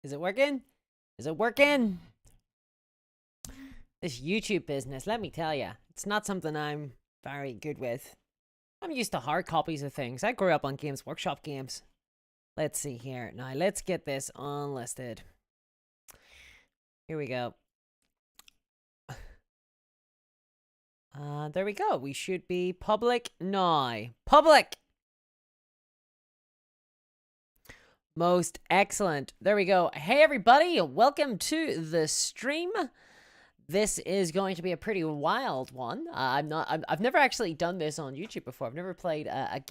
Is it working? Is it working? This YouTube business, let me tell you, it's not something I'm very good with. I'm used to hard copies of things. I grew up on Games Workshop games. Let's see here. Now, let's get this unlisted. Here we go. There we go. We should be public now. Public! Most excellent. There we go. Hey, everybody. Welcome to the stream. This is going to be a pretty wild one. I've never actually done this on YouTube before. I've never played a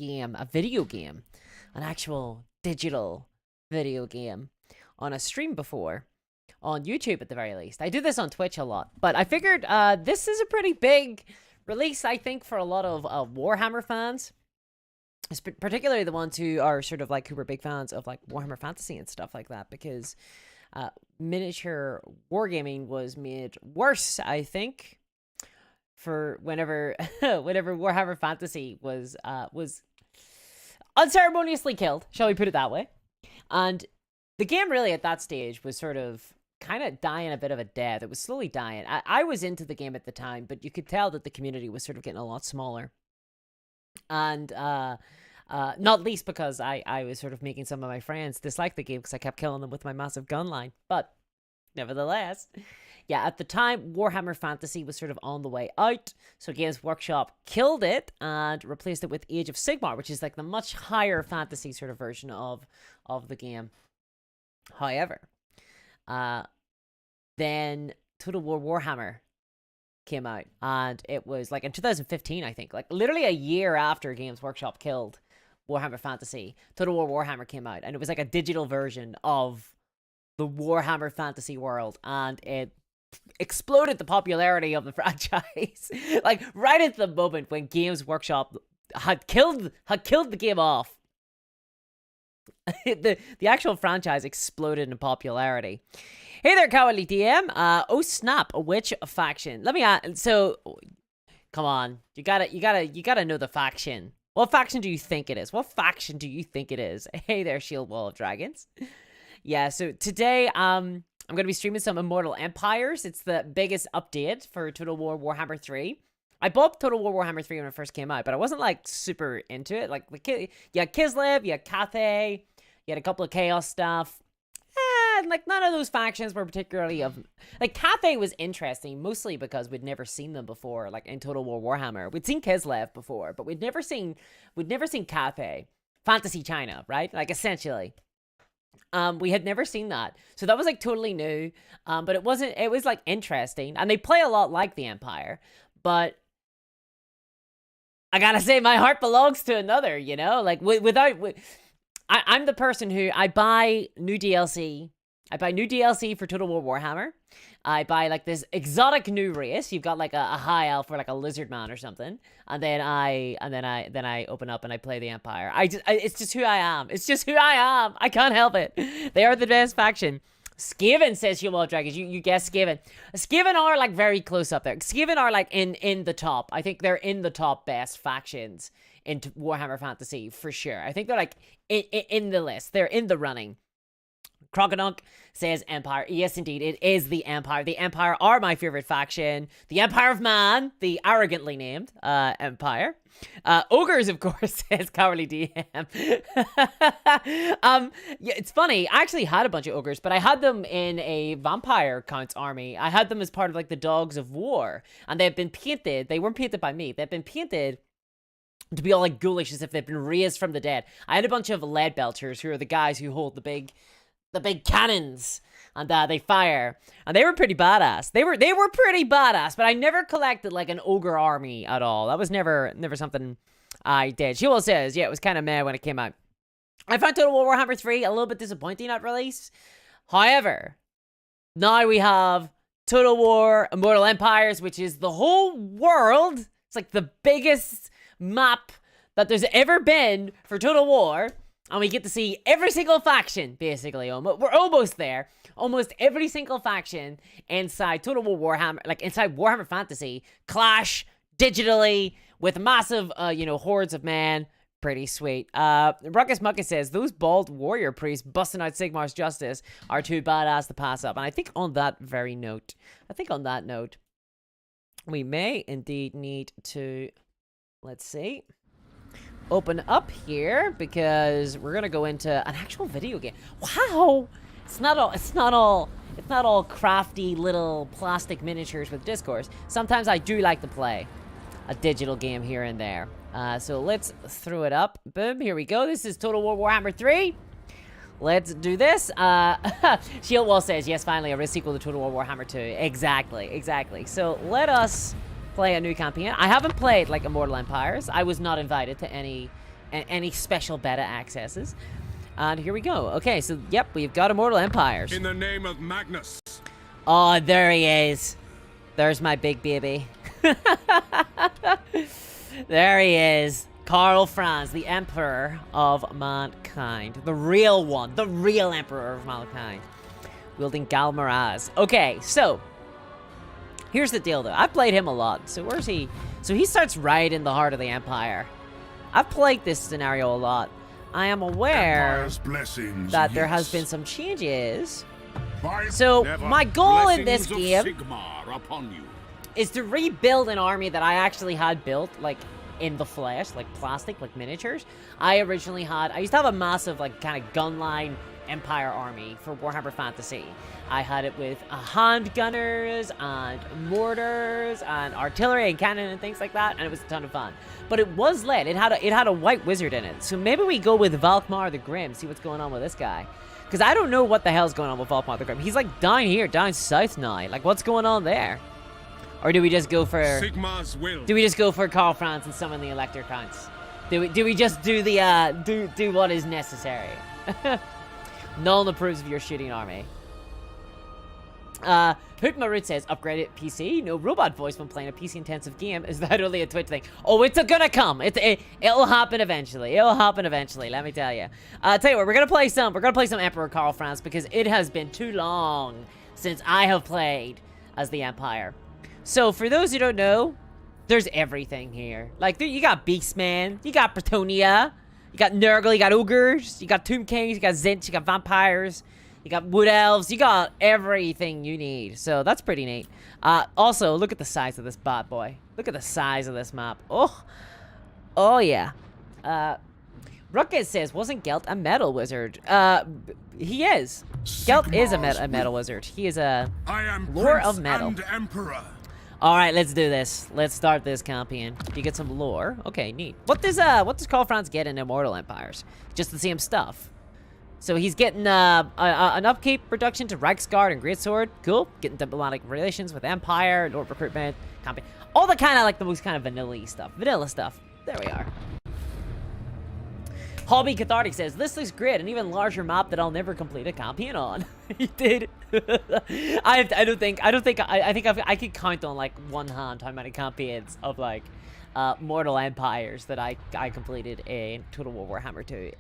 video game, an actual digital video game on a stream before. On YouTube, at the very least. I do this on Twitch a lot, but I figured this is a pretty big release, I think, for a lot of Warhammer fans. Particularly the ones who are sort of like, who were big fans of like Warhammer Fantasy and stuff like that, because miniature wargaming was made worse, I think, for whenever Warhammer Fantasy was unceremoniously killed, shall we put it that way. And the game really at that stage was sort of kind of dying a bit of a death. It was slowly dying. I was into the game at the time, but you could tell that the community was sort of getting a lot smaller. And not least because I was sort of making some of my friends dislike the game because I kept killing them with my massive gun line. But nevertheless, yeah, at the time, Warhammer Fantasy was sort of on the way out. So Games Workshop killed it and replaced it with Age of Sigmar, which is like the much higher fantasy sort of version of the game. However, then Total War Warhammer came out, and it was like in 2015, I think, like literally a year after Games Workshop killed Warhammer Fantasy, Total War Warhammer came out, and it was like a digital version of the Warhammer Fantasy world, and it exploded the popularity of the franchise. Like right at the moment when Games Workshop had killed the game off. the actual franchise exploded in popularity. Hey there, Cowardly DM. Oh snap! Which faction? Let me ask. So, come on, you gotta know the faction. What faction do you think it is? What faction do you think it is? Hey there, Shield Wall of Dragons. Yeah. So today, I'm gonna be streaming some Immortal Empires. It's the biggest update for Total War Warhammer 3. I bought Total War Warhammer 3 when it first came out, but I wasn't like super into it. Like you had Kislev, you had Cathay, you had a couple of Chaos stuff. Like none of those factions were particularly of like Cathay was interesting, mostly because we'd never seen them before, like in Total War Warhammer. We'd seen Kislev before, but we'd never seen Cathay. Fantasy China, right? Like essentially. We had never seen that. So that was like totally new. But it was like interesting. And they play a lot like the Empire. But I gotta say, my heart belongs to another, you know? Like I'm the person who I buy new DLC. I buy new DLC for Total War Warhammer. I buy like this exotic new race. You've got like a high elf or like a lizard man or something, and then I open up and I play the Empire. It's just who I am. It's just who I am. I can't help it. They are the best faction. Skaven says Human Dragons. You guess Skaven. Skaven are like very close up there. Skaven are like in the top. I think they're in the top best factions in Warhammer Fantasy for sure. I think they're like in the list. They're in the running. Crocodunk says Empire. Yes, indeed, it is the Empire. The Empire are my favorite faction. The Empire of Man, the arrogantly named Empire. Ogres, of course, says Cowardly DM. Yeah, it's funny. I actually had a bunch of ogres, but I had them in a vampire count's army. I had them as part of like the Dogs of War, and they've been painted. They weren't painted by me. They've been painted to be all like ghoulish, as if they've been raised from the dead. I had a bunch of lead belchers, who are the guys who hold the big cannons, and they fire, and they were pretty badass. They were pretty badass, but I never collected like an ogre army at all. That was never something I did. She will says, yeah, it was kind of meh when it came out. I found Total War Warhammer 3 a little bit disappointing at release. However, now we have Total War Immortal Empires, which is the whole world. It's like the biggest map that there's ever been for Total War. And we get to see every single faction, basically. We're almost there. Almost every single faction inside Total War Warhammer, like inside Warhammer Fantasy, clash digitally with massive, hordes of men Pretty sweet. Ruckus Muckus says, those bald warrior priests busting out Sigmar's justice are too badass to pass up. And I think on that very note, we may indeed need to, let's see, open up here because we're gonna go into an actual video game. Wow! It's not all crafty little plastic miniatures with discourse. Sometimes I do like to play a digital game here and there. So let's throw it up. Boom, here we go. This is Total War Warhammer 3. Let's do this. Shield Wall says, yes, finally, a sequel to Total War Warhammer 2. Exactly. So let us play a new campaign. I haven't played, like, Immortal Empires. I was not invited to any special beta accesses. And here we go. Okay, so, yep, we've got Immortal Empires. In the name of Magnus. Oh, there he is. There's my big baby. There he is. Karl Franz, the Emperor of Mankind. The real one. The real Emperor of Mankind. Wielding Galmaraz. Okay, so. Here's the deal, though. I've played him a lot. So where's he? So he starts right in the heart of the Empire. I've played this scenario a lot. I am aware that there has been some changes. So my goal in this game is to rebuild an army that I actually had built, like, in the flesh, like plastic, like miniatures. I used to have a massive, like, kind of gunline Empire army for Warhammer Fantasy. I had it with hand gunners and mortars and artillery and cannon and things like that, and it was a ton of fun. But it was lit. It had a white wizard in it. So maybe we go with Valkmar the Grim, see what's going on with this guy. Because I don't know what the hell's going on with Valkmar the Grim. He's like down here, down south now. Like, what's going on there? Or do we just go for Sigmar's will? Do we just go for Karl Franz and summon the Elector Counts? Do we just do the do what is necessary? Nolan approves of your shooting army. Hoot Marut says, upgraded PC. No robot voice when playing a PC intensive game. Is that only a Twitch thing? Oh, it's gonna come. It'll happen eventually. It'll happen eventually. Let me tell you. Tell you what, we're gonna play some Emperor Karl Franz because it has been too long since I have played as the Empire. So for those who don't know, there's everything here. Like, you got Beastmen, you got Bretonia, you got Nurgle, you got Ogres, you got Tomb Kings, you got Zinch, you got Vampires, you got Wood Elves, you got everything you need. So that's pretty neat. Also, look at the size of this bad boy. Look at the size of this map. Oh yeah. Ruckus says, wasn't Gelt a metal wizard? He is. Gelt is a metal wizard. He is a lore of metal. And Emperor. All right, let's do this. Let's start this campaign. You get some lore. Okay, neat. What does Karl Franz get in Immortal Empires? Just the same stuff. So he's getting an upkeep reduction to Reiksguard and Greatsword. Cool. Getting diplomatic relations with Empire, Lord recruitment, campaign. All the kind of like the most kind of vanilla stuff. Vanilla stuff. There we are. Hobby Cathartic says, this looks great, an even larger map that I'll never complete a campaign on. He did. I think I could count on like one hand how many campaigns of like Mortal Empires that I completed in Total War Warhammer 2.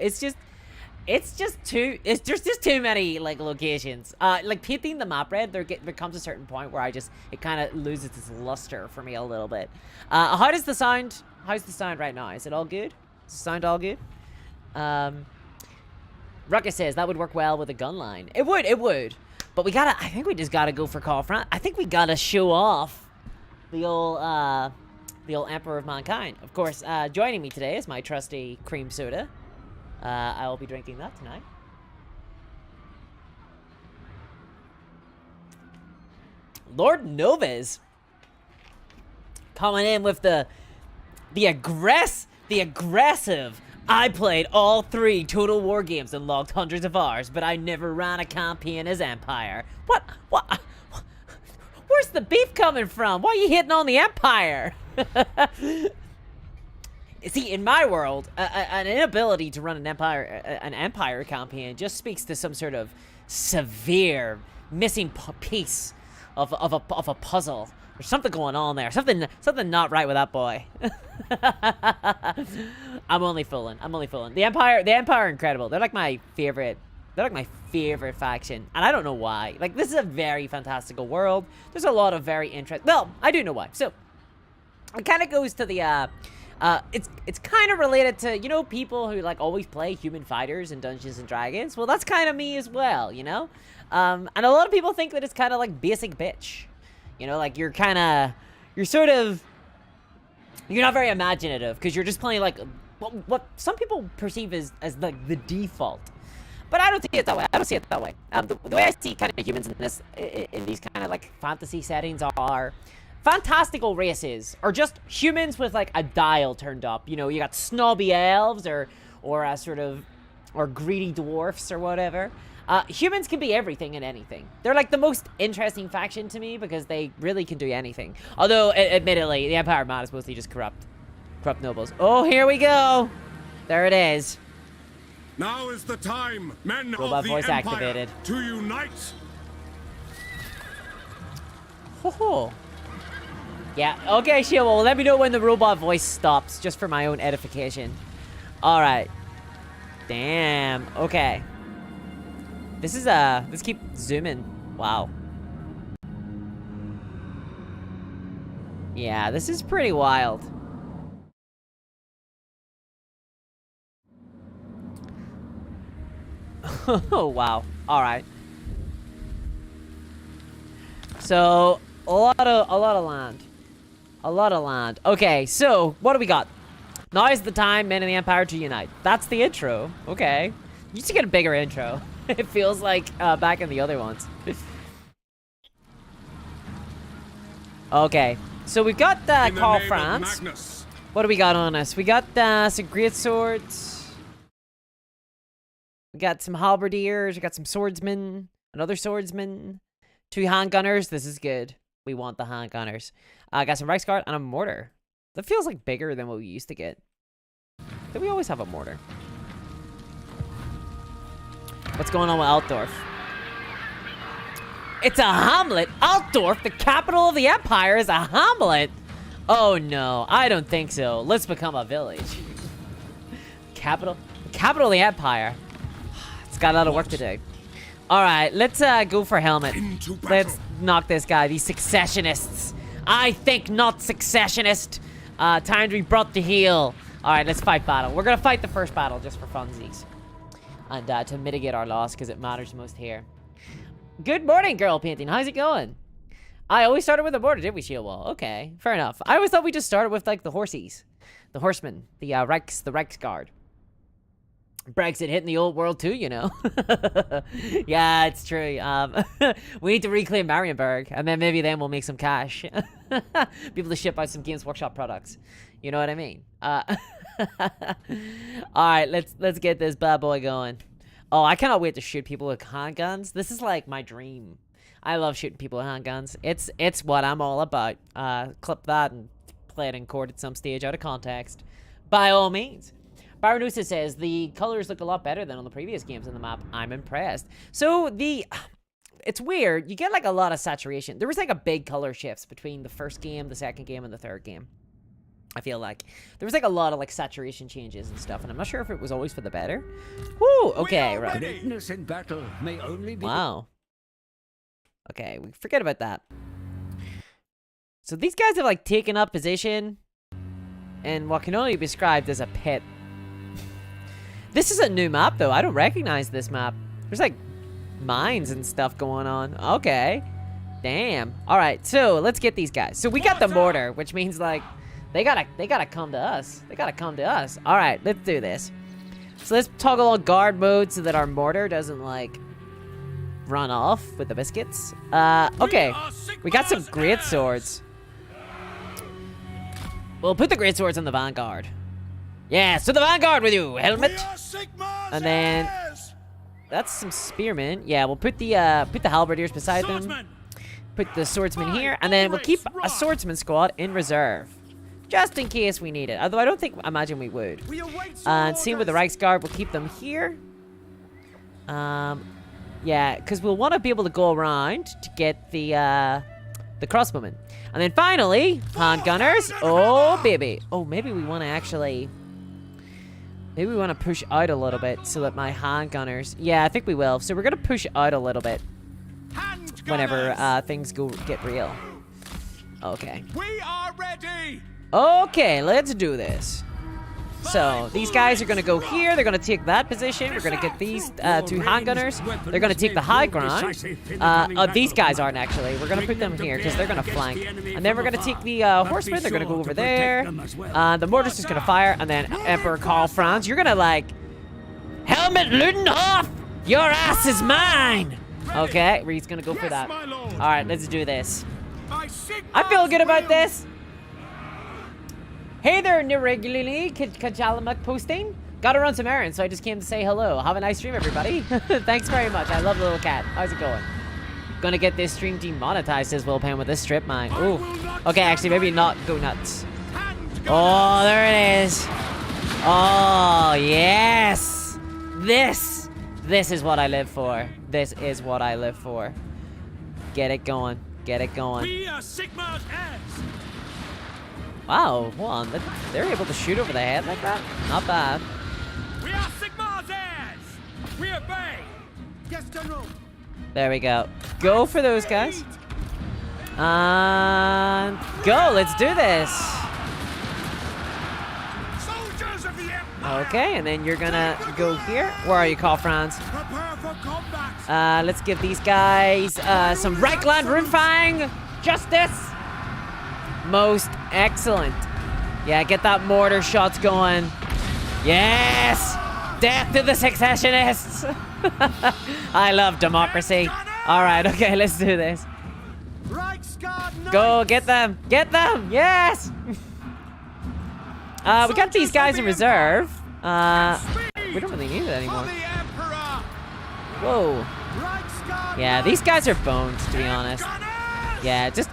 There's just too many like locations. Like painting the map red, there comes a certain point where it kind of loses its luster for me a little bit. How's the sound right now? Is it all good? Is the sound all good? Ruckus says that would work well with a gun line. It would. But I think we just gotta go for Karl Franz. I think we gotta show off the old Emperor of Mankind. Of course, joining me today is my trusty cream soda. I will be drinking that tonight. Lord Novas coming in with the aggressive. I played all 3 Total War games and logged hundreds of hours, but I never ran a campaign as Empire. What? Where's the beef coming from? Why are you hitting on the Empire? See, in my world, an inability to run an Empire campaign just speaks to some sort of severe missing piece of a puzzle. There's something going on there. Something not right with that boy. I'm only fooling. The Empire are incredible. They're like my favorite faction, and I don't know why. Like, this is a very fantastical world. There's a lot of very interesting. Well, I do know why. So it kind of goes to the It's kind of related to, you know, people who like always play human fighters in Dungeons and Dragons. Well, that's kind of me as well, you know. And a lot of people think that it's kind of like basic bitch, you know, like you're not very imaginative because you're just playing like what some people perceive as like the default. But I don't see it that way. I don't see it that way. The way I see kind of humans in these kind of like fantasy settings are fantastical races, or just humans with like a dial turned up. You know, you got snobby elves or greedy dwarfs or whatever. Humans can be everything and anything. They're like the most interesting faction to me because they really can do anything. Although, admittedly, the Empire mod is mostly just corrupt nobles. Oh, here we go. There it is. Now is the time, men Robot of the voice Empire, activated. to unite. Ho. Yeah, okay, Shield. Well, let me know when the robot voice stops, just for my own edification. Alright. Damn. Okay. Let's keep zooming. Wow. Yeah, this is pretty wild. Oh, wow. Alright. So, a lot of land. A lot of land. Okay, so, what do we got? Now is the time, men of the Empire, to unite. That's the intro. Okay. You used to get a bigger intro. It feels like back in the other ones. Okay. So we've got Carl Franz. What do we got on us? We got some great swords. We got some halberdiers. We got some swordsmen. Another swordsman. 2 handgunners. This is good. We want the handgunners. Got some Reichsguard and a mortar. That feels like bigger than what we used to get. Did we always have a mortar? What's going on with Altdorf? It's a hamlet? Altdorf, the capital of the Empire, is a hamlet? Oh no, I don't think so. Let's become a village. Capital of the Empire. It's got a lot of work to do. Alright, let's go for helmet. Let's knock this guy, these successionists. I think not successionist. Time to be brought to heel. Alright, let's fight battle. We're gonna fight the first battle just for funsies. And to mitigate our loss, because it matters most here. Good morning, girl painting. How's it going? I always started with a border, did we, Shield Wall? Okay, fair enough. I always thought we just started with, like, the horsies. The horsemen. The Reichsguard. Brexit hitting the old world, too, you know. Yeah, it's true. We need to reclaim Marienburg, and then maybe then we'll make some cash. Be able to ship out some Games Workshop products. You know what I mean? Alright, let's get this bad boy going. Oh, I cannot wait to shoot people with handguns. This is like my dream. I love shooting people with handguns. It's what I'm all about. Clip that and play it in court at some stage out of context. By all means. Baronusa says, the colors look a lot better than on the previous games in the map. I'm impressed. So, it's weird. You get like a lot of saturation. There was like a big color shifts between the first game, the second game, and the third game. I feel like there was like a lot of like saturation changes and stuff, and I'm not sure if it was always for the better. Woo! Okay, right. Greatness in battle may only be. Wow. Okay, we forget about that. So these guys have like taken up position in what can only be described as a pit. This is a new map though. I don't recognize this map. There's like mines and stuff going on. Okay. Damn. All right, so let's get these guys. So we got the mortar, which means like they gotta come to us. They gotta come to us. All right, let's do this. So let's toggle on guard mode so that our mortar doesn't like run off with the biscuits. Okay, we got some great swords. We'll put the great swords on the vanguard. Yeah, so the vanguard with you, helmet. And then that's some spearmen. Yeah, we'll put the halberdiers beside them. Put the swordsman here, and then we'll keep a swordsman squad in reserve. Just in case we need it. Although I don't imagine we would. And same with the Reichsguard, we'll keep them here. Yeah, because we'll want to be able to go around to get the crossbowmen. And then finally, handgunners. Oh, baby. Oh, maybe we want to actually... Maybe we want to push out a little bit so that my handgunners... Yeah, I think we will. So we're going to push out a little bit whenever things get real. Okay. We are ready. Okay, let's do this. So, these guys are gonna go here, they're gonna take that position, we're gonna get these two handgunners, they're gonna take the high ground. These guys aren't actually, we're gonna put them here because they're gonna flank. And then we're gonna take the horsemen, they're gonna go over there. The mortar's just gonna fire, and then Emperor Karl Franz, you're gonna like, Helmut Ludendorff, your ass is mine! Okay, Reed's gonna go for that. Alright, let's do this. I feel good about this. Hey there, irregularly Kajalamuk posting. Gotta run some errands, so I just came to say hello. Have a nice stream, everybody. Thanks very much. I love the little cat. How's it going? Gonna get this stream demonetized, says Will Payne with this strip mine. Ooh. Okay, actually, maybe not go nuts. Oh, there it is. Oh, yes. This is what I live for. This is what I live for. Get it going. Get it going. We are Sigmar's heirs. Wow, hold on. They're able to shoot over the head like that? Not bad. We are Sigmar's heirs. We obey. Yes, General. There we go. Go for those guys. And go. Let's do this. Soldiers of the Empire. Okay, and then you're gonna go here. Where are you, Karl Franz? Prepare for combat. Let's give these guys some Reichland Runefang justice. Most excellent. Yeah, get that mortar shots going. Yes! Death to the secessionists! I love democracy. Alright, okay, let's do this. Go, get them! Get them! Yes! We got these guys in reserve. We don't really need it anymore. Whoa. Yeah, these guys are boned, to be honest. Yeah, just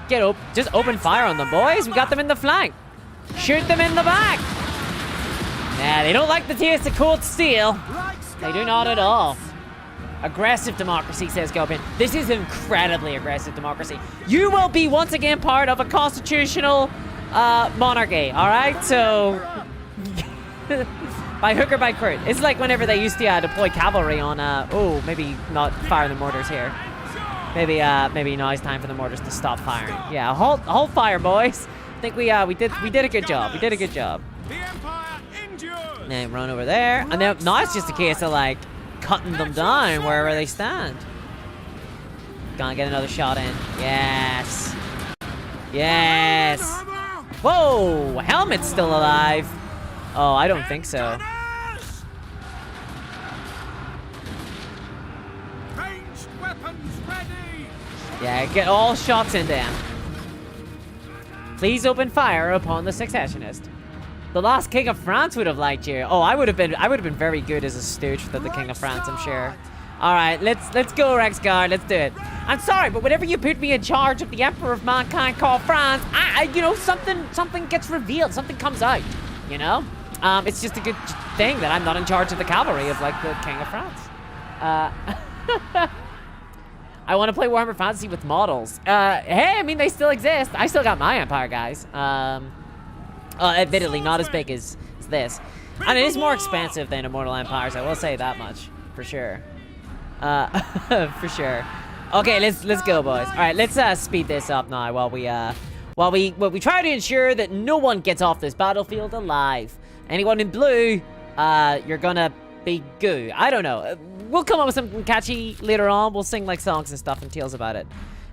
open fire on them, boys. We got them in the flank. Shoot them in the back. Yeah, they don't like the taste of cold steel. They do not at all. Aggressive democracy, says Gopin. This is incredibly aggressive democracy. You will be once again part of a constitutional monarchy, all right? So, by hook or by crook. It's like whenever they used to deploy cavalry on, oh, maybe not fire the mortars here. Maybe now it's time for the mortars to stop firing. Yeah, hold fire, boys. I think we did a good job. We did a good job. The Empire endures. Then run over there, and then now it's just a case of like cutting them down wherever they stand. Gonna get another shot in. Yes. Yes. Whoa, Helmet's still alive. Oh, I don't think so. Yeah, get all shots in them. Please open fire upon the secessionist. The last King of France would have liked you. Oh, I would have been very good as a stooge for the King of France, I'm sure. All right, let's go, Rexguard. Let's do it. I'm sorry, but whenever you put me in charge of the Emperor of Mankind called France, you know, something gets revealed, something comes out. You know, it's just a good thing that I'm not in charge of the cavalry of like the King of France. I want to play Warhammer Fantasy with models. Hey, I mean, they still exist. I still got my Empire, guys. Admittedly, not as big as this. And it is more expensive than Immortal Empires, I will say that much. For sure. For sure. Okay, let's go, boys. Alright, let's speed this up now while we try to ensure that no one gets off this battlefield alive. Anyone in blue, you're gonna be goo. I don't know. We'll come up with something catchy later on. We'll sing like songs and stuff and tales about it.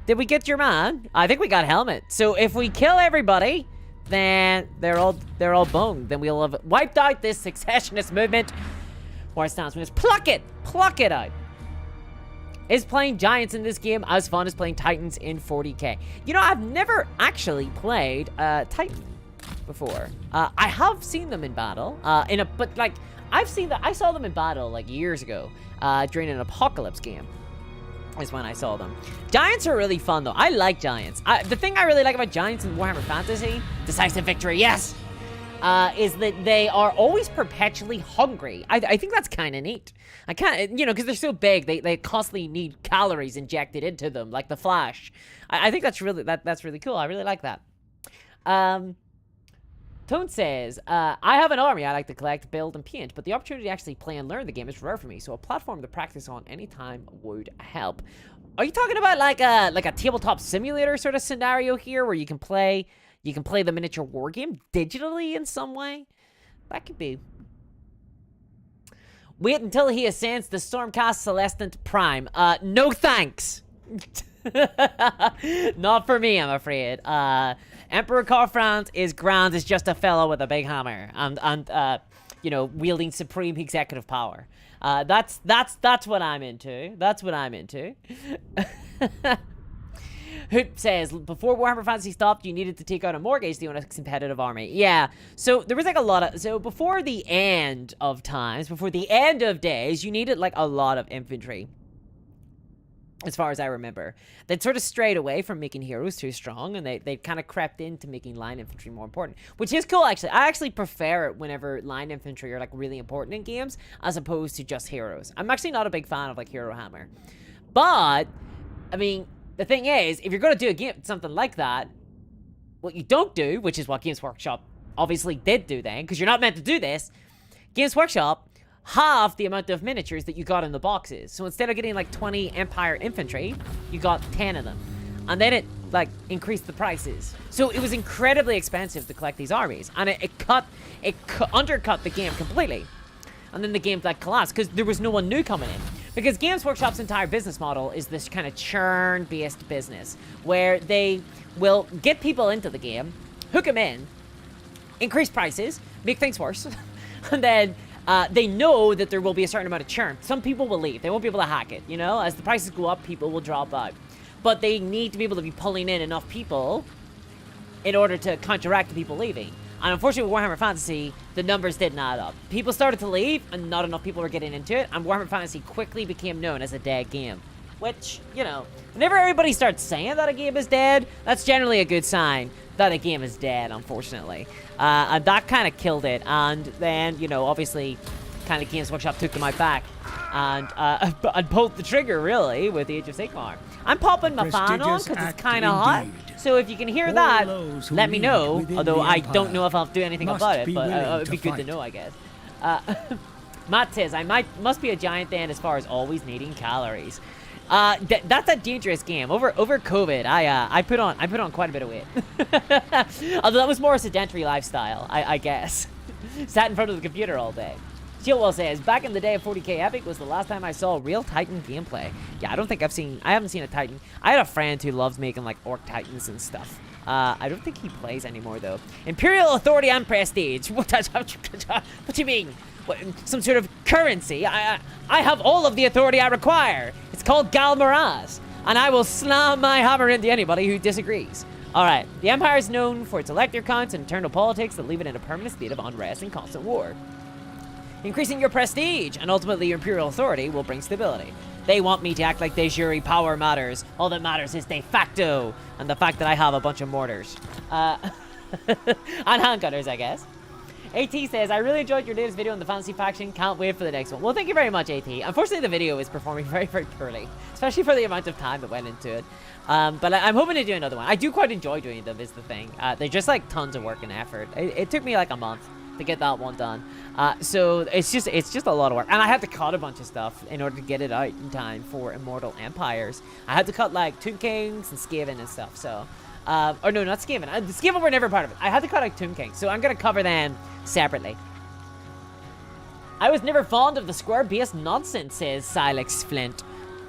Did we get your man? I think we got Helmet. So if we kill everybody, then they're all boned. Then we'll have wiped out this secessionist movement. Where it stands, we just pluck it out. Is playing Giants in this game as fun as playing Titans in 40k? You know, I've never actually played Titan before. I have seen them in battle. But like I saw them in battle like years ago during an Apocalypse game. Is when I saw them. Giants are really fun though. I like Giants. The thing I really like about Giants in Warhammer Fantasy, decisive victory, yes, is that they are always perpetually hungry. I think that's kind of neat. I can't, you know, because they're so big, they constantly need calories injected into them, like the Flash. I think that's really that's really cool. I really like that. Tone says, I have an army I like to collect, build, and paint, but the opportunity to actually play and learn the game is rare for me, so a platform to practice on anytime would help. Are you talking about like a tabletop simulator sort of scenario here, where you can play You can play the miniature war game digitally in some way. That could be. Wait until he ascends the Stormcast Celestant Prime. No thanks. Not for me, I'm afraid. Emperor Karl Franz is grand as just a fellow with a big hammer and you know, wielding supreme executive power. That's what I'm into. That's what I'm into. Hoot says, before Warhammer Fantasy stopped, you needed to take out a mortgage to own a competitive army. Yeah, so there was like a lot of... So before the end of times, before the end of days, you needed like a lot of infantry. As far as I remember. They'd sort of strayed away from making heroes too strong, and they kind of crept into making line infantry more important. Which is cool, actually. I actually prefer it whenever line infantry are like really important in games, as opposed to just heroes. I'm actually not a big fan of like Hero Hammer. But, I mean... The thing is, if you're going to do a game, something like that, what you don't do, which is what Games Workshop obviously did do then, because you're not meant to do this, Games Workshop halved the amount of miniatures that you got in the boxes. So instead of getting like 20 Empire infantry, you got 10 of them. And then it like increased the prices. So it was incredibly expensive to collect these armies, and it undercut the game completely. And then the game like collapsed because there was no one new coming in. Because Games Workshop's entire business model is this kind of churn-based business where they will get people into the game, hook them in, increase prices, make things worse, and then they know that there will be a certain amount of churn. Some people will leave. They won't be able to hack it, you know? As the prices go up, people will drop out. But they need to be able to be pulling in enough people in order to counteract the people leaving. And unfortunately with Warhammer Fantasy, the numbers didn't add up. People started to leave, and not enough people were getting into it, and Warhammer Fantasy quickly became known as a dead game. Which, you know, whenever everybody starts saying that a game is dead, that's generally a good sign that a game is dead, unfortunately. And that kind of killed it, and then, you know, obviously, kind of Games Workshop took them out back, and pulled the trigger, really, with Age of Sigmar. I'm popping my fan on, because it's kind of hot. So if you can hear that, let me know. Although I don't know if I'll do anything about it, but it would be good to know, I guess. Matt says, I must be a giant then as far as always needing calories. That's a dangerous game. Over COVID, I put on quite a bit of weight. Although that was more a sedentary lifestyle, I guess. Sat in front of the computer all day. Chillwell says, back in the day of 40k Epic was the last time I saw real Titan gameplay. Yeah, I haven't seen a Titan. I had a friend who loves making like Orc Titans and stuff. I don't think he plays anymore though. Imperial authority and prestige. What do you mean? What, some sort of currency? I have all of the authority I require. It's called Galmaraz, and I will slam my hammer into anybody who disagrees. Alright, the Empire is known for its elector counts and internal politics that leave it in a permanent state of unrest and constant war. Increasing your prestige and ultimately your imperial authority will bring stability. They want me to act like de jure power matters. All that matters is de facto, and the fact that I have a bunch of mortars. And handgunners, I guess. AT says, I really enjoyed your latest video on the fantasy faction. Can't wait for the next one. Well, thank you very much, AT. Unfortunately, the video is performing very, very poorly, especially for the amount of time that went into it. But I'm hoping to do another one. I do quite enjoy doing them, is the thing. They're just like tons of work and effort. It took me like a month to get that one done. So it's just a lot of work. And I had to cut a bunch of stuff in order to get it out in time for Immortal Empires. I had to cut like Tomb Kings and Skaven and stuff, so... or no, not Skaven. The Skaven were never part of it. I had to cut out Tomb Kings, so I'm gonna cover them separately. I was never fond of the square-based nonsense, says Silex Flint.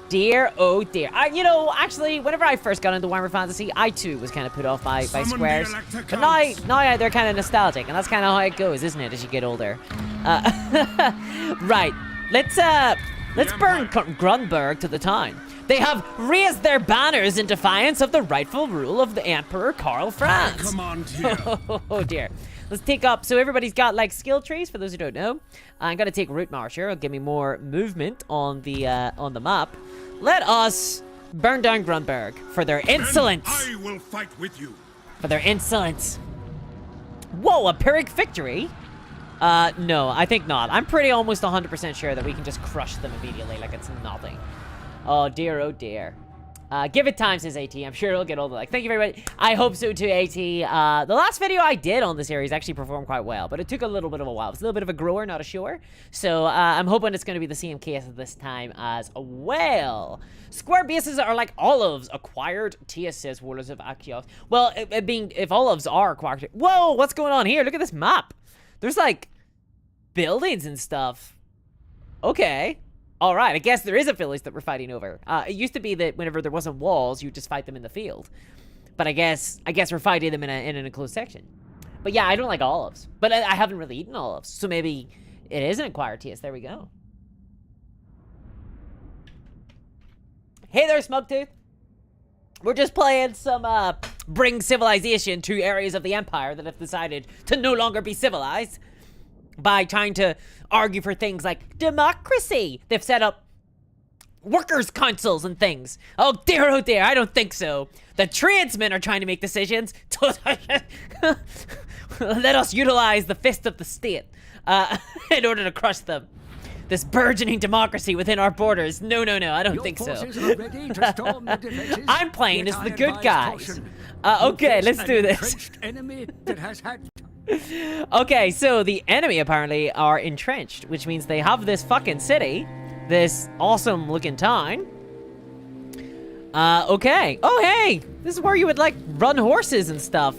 Dear, oh dear. You know, actually, whenever I first got into Warhammer Fantasy, I too was kind of put off by squares. But now they're kind of nostalgic, and that's kind of how it goes, isn't it, as you get older? Right. Let's burn Grunberg to the town. They have raised their banners in defiance of the rightful rule of the Emperor Karl Franz. Come on, dear. Oh dear. Let's take up, so everybody's got like skill trees, for those who don't know. I'm gonna take Route Marsher, it'll give me more movement on the map. Let us burn down Grunberg for their insolence. I will fight with you. For their insolence. Whoa, a Pyrrhic victory? No, I think not. I'm pretty almost 100% sure that we can just crush them immediately like it's nothing. Oh dear, oh dear. Give it time, says AT. I'm sure it'll get older. Like, thank you very much. I hope so too, AT. The last video I did on the series actually performed quite well, but it took a little bit of a while. It's a little bit of a grower, not a shower. So I'm hoping it's going to be the same case this time as well. Square bases are like olives. Acquired TS, says Warlords of Axios. Well, if olives are acquired. Whoa, what's going on here? Look at this map. There's like buildings and stuff. Okay. All right, I guess there is a village that we're fighting over. It used to be that whenever there wasn't walls, you just fight them in the field. But I guess we're fighting them in an enclosed section. But yeah, I don't like olives. But I haven't really eaten olives, so maybe it is an acquired taste. There we go. Hey there, Smugtooth. We're just playing some bring civilization to areas of the Empire that have decided to no longer be civilized by trying to argue for things like democracy. They've set up workers' councils and things. Oh dear, I don't think so. The tradesmen are trying to make decisions. Let us utilize the fist of the state in order to crush them. This burgeoning democracy within our borders. No, I don't think so. I'm playing as the good guys. Okay, let's do this. Okay, so the enemy apparently are entrenched, which means they have this fucking city, this awesome looking town. Okay. Oh, hey, this is where you would like run horses and stuff.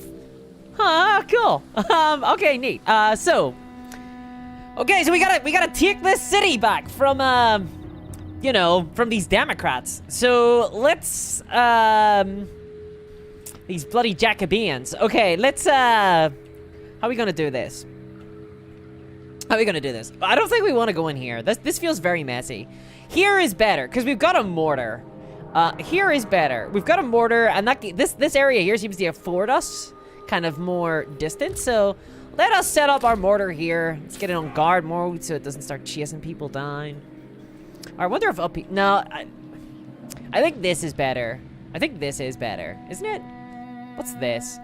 Huh, cool. Okay, neat. Okay, so we gotta take this city back from, you know, from these Democrats. So let's, these bloody Jacobeans. Okay, let's, how are we gonna do this? I don't think we want to go in here. This feels very messy. Here is better, because we've got a mortar. Here is better. We've got a mortar, and this area here seems to afford us kind of more distance, so let us set up our mortar here. Let's get it on guard mode so it doesn't start chasing people down. I wonder if no, I think this is better. Isn't it? What's this?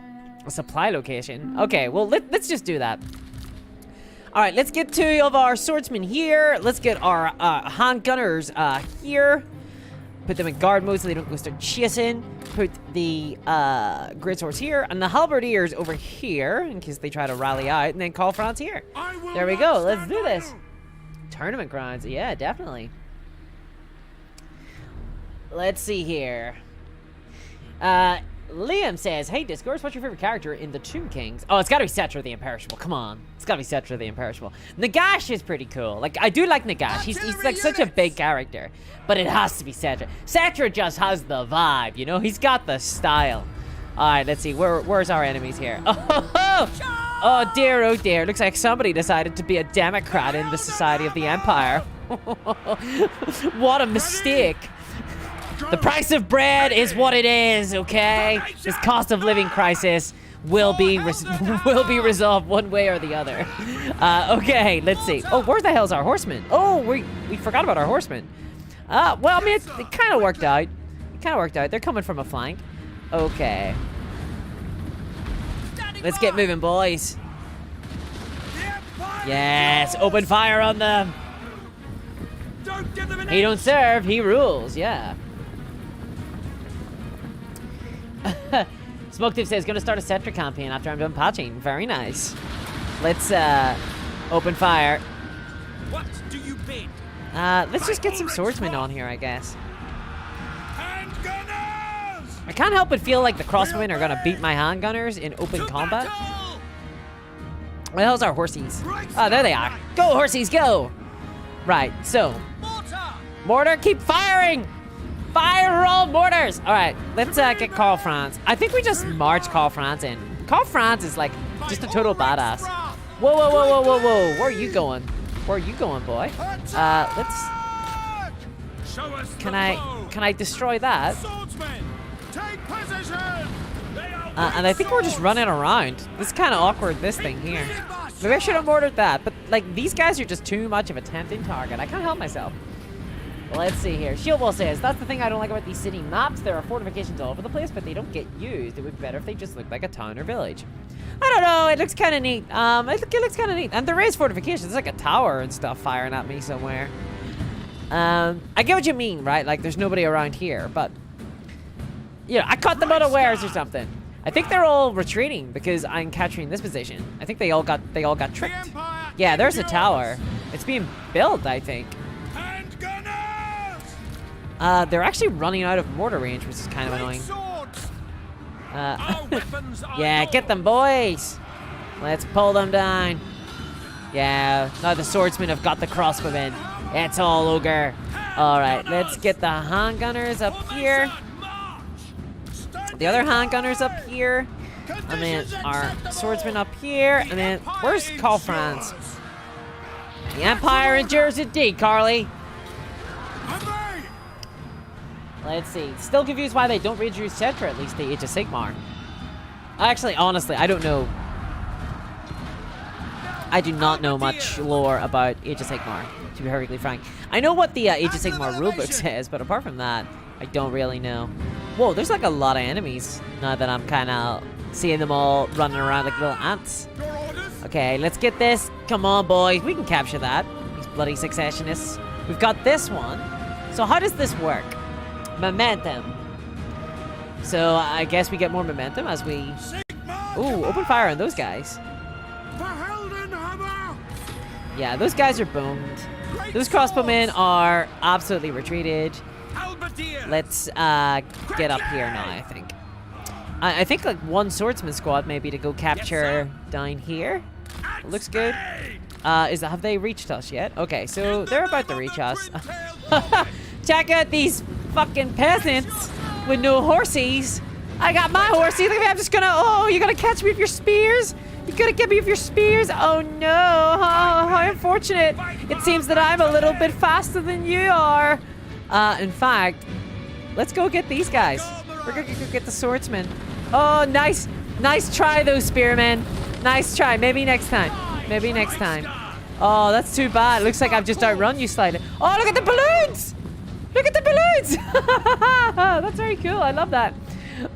A supply location. Okay, well, let's just do that. All right, let's get 2 of our swordsmen here. Let's get our handgunners here. Put them in guard mode so they don't go start chasing. Put the grid swords here, and the halberdiers over here in case they try to rally out, and then call France here. There we go. Let's do this. Tournament grounds. Yeah, definitely. Let's see here. Liam says, hey, Discourse, what's your favorite character in the Tomb Kings? Oh, it's gotta be Cetra the Imperishable. Come on. It's gotta be Cetra the Imperishable. Nagash is pretty cool. Like, I do like Nagash. He's like such a big character. But it has to be Cetra. Cetra just has the vibe, you know? He's got the style. Alright, let's see. Where's our enemies here? Oh, dear, oh, dear. Looks like somebody decided to be a Democrat in the Society of the Empire. What a mistake. The price of bread is what it is, okay? This cost of living crisis will be resolved one way or the other. Okay, let's see. Oh, where the hell's our horseman? Oh, we forgot about our horseman. Well, I mean, it kind of worked out. They're coming from a flank. Okay. Let's get moving, boys. Yes, open fire on them. He don't serve, he rules, yeah. Smoketip says, gonna start a Cetra campaign after I'm done patching. Very nice. Let's, open fire. What do you bid? Let's just get some swordsmen on here, I guess. Handgunners! I can't help but feel like the crossbowmen are gonna beat my handgunners in open combat. Where the hell's our horsies? Oh, there they are. Go, horsies, go! Right, so. Mortar, keep firing! Fire all mortars! Alright, let's get Karl Franz. I think we just march Karl Franz in. Karl Franz is like just a total badass. Whoa. Where are you going? Boy? Let's... Can I destroy that? And I think we're just running around. This is kind of awkward, this thing here. Maybe I should have ordered that, but like these guys are just too much of a tempting target. I can't help myself. Let's see here. Shieldwall says, that's the thing I don't like about these city maps. There are fortifications all over the place, but they don't get used. It would be better if they just looked like a town or village. I don't know. It looks kind of neat. It looks kind of neat. And there is fortifications. There's like a tower and stuff firing at me somewhere. I get what you mean, right? Like there's nobody around here, but you know, I caught them unawares or something. I think they're all retreating because I'm capturing this position. I think they all got tricked. Yeah, there's a tower. It's being built, I think. They're actually running out of mortar range, which is kind of annoying. Yeah, get them, boys. Let's pull them down. Yeah, now the swordsmen have got the crossbowmen. It's all ogre. All right, let's get the handgunners up here. The other handgunners up here. And then our swordsmen up here. And then, where's Carl Franz? The Empire endures indeed, Carly. Let's see. Still confused why they don't reintroduce Tetra, at least the Age of Sigmar. Actually, honestly, I don't know. I do not know much lore about Age of Sigmar, to be perfectly frank. I know what the Age of Sigmar rulebook says, but apart from that, I don't really know. Whoa, there's like a lot of enemies now that I'm kind of seeing them all running around like little ants. Okay, let's get this. Come on, boys. We can capture that. These bloody successionists. We've got this one. So how does this work? Momentum. So I guess we get more momentum as we... Ooh, open fire on those guys. Yeah, those guys are boomed. Those crossbowmen are absolutely retreated. Let's get up here now, I think. I think like one swordsman squad maybe to go capture down here. Looks good. Have they reached us yet? Okay, so they're about to reach us. Check out these fucking peasants with no horsies. I got my horsey. Look at me. I'm just gonna... Oh, you're gonna catch me with your spears? You're gonna get me with your spears? Oh no. Oh, how unfortunate. It seems that I'm a little bit faster than you are. In fact, let's go get these guys. We're gonna go get the swordsmen. Oh, nice. Nice try, those spearmen. Nice try. Maybe next time. Maybe next time. Oh, that's too bad. Looks like I've just outrun you slightly. Oh, look at the balloons! Look at the balloons! That's very cool. I love that.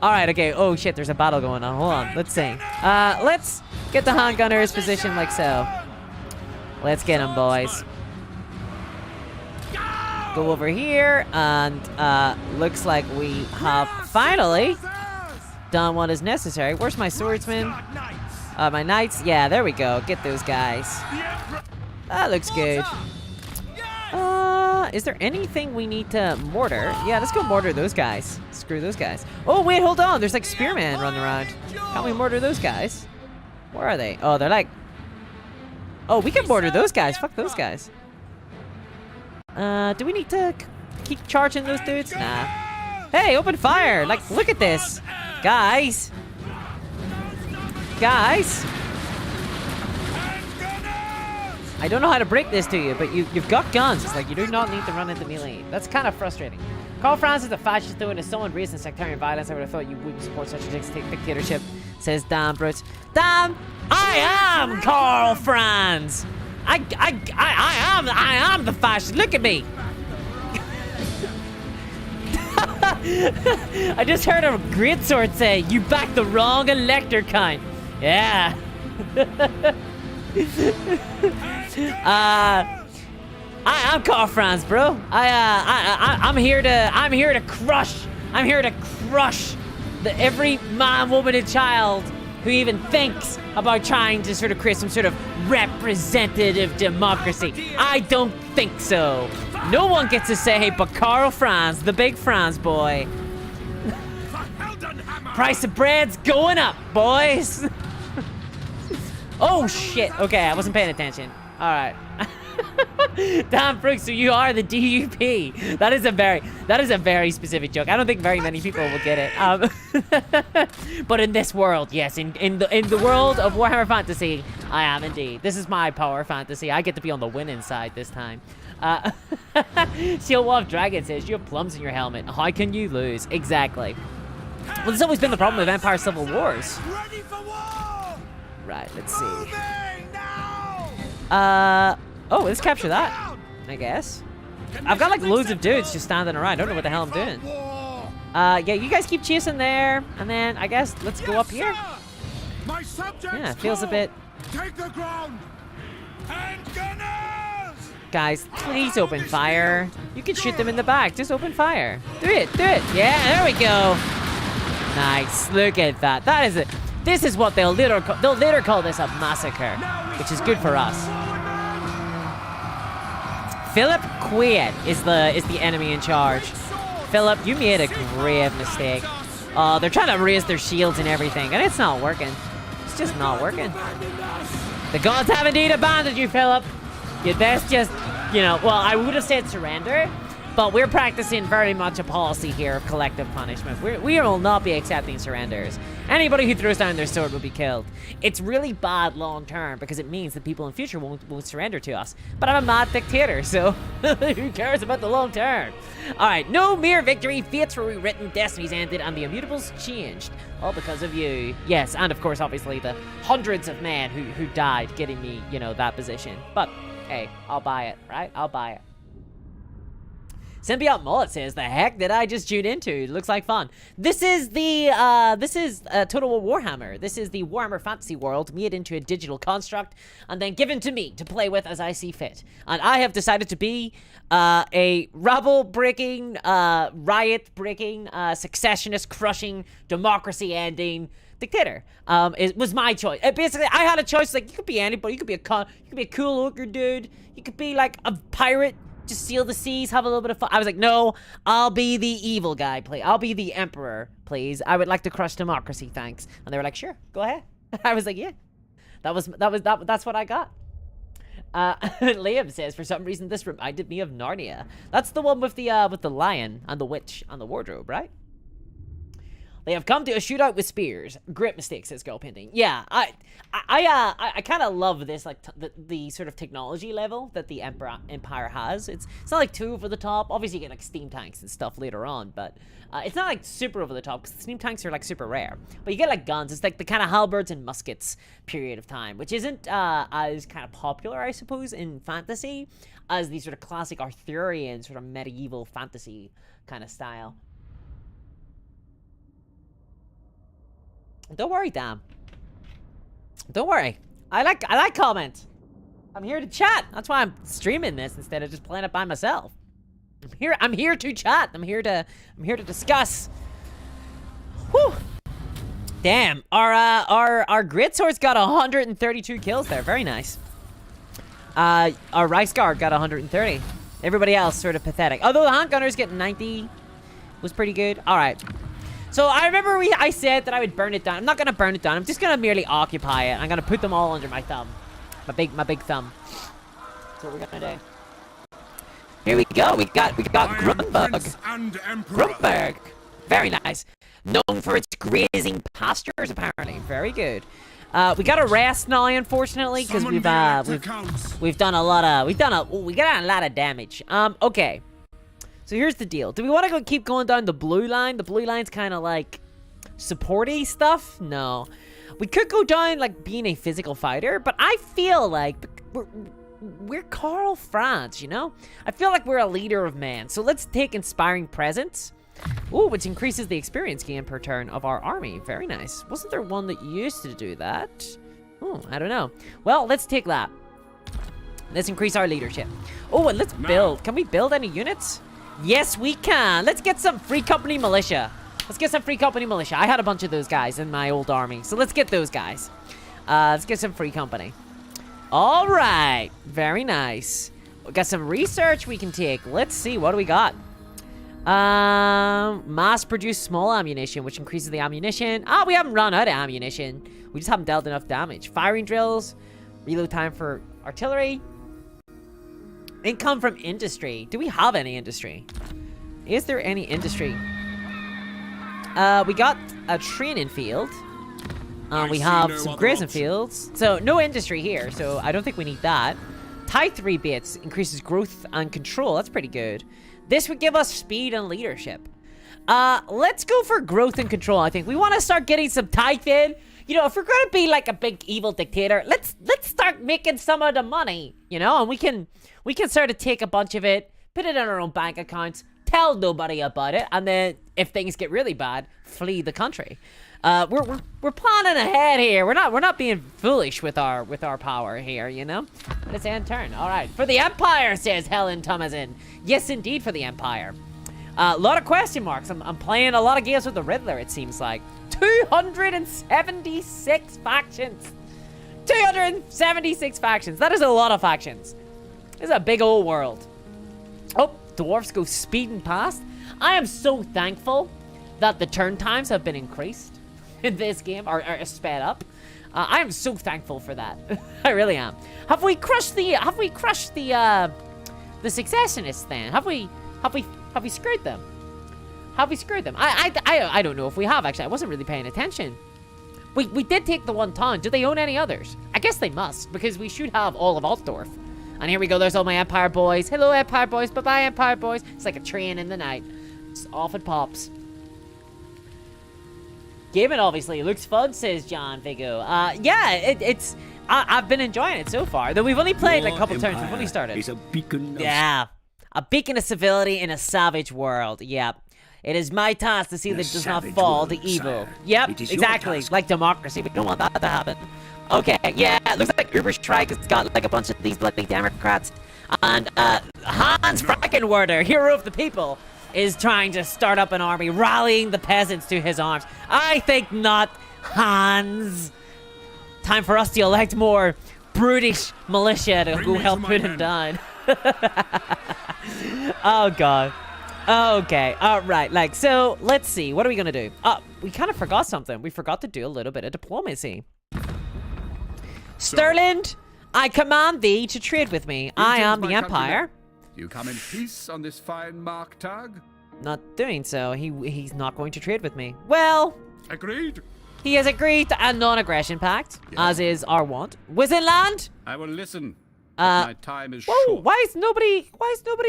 All right, okay. Oh, shit. There's a battle going on. Hold on. Let's see. Let's get the handgunners positioned like so. Let's get them, boys. Go over here, and looks like we have finally done what is necessary. Where's my swordsman? My knights? Yeah, there we go. Get those guys. That looks good. Is there anything we need to mortar? Yeah, let's go mortar those guys. Screw those guys. Oh, wait, hold on. There's like spearmen running around. Can't we mortar those guys? Where are they? Oh, they're like... Oh, we can mortar those guys. Fuck those guys. Do we need to keep charging those dudes? Nah. Hey, open fire! Like, look at this! Guys! Guys! I don't know how to break this to you, but you've got guns. It's like, you do not need to run into melee. That's kind of frustrating. Carl Franz is a fascist doing someone raised in sectarian violence. I would have thought you wouldn't support such a dictatorship, says Dan Brutes. Damn! I am Carl Franz! I am the fascist. Look at me. I just heard a greatsword say, "You backed the wrong elector, kind." Yeah. I'm Carl Franz, bro. I'm here to crush every man, woman, and child who even thinks about trying to sort of create some sort of representative democracy. I don't think so. No one gets to say, but Carl Franz, the big Franz boy. Price of bread's going up, boys. Oh shit. Okay, I wasn't paying attention. All right. Damn, Brooks, so you are the DUP. That is a very specific joke. I don't think very many people will get it. But in this world, yes, in the world of Warhammer Fantasy, I am indeed. This is my power fantasy. I get to be on the winning side this time. Shield Wolf Dragon says, you have plums in your helmet. How can you lose? Exactly. Well, there's always been the problem with Empire Civil Wars. Ready for war! Right, let's see. Moving now! Oh, let's capture that, I guess. I've got like loads of dudes just standing around. I don't know what the hell I'm doing. Yeah, you guys keep chasing there, and then I guess let's go up here. My subjects Yeah, it feels a bit... Take the ground! And gunners! Guys, please open fire. You can shoot them in the back. Just open fire. Do it, do it. Yeah, there we go. Nice. Look at that. That is it. This is what they'll later call this a massacre, which is good for us. Philip Quaid is the enemy in charge. Philip, you made a grave mistake. They're trying to raise their shields and everything, and it's not working. It's just not working. The gods have indeed abandoned you, Philip. You'd best just, you know, well, I would have said surrender, but we're practicing very much a policy here of collective punishment. We will not be accepting surrenders. Anybody who throws down their sword will be killed. It's really bad long term because it means that people in future won't surrender to us. But I'm a mad dictator, so who cares about the long term? Alright, no mere victory, fates were rewritten, destinies ended, and the immutables changed. All because of you. Yes, and of course, obviously, the hundreds of men who died getting me, you know, that position. But, hey, I'll buy it, right? I'll buy it. Symbiote Mullet says, the heck did I just tune into? It looks like fun. This is Total War Warhammer. This is the Warhammer fantasy world made into a digital construct and then given to me to play with as I see fit. And I have decided to be a rabble-breaking, riot-breaking, successionist-crushing, democracy-ending dictator. It was my choice. Basically, I had a choice. Like, you could be anybody. You could be a cool ogre dude. You could be like a pirate. Just seal the seas, have a little bit of fun. I was like, no, I'll be the evil guy, please. I'll be the emperor, please. I would like to crush democracy, thanks. And they were like, sure, go ahead. I was like, yeah. That's what I got. Liam says, for some reason, this reminded me of Narnia. That's the one with the lion and the witch and the wardrobe, right? They have come to a shootout with spears. Great mistake, says Girl Painting. Yeah, I kind of love this, like, the sort of technology level that the Empire has. It's not, like, too over the top. Obviously, you get, like, steam tanks and stuff later on, but it's not, like, super over the top, because steam tanks are, like, super rare. But you get, like, guns. It's, like, the kind of halberds and muskets period of time, which isn't as kind of popular, I suppose, in fantasy as the sort of classic Arthurian sort of medieval fantasy kind of style. Don't worry, Dan. Don't worry. I like comment. I'm here to chat. That's why I'm streaming this instead of just playing it by myself. I'm here to chat. I'm here to discuss. Whew. Damn. Our grid sword's got 132 kills there. Very nice. Our Rice Guard got 130. Everybody else sort of pathetic. Although the Hunt Gunner's getting 90 was pretty good. All right. So I remember I said that I would burn it down. I'm not gonna burn it down. I'm just gonna merely occupy it. I'm gonna put them all under my thumb, my big thumb. That's what we're gonna do. Here we go. We got Grunberg. Grunberg. Very nice. Known for its grazing pastures, apparently. Very good. We got to rest now, unfortunately, because we've done a lot of we got a lot of damage. Okay. So here's the deal. Do we want to keep going down the blue line? The blue line's kind of like supporty stuff. No, we could go down like being a physical fighter, but I feel like we're Karl Franz, you know? I feel like we're a leader of men. So let's take Inspiring Presence. Ooh, which increases the experience gain per turn of our army. Very nice. Wasn't there one that used to do that? Oh, I don't know. Well, let's take that. Let's increase our leadership. Oh, and let's build. Can we build any units? Yes, we can. Let's get some Free Company Militia. Let's get some Free Company Militia. I had a bunch of those guys in my old army. So let's get those guys. Let's get some Free Company. All right. Very nice. We got some research we can take. Let's see. What do we got? Mass-produced small ammunition, which increases the ammunition. Ah, we haven't run out of ammunition. We just haven't dealt enough damage. Firing drills. Reload time for artillery. Income from industry. Do we have any industry? Is there any industry? We got a training field. We have some grazing fields. So, no industry here, so I don't think we need that. Tithe rebates increases growth and control. That's pretty good. This would give us speed and leadership. Let's go for growth and control, I think. We want to start getting some tithe in. You know, if we're going to be like a big evil dictator, let's start making some of the money, you know? And we can sort of take a bunch of it, put it in our own bank accounts, tell nobody about it, and then if things get really bad, flee the country. We're planning ahead here. We're not being foolish with our power here, you know? But it's end turn. All right. For the Empire, says Helen Thomason. Yes, indeed, for the Empire. A lot of question marks. I'm playing a lot of games with the Riddler, it seems like. 276 factions. 276 factions. That is a lot of factions. This is a big old world. Oh, dwarves go speeding past. I am so thankful that the turn times have been increased in this game, or sped up. I am so thankful for that. I really am. Have we crushed the successionists then? Have we screwed them? Have we screwed them? I don't know if we have, actually. I wasn't really paying attention. We did take the one town. Do they own any others? I guess they must, because we should have all of Altdorf. And here we go. There's all my Empire boys. Hello, Empire boys. Bye-bye, Empire boys. It's like a train in the night. Just off it pops. Gaming obviously looks fun, says John Vigo. Yeah, it's... I've been enjoying it so far. Though we've only played like a couple turns. We've only started. It's a beacon of... Yeah. A beacon of civility in a savage world. Yep. It is my task to see that it does not fall to evil. Sire. Yep, It is your exactly. task. Like democracy. We don't want that to happen. Okay, yeah, it looks like Uberstrike has got like a bunch of these bloody Democrats. And Hans Frankenwerder, hero of the people, is trying to start up an army, rallying the peasants to his arms. I think not, Hans. Time for us to elect more brutish militia to go help put him down. Oh, God. Okay, alright, like, so, let's see, what are we gonna do? We kind of forgot something. We forgot to do a little bit of diplomacy. Sterland, I command thee to trade with me. I am the Empire. You come in peace on this fine Marktag? Not doing so. He's not going to trade with me. Well, Agreed. he has agreed to a non-aggression pact, as is our want. Wizenland? I will listen. But my time is Whoa, short. why is nobody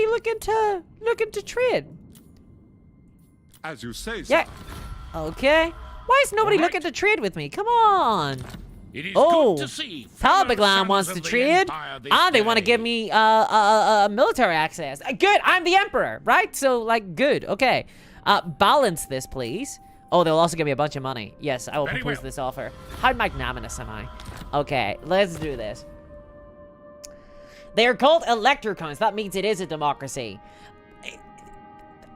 looking to trade? As you say, sir. Yeah. Okay. Why is nobody All right. looking to trade with me? Come on. It is Oh, good to see. fellow Talbaglan sons wants of to the trade, Empire this and they want to day. give me military access. Good, I'm the Emperor, right? So, like, good. Okay. Balance this, please. Oh, they'll also give me a bunch of money. Yes, I will Very propose well. this offer. How magnanimous am I? Okay, let's do this. They are called electrocons. That means it is a democracy.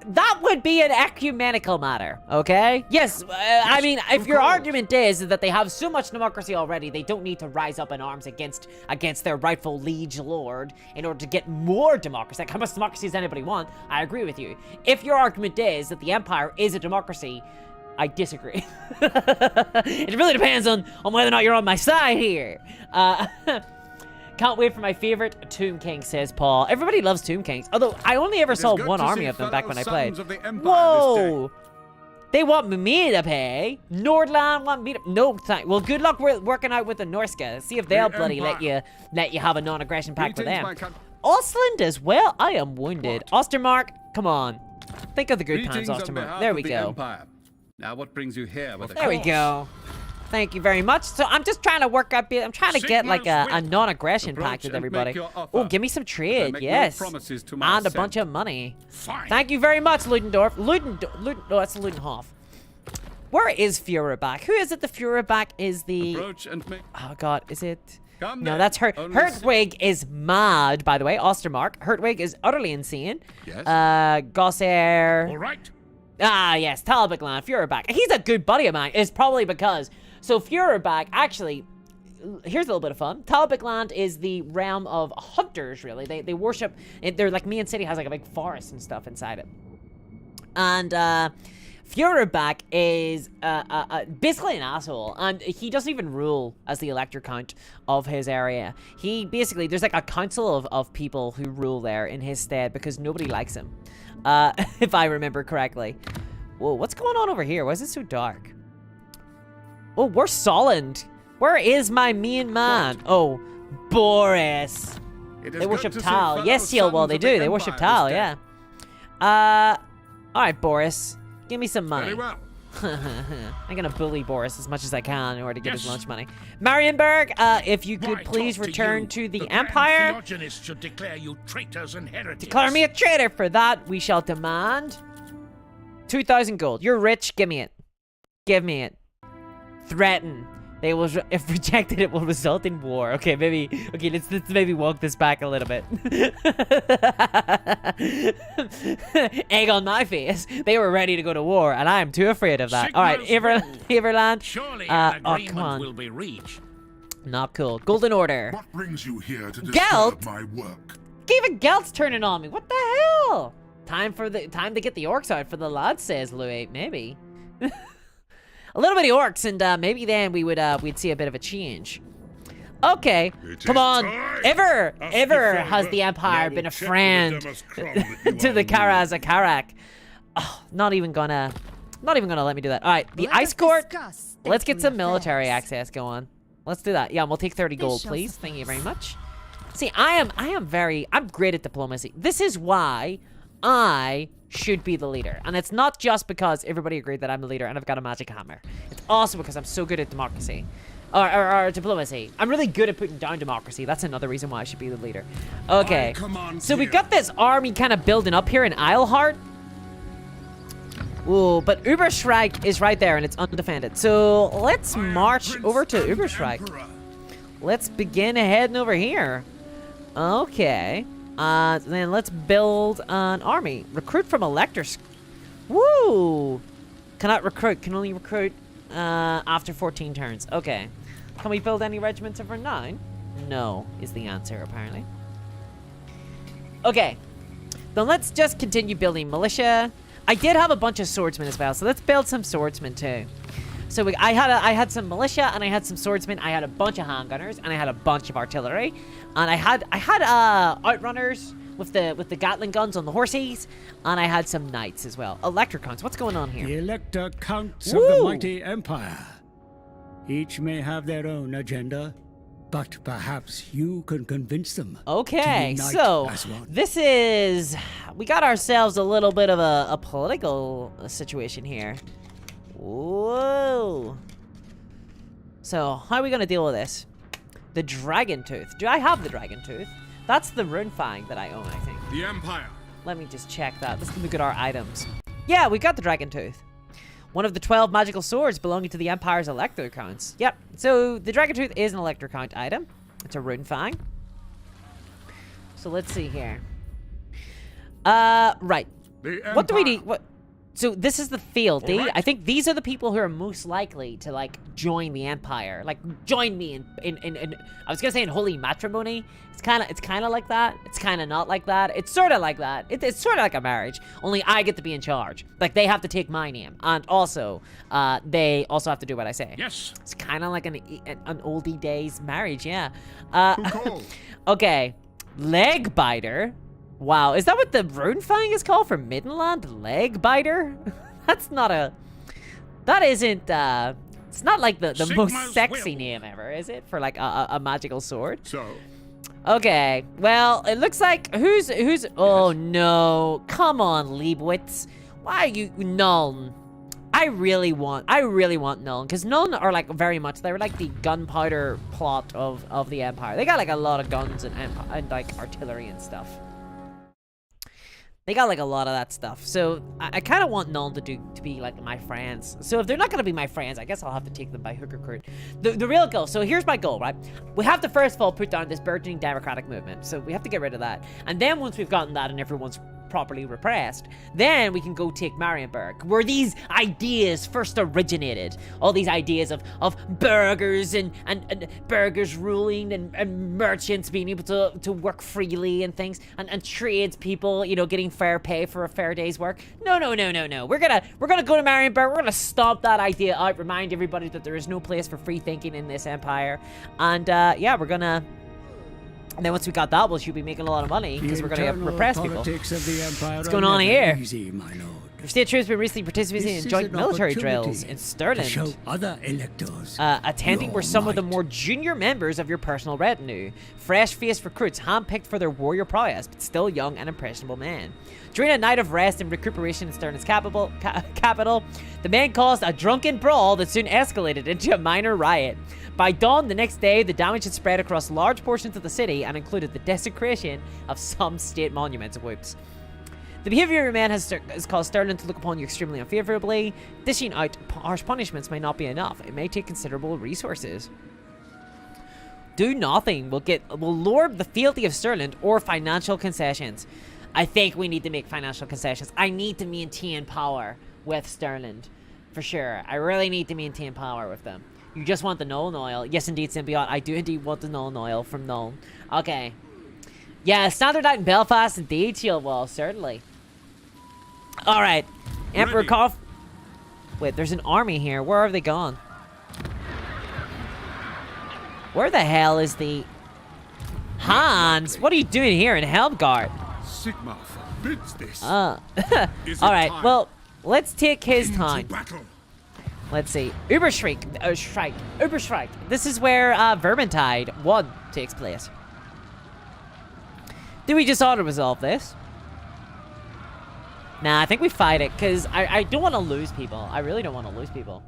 That would be an ecumenical matter, okay? Yes, I mean, if your argument is that they have so much democracy already, they don't need to rise up in arms against their rightful liege lord in order to get more democracy. Like, how much democracy does anybody want? I agree with you. If your argument is that the Empire is a democracy, I disagree. It really depends on whether or not you're on my side here. Can't wait for my favorite Tomb King, says Paul. Everybody loves Tomb Kings. Although, I only ever It is saw good one to army see of them back when I fellow played. sons of the Empire Whoa! They want me to pay. Nordland want me to... No, thank... Well, good luck working out with the Norska. See if they'll The bloody let Empire. you have a non-aggression pact with Greetings, them. my country. Ostland as well? I am wounded. What? Ostermark, come on. Think of the good times, Greetings on Ostermark. behalf There of we the go. Empire. Now, what brings you here with a There we go. Thank you very much. So I'm just trying to work up. I'm trying to get like a non-aggression Approach pact with and everybody. make your offer. Oh, give me some I trade, make no yes, promises to and my a bunch son. of money. Fine. Thank you very much, Ludendorff. No, that's Ludenhof. Where is Führerback? Who is it? The Führerback is the. Approach and make... Oh God, is it? Come No, then. that's Hurt. Only Hertwig is mad, by the way. Ostermark. Hertwig is utterly insane. Yes. Gossair. All right. Ah, yes, Talbotland, Führerback. He's a good buddy of mine. It's probably because... So, Führerback, actually, here's a little bit of fun. Talbotland is the realm of hunters, really. They worship... They're like, Mian City has like a big forest and stuff inside it. And, Führerback is basically an asshole, and he doesn't even rule as the elector count of his area. He basically... There's like a council of people who rule there in his stead because nobody likes him. If I remember correctly. Whoa, what's going on over here? Why is it so dark? Oh, where's Solent? Where is my mean man? Oh, Boris. It is They good worship to see Tal. fellow Yes, Seal, well, sons they of the do. They worship Empire Tal, this yeah. day. Alright, Boris. Give me some money. Very well. I'm gonna bully Boris as much as I can in order to get his Yes. lunch money. Marienburg, if you could Why please talk return you? to the Grand Empire. Theogonists should declare you traitors and heretics. Declare me a traitor. For that, we shall demand 2,000 gold. You're rich. Give me it. Give me it. Threaten. They will, if rejected, it will result in war. Okay, let's maybe walk this back a little bit. Egg on my face. They were ready to go to war, and I am too afraid of that. All right, Everland. Surely Oh, an come agreement on. will be reached. Not cool. Golden Order. What brings you here to Gelt? disturb my work? Even Gelt's turning on me. What the hell? Time to get the orcs out for the lads, says Louis. Maybe. A little bit of orcs, and maybe then we'd see a bit of a change. Okay, come on. Ever has the Empire been a friend to the Karaz-a-Karak? Oh, not even gonna let me do that. All right, the Ice Court. Let's get some military access going. Let's do that. Yeah, and we'll take 30 gold, please. Thank you very much. See, I'm great at diplomacy. This is why I should be the leader. And it's not just because everybody agreed that I'm the leader and I've got a magic hammer. It's also because I'm so good at democracy. Or diplomacy. I'm really good at putting down democracy. That's another reason why I should be the leader. Okay. So we've got this army kind of building up here in Isleheart. Ooh, but Uberschreik is right there and it's undefended. So let's march over to Uberschreik. Let's begin heading over here. Okay. Then let's build an army. Recruit from Electors. Woo! Cannot recruit. Can only recruit after 14 turns. Okay. Can we build any regiments over 9? No, is the answer, apparently. Okay. Then let's just continue building militia. I did have a bunch of swordsmen as well, so let's build some swordsmen too. So I had some militia and I had some swordsmen. I had a bunch of handgunners and I had a bunch of artillery, and I had outrunners with the Gatling guns on the horses, and I had some knights as well. Elector counts. What's going on here? The elector counts Woo! of the mighty empire. Each may have their own agenda, but perhaps you can convince them. Okay, to unite so as one. this is, we got ourselves a little bit of a political situation here. Whoa. So how are we gonna deal with this? The Dragon Tooth. Do I have the Dragon Tooth? That's the Rune Fang that I own, I think. The Empire. Let me just check that. Let's look at our items. Yeah, we got the Dragon Tooth. One of the 12 magical swords belonging to the Empire's Electro Counts. Yep. So the Dragon Tooth is an Electro Count item. It's a Rune Fang. So let's see here. Right. What do we need? What? So this is the field. I think these are the people who are most likely to like join the Empire. Like join me in I was gonna say in holy matrimony. It's kind of like that. It's kind of not like that. It's sort of like that. It's sort of like a marriage. Only I get to be in charge. Like they have to take my name, and also they also have to do what I say. Yes. It's kind of like an oldie days marriage. Yeah. Okay. Leg biter. Wow, is that what the Rune Fang is called for Middenland? Leg biter? That's not a... That isn't, it's not like the most sexy name ever, is it? For like a magical sword? So... Okay, well, it looks like, who's... Oh no, come on, Leibowitz. Why are you... Nuln. I really want Nuln, because Nuln are like very much, they're like the gunpowder plot of the Empire. They got like a lot of guns and like artillery and stuff. They got like a lot of that stuff. So I kind of want Nuln to be like my friends. So if they're not going to be my friends, I guess I'll have to take them by hook or crook. The real goal. So here's my goal, right? We have to first of all put down this burgeoning democratic movement. So we have to get rid of that. And then once we've gotten that and everyone's properly repressed, then we can go take Marienburg, where these ideas first originated. All these ideas of burghers and burghers ruling and merchants being able to work freely and things, and tradespeople, you know, getting fair pay for a fair day's work. No. We're gonna go to Marienburg. We're gonna stomp that idea out, remind everybody that there is no place for free thinking in this empire, and yeah, we're gonna. And then once we got that, we should be making a lot of money because we're going to repress people. What's going on here? Your state troops have been recently participating in joint military drills in Stirland. Attending were some of the more junior members of your personal retinue. Fresh-faced recruits, handpicked for their warrior prowess, but still young and impressionable men. During a night of rest and recuperation in Stirland's capital, the men caused a drunken brawl that soon escalated into a minor riot. By dawn the next day, the damage had spread across large portions of the city and included the desecration of some state monuments. Whoops. The behavior of your men has caused Sterling to look upon you extremely unfavorably. Dishing out harsh punishments may not be enough. It may take considerable resources. Do nothing will lower the fealty of Sterling or financial concessions. I think we need to make financial concessions. I need to maintain power with Sterling. For sure. I really need to maintain power with them. You just want the Nolan oil. Yes, indeed, Symbiote. I do indeed want the Nolan oil from Nolan. Okay. Yeah, standard out in Belfast, indeed, Shield Wall. Certainly. Alright. Emperor Cough. Wait, there's an army here. Where are they gone? Where the hell is the... Hans? What are you doing here in Helmgard? Sigma forbids this. Alright, well, let's take his time. Let's see. Uberschreik. Uberschreik. This is where Vermintide 1 takes place. Do we just auto-resolve this? Nah, I think we fight it, because I don't want to lose people. I really don't want to lose people.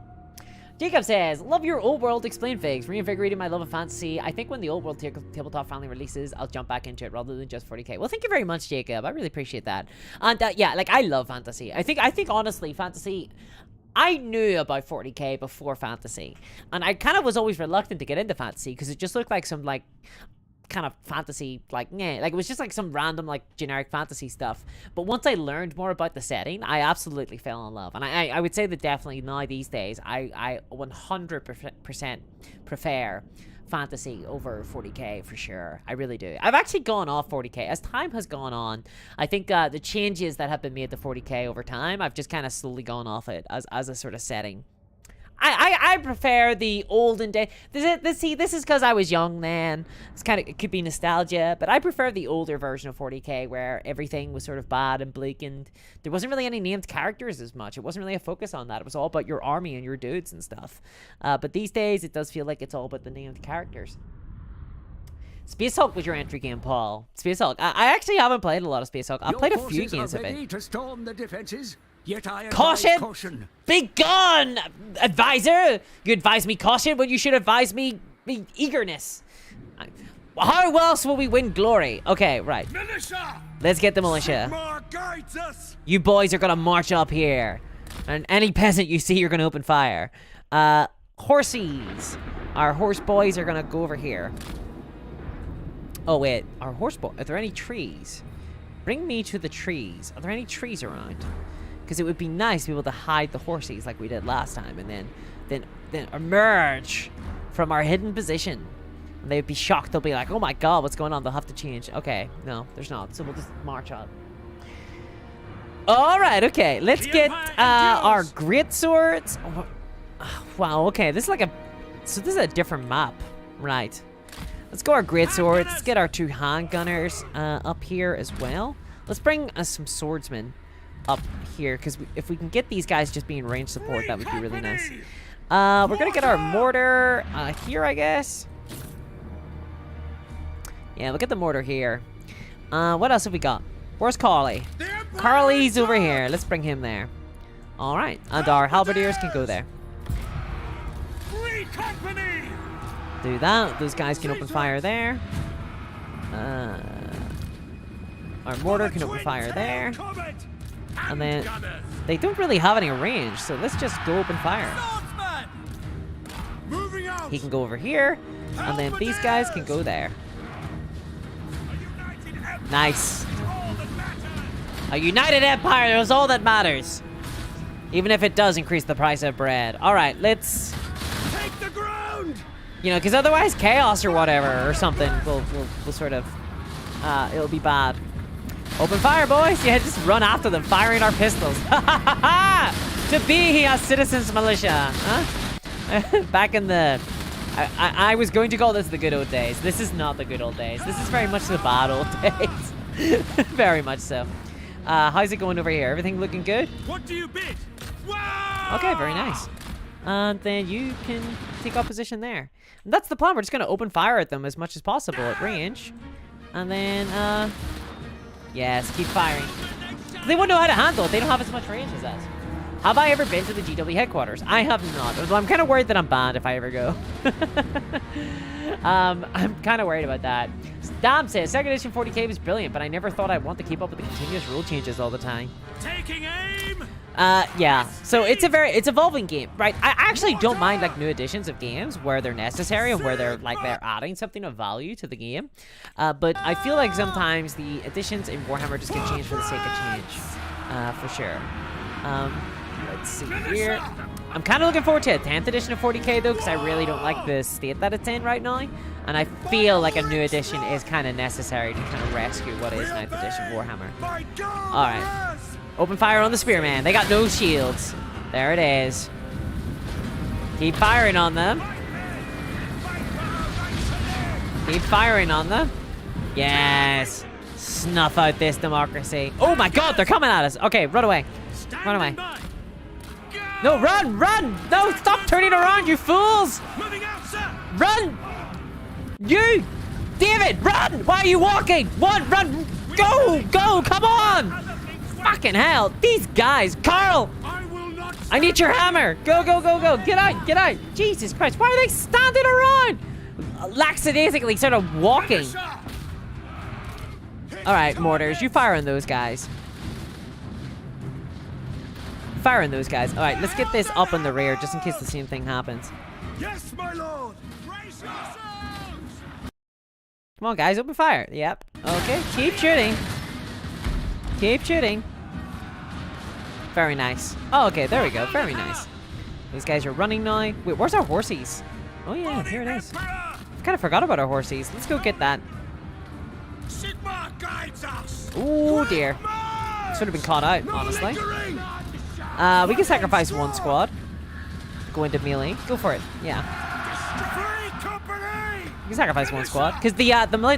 Jacob says, love your old world explain figs. Reinvigorating my love of fantasy. I think when the old world tabletop finally releases, I'll jump back into it rather than just 40k. Well, thank you very much, Jacob. I really appreciate that. And yeah, like, I love fantasy. I think honestly, fantasy... I knew about 40k before fantasy. And I kind of was always reluctant to get into fantasy because it just looked like some, like... kind of fantasy, like, yeah, like it was just like some random, like, generic fantasy stuff. But once I learned more about the setting, I absolutely fell in love. And I would say that definitely now these days, I 100% prefer fantasy over 40k for sure. I really do. I've actually gone off 40k as time has gone on. I think the changes that have been made to 40k over time, I've just kind of slowly gone off it as a sort of setting. I prefer the olden day. This is because I was young then. It could be nostalgia, but I prefer the older version of 40k where everything was sort of bad and bleak and there wasn't really any named characters as much. It wasn't really a focus on that. It was all about your army and your dudes and stuff. But these days, it does feel like it's all about the named characters. Space Hulk was your entry game, Paul. Space Hulk. I actually haven't played a lot of Space Hulk. I've played a few games of it. To storm the defenses. Yet I caution! Be gone, advisor! You advise me caution when you should advise me eagerness. How else will we win glory? Okay, right. Militia! Let's get the militia. Sigmar guides us! You boys are gonna march up here. And any peasant you see, you're gonna open fire. Horsies. Our horse boys are gonna go over here. Oh, wait. Our horse boy. Are there any trees? Bring me to the trees. Are there any trees around? Because it would be nice to be able to hide the horsies like we did last time, and then emerge from our hidden position. And they'd be shocked. They'll be like, "Oh my God, what's going on?" They'll have to change. Okay, no, there's not. So we'll just march up. All right, okay. Let's get our great swords. Oh, wow. Okay, this is like this is a different map, right? Let's go our great swords. Let's get our 2 handgunners up here as well. Let's bring some swordsmen up here, because if we can get these guys just being range support, that would be really nice. We're gonna get our mortar here, I guess. Yeah, we'll get the mortar here. What else have we got? Where's Carly? Carly's over here. Let's bring him there. All right, and our halberdiers can go there. Do that. Those guys can open fire there. Our mortar can open fire there. And then they don't really have any range, so let's just go open fire. He can go over here, and then these guys can go there. Nice. A united empire is all that matters. Even if it does increase the price of bread. Alright, let's... Take the ground! You know, because otherwise chaos or whatever, or something, will sort of... it'll be bad. Open fire, boys! Yeah, just run after them, firing our pistols. To be a citizens militia, huh? Back in the... I was going to call this the good old days. This is not the good old days. This is very much the bad old days. Very much so. How's it going over here? Everything looking good? What do you bid? Wow! Okay, very nice. And then you can take up position there. And that's the plan. We're just going to open fire at them as much as possible at range. And then, yes, keep firing. They won't know how to handle it. They don't have as much range as us. Have I ever been to the GW headquarters? I have not. Although I'm kind of worried that I'm banned if I ever go. I'm kind of worried about that. Dam says, second edition 40k was brilliant, but I never thought I'd want to keep up with the continuous rule changes all the time. Taking aim. Yeah. So it's evolving game, right? I actually don't mind like new editions of games where they're necessary and where they're adding something of value to the game. But I feel like sometimes the additions in Warhammer just get changed for the sake of change. For sure. Let's see here. I'm kind of looking forward to a 10th edition of 40k though, because I really don't like the state that it's in right now. And I feel like a new edition is kind of necessary to kind of rescue what is 9th edition Warhammer. Alright. Open fire on the spearman. They got no shields. There it is. Keep firing on them. Keep firing on them. Yes. Snuff out this democracy. Oh my god, they're coming at us. Okay, run away. Run away. No, run! Run! No, stop turning around, you fools! Run! You! David, run! Why are you walking? Run! Go! Go! Come on! Fucking hell! These guys! Carl! I need your hammer! Go, go, go, go! Get out! Get out! Jesus Christ! Why are they standing around? Lackadaisically sort of walking. Alright, mortars, you fire on those guys. Fire on those guys. Alright, let's get this up in the rear just in case the same thing happens. Yes, my lord. Come on, guys, open fire. Yep. Okay, keep shooting. Keep shooting. Very nice. Oh, okay, there we go. Very nice. These guys are running now. Wait, where's our horsies? Oh, yeah, here it is. I kind of forgot about our horsies. Let's go get that. Sigma guides us. Oh, dear. Should have been caught out, honestly. We can sacrifice one squad. Go into melee. Go for it. Yeah. You can sacrifice one squad. Because the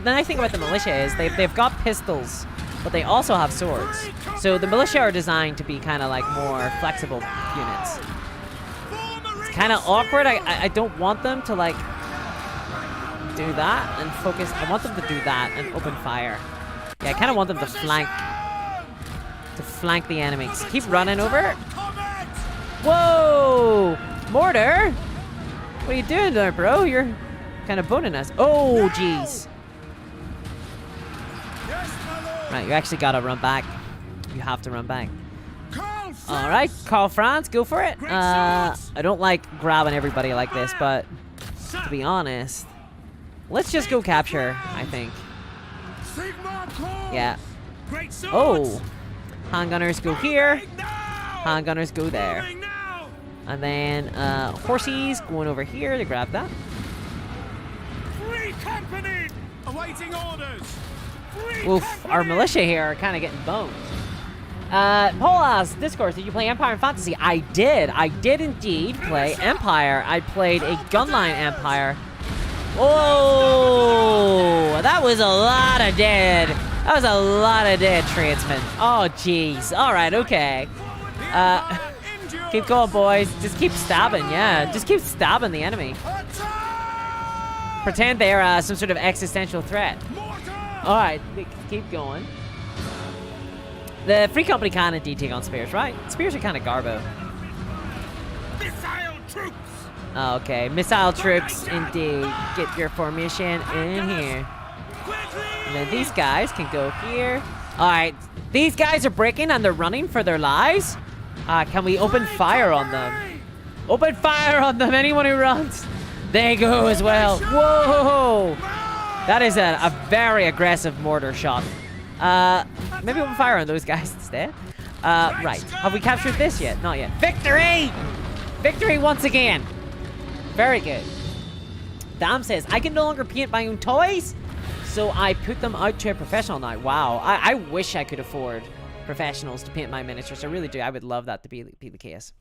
nice thing about the militia is they've got pistols, but they also have swords. So the militia are designed to be kind of like more flexible units. It's kind of awkward. I don't want them to like do that and focus. I want them to do that and open fire. Yeah, I kind of want them to flank. To flank the enemies. Keep running over. Whoa! Mortar! What are you doing there, bro? You're kind of boning us. Oh, jeez. Right, you actually gotta run back. You have to run back. Alright, Carl Franz, go for it. I don't like grabbing everybody like this, but to be honest, let's just go capture, I think. Yeah. Oh! Handgunners go here. Handgunners go there. And then, horsies going over here to grab that. Free company! Awaiting orders! Oof, our militia here are kind of getting boned. Paul asks, Discourse, did you play Empire and Fantasy? I did. I did indeed play Empire. I played a gunline Empire. Oh, that was a lot of dead. That was a lot of dead tradesmen. Oh, jeez. All right, okay. Keep going, boys. Just keep stabbing, yeah. Just keep stabbing the enemy. Pretend they're some sort of existential threat. All right, keep going. The Free Company can indeed take on Spears, right? Spears are kind of garbo. Missile troops! Okay, missile troops, indeed. Get your formation in here. And then these guys can go here. All right, these guys are breaking and they're running for their lives. Can we open fire on them? Open fire on them, anyone who runs. They go as well. Whoa! That is a very aggressive mortar shot. Maybe open fire on those guys instead. Right. Have we captured this yet? Not yet. Victory! Victory once again. Very good. Dam says, I can no longer paint my own toys, so I put them out to a professional now. Wow. I wish I could afford professionals to paint my miniatures. I really do. I would love that to be the case.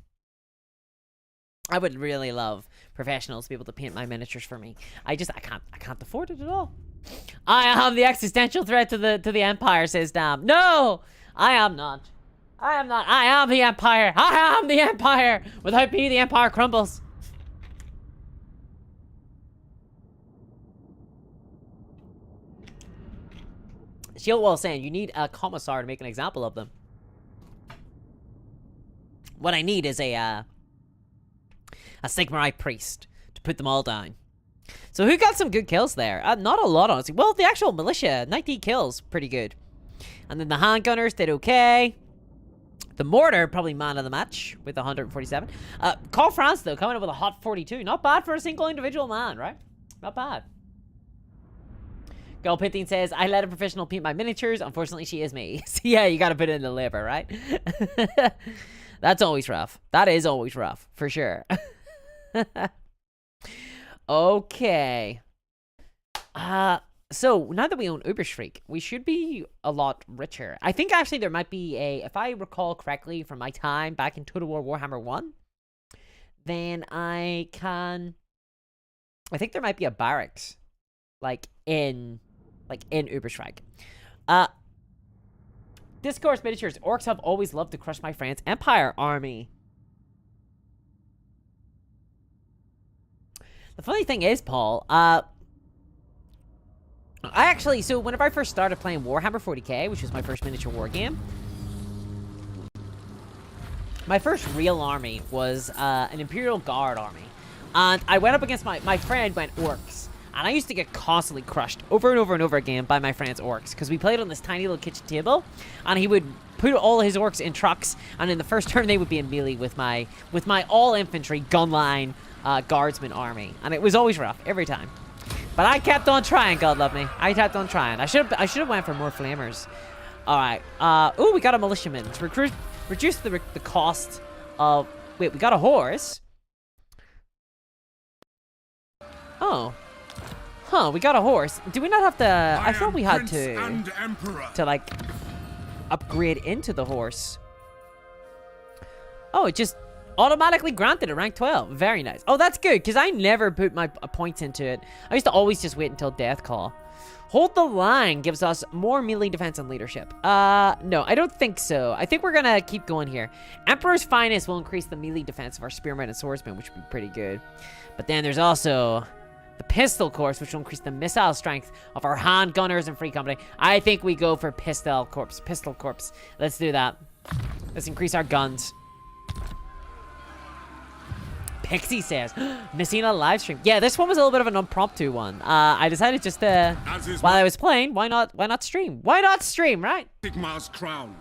I would really love professionals to be able to paint my miniatures for me. I can't afford it at all. I am the existential threat to the Empire, says Dam. No, I am not. I am not. I am the Empire. I am the Empire. Without me, the Empire crumbles. Shieldwall saying you need a commissar to make an example of them. What I need is a Sigmarite priest to put them all down. So who got some good kills there? Not a lot, honestly. Well, the actual militia, 90 kills, pretty good. And then the handgunners did okay. The mortar, probably man of the match with 147. Call France, though, coming up with a hot 42. Not bad for a single individual man, right? Not bad. Girl Pitting says, I let a professional paint my miniatures. Unfortunately, she is me. So yeah, you gotta put in the labor, right? That's always rough. That is always rough, for sure. Okay. So, now that we own Uberschreik, we should be a lot richer. I think actually there might be a, if I recall correctly from my time back in Total War Warhammer 1, then I think there might be a barracks, like in Uberschreik. Discourse miniatures. Orcs have always loved to crush my friend's Empire army. The funny thing is, Paul, so whenever I first started playing Warhammer 40k, which was my first miniature war game, my first real army was an Imperial Guard army. And I went up against my friend went orcs. And I used to get constantly crushed over and over and over again by my friend's orcs. Because we played on this tiny little kitchen table. And he would put all his orcs in trucks. And in the first turn, they would be in melee with my all-infantry gunline guardsman army. And it was always rough, every time. But I kept on trying, God love me. I kept on trying. I should have went for more flamers. Alright. Ooh, we got a militiaman. To reduce the cost of... Wait, we got a horse? Oh. Huh, we got a horse. Do we not have to... I thought we had to like, upgrade into the horse. Oh, it just automatically granted it rank 12. Very nice. Oh, that's good, because I never put my points into it. I used to always just wait until Death Call. Hold the line gives us more melee defense and leadership. No, I don't think so. I think we're gonna keep going here. Emperor's Finest will increase the melee defense of our spearmen and swordsmen, which would be pretty good. But then there's also the pistol course, which will increase the missile strength of our handgunners and free company. I think we go for pistol corps. Let's do that. Let's increase our guns. Pixie says, Messina live stream. Yeah, this one was a little bit of an impromptu one. I decided just to, while I was playing, why not stream? Why not stream, right? Sigmar's crown.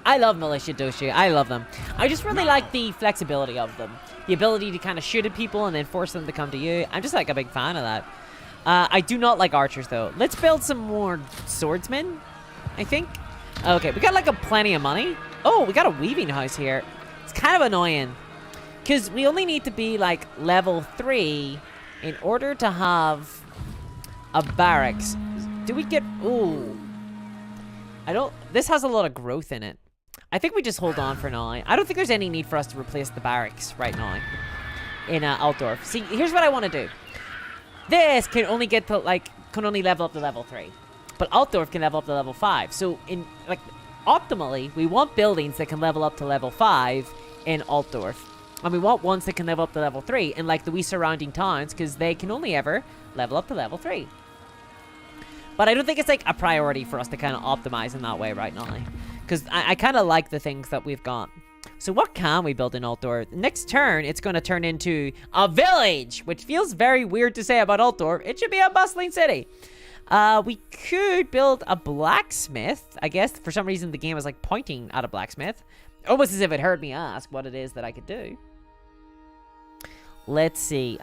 I love Militia Doshi. I love them. I just really like the flexibility of them. The ability to kind of shoot at people and then force them to come to you. I'm just like a big fan of that. I do not like archers, though. Let's build some more swordsmen, I think. Okay, we got like plenty of money. Oh, we got a weaving house here. It's kind of annoying. Because we only need to be, like, level 3 in order to have a barracks. Do we get... Ooh. This has a lot of growth in it. I think we just hold on for now. I don't think there's any need for us to replace the barracks right now in Altdorf. See, here's what I want to do. This can only get to, like, can only level up to level 3. But Altdorf can level up to level 5. So, optimally, we want buildings that can level up to level 5 in Altdorf. And we want ones that can level up to level 3 in, like, the wee surrounding towns, because they can only ever level up to level 3. But I don't think it's, like, a priority for us to kind of optimize in that way right now. Because I kind of like the things that we've got. So what can we build in Altdorf? Next turn, it's going to turn into a village, which feels very weird to say about Altdorf. It should be a bustling city. We could build a blacksmith. I guess, for some reason, the game is, like, pointing at a blacksmith. Almost as if it heard me ask what it is that I could do. Let's see.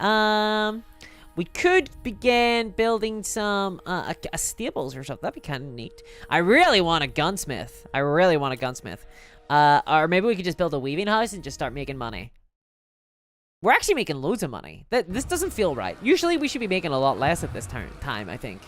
We could begin building some a stables or something. That'd be kind of neat. I really want a gunsmith. Or maybe we could just build a weaving house and just start making money. We're actually making loads of money. This doesn't feel right. Usually we should be making a lot less at this time, I think.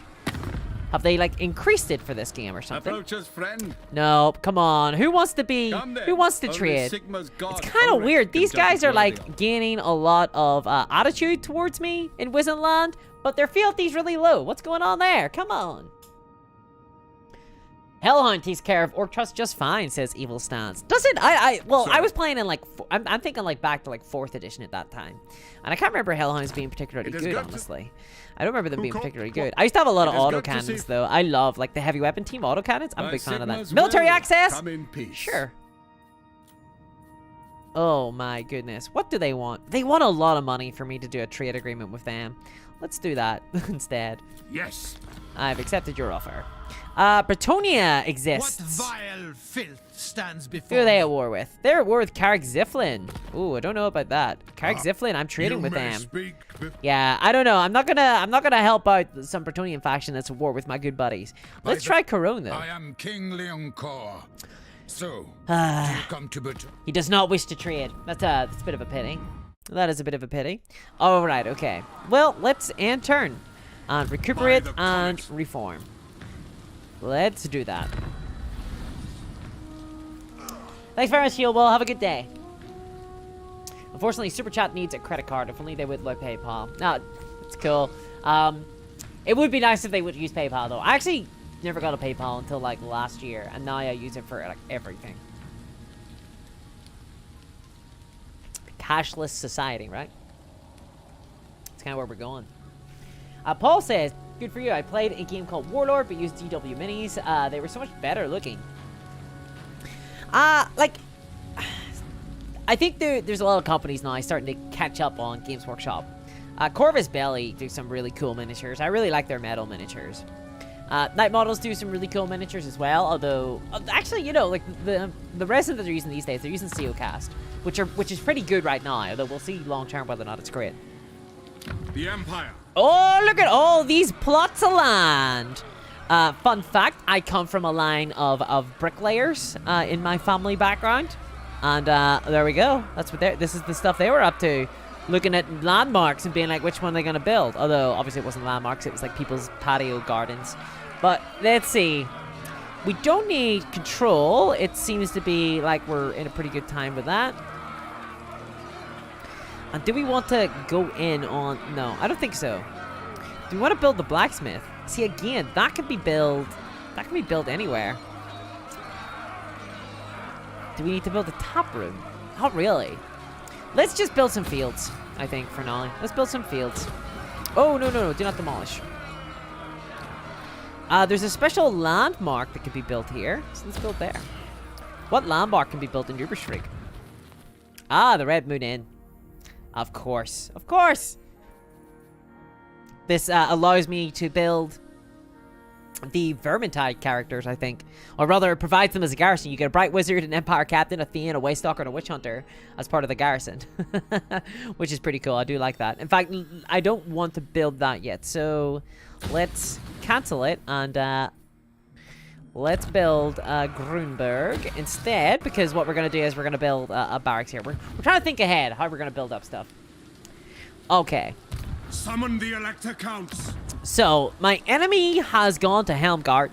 Have they, like, increased it for this game or something? Approach us, friend. No, come on. Who wants to trade? It's kind of weird. These guys are, like, gaining a lot of attitude towards me in Wizenland, but their fealty's really low. What's going on there? Come on. Hellhound takes care of Orc Trust just fine, says Evil Stance. Does it? I was playing in, like, I'm thinking, like, back to, like, 4th edition at that time. And I can't remember Hellhounds being particularly good, honestly. I don't remember them being particularly good. I used to have a lot of autocannons, though. I love, like, the heavy weapon team autocannons. I'm a big fan of that. Military access? Sure. Oh my goodness. What do they want? They want a lot of money for me to do a trade agreement with them. Let's do that instead. Yes. I've accepted your offer. Bretonia What exists. vile filth stands Who before are they me? at war with? They're at war with Carrick Ziflin. Ooh, I don't know about that. Carrick Ziflin, I'm trading You with may them. speak. Yeah, I don't know. I'm not gonna help out some Bretonian faction that's at war with my good buddies. Let's try Corone though. I am King Leoncor. So, Ah. you come to Brit. He does not wish to trade. That's a bit of a pity. That is a bit of a pity. All right, okay. Well, let's end turn and recuperate By the and comet. reform. Let's do that. Thanks very much, Healwell. Have a good day. Unfortunately, Super Chat needs a credit card. If only they would like PayPal. No, it's cool. It would be nice if they would use PayPal, though. I actually never got a PayPal until, like, last year. And now I use it for, like, everything. Cashless society, right? That's kind of where we're going. Paul says, good for you. I played a game called Warlord, but used DW minis. They were so much better looking. Like, I think there's a lot of companies now starting to catch up on Games Workshop. Corvus Belly do some really cool miniatures. I really like their metal miniatures. Night Models do some really cool miniatures as well, although actually, you know, like the resin that they're using these days, they're using Seocast, which is pretty good right now, although we'll see long term whether or not it's great. The Empire. Oh, look at all these plots of land. Fun fact, I come from a line of bricklayers in my family background. And there we go. That's what this is the stuff they were up to. Looking at landmarks and being like, which one are they going to build? Although, obviously it wasn't landmarks, it was like people's patio gardens. But, let's see. We don't need control. It seems to be like we're in a pretty good time with that. And do we want to go in on... No, I don't think so. Do we want to build the blacksmith? See, again, that can be built anywhere. Do we need to build a tap room? Not really. Let's just build some fields, I think, for now. Let's build some fields. Oh, no, do not demolish. There's a special landmark that could be built here. So let's build there. What landmark can be built in Uberschrig? Ah, the Red Moon Inn. Of course. Of course! This allows me to build the Vermintide characters, I think. Or rather, it provides them as a garrison. You get a Bright Wizard, an Empire Captain, a Thane, a Waystalker, and a Witch Hunter as part of the garrison. Which is pretty cool. I do like that. In fact, I don't want to build that yet. So, let's cancel it and let's build Grunberg instead. Because what we're going to do is we're going to build a barracks here. We're trying to think ahead how we're going to build up stuff. Okay. Summon the Elector Counts. So, my enemy has gone to Helmgart.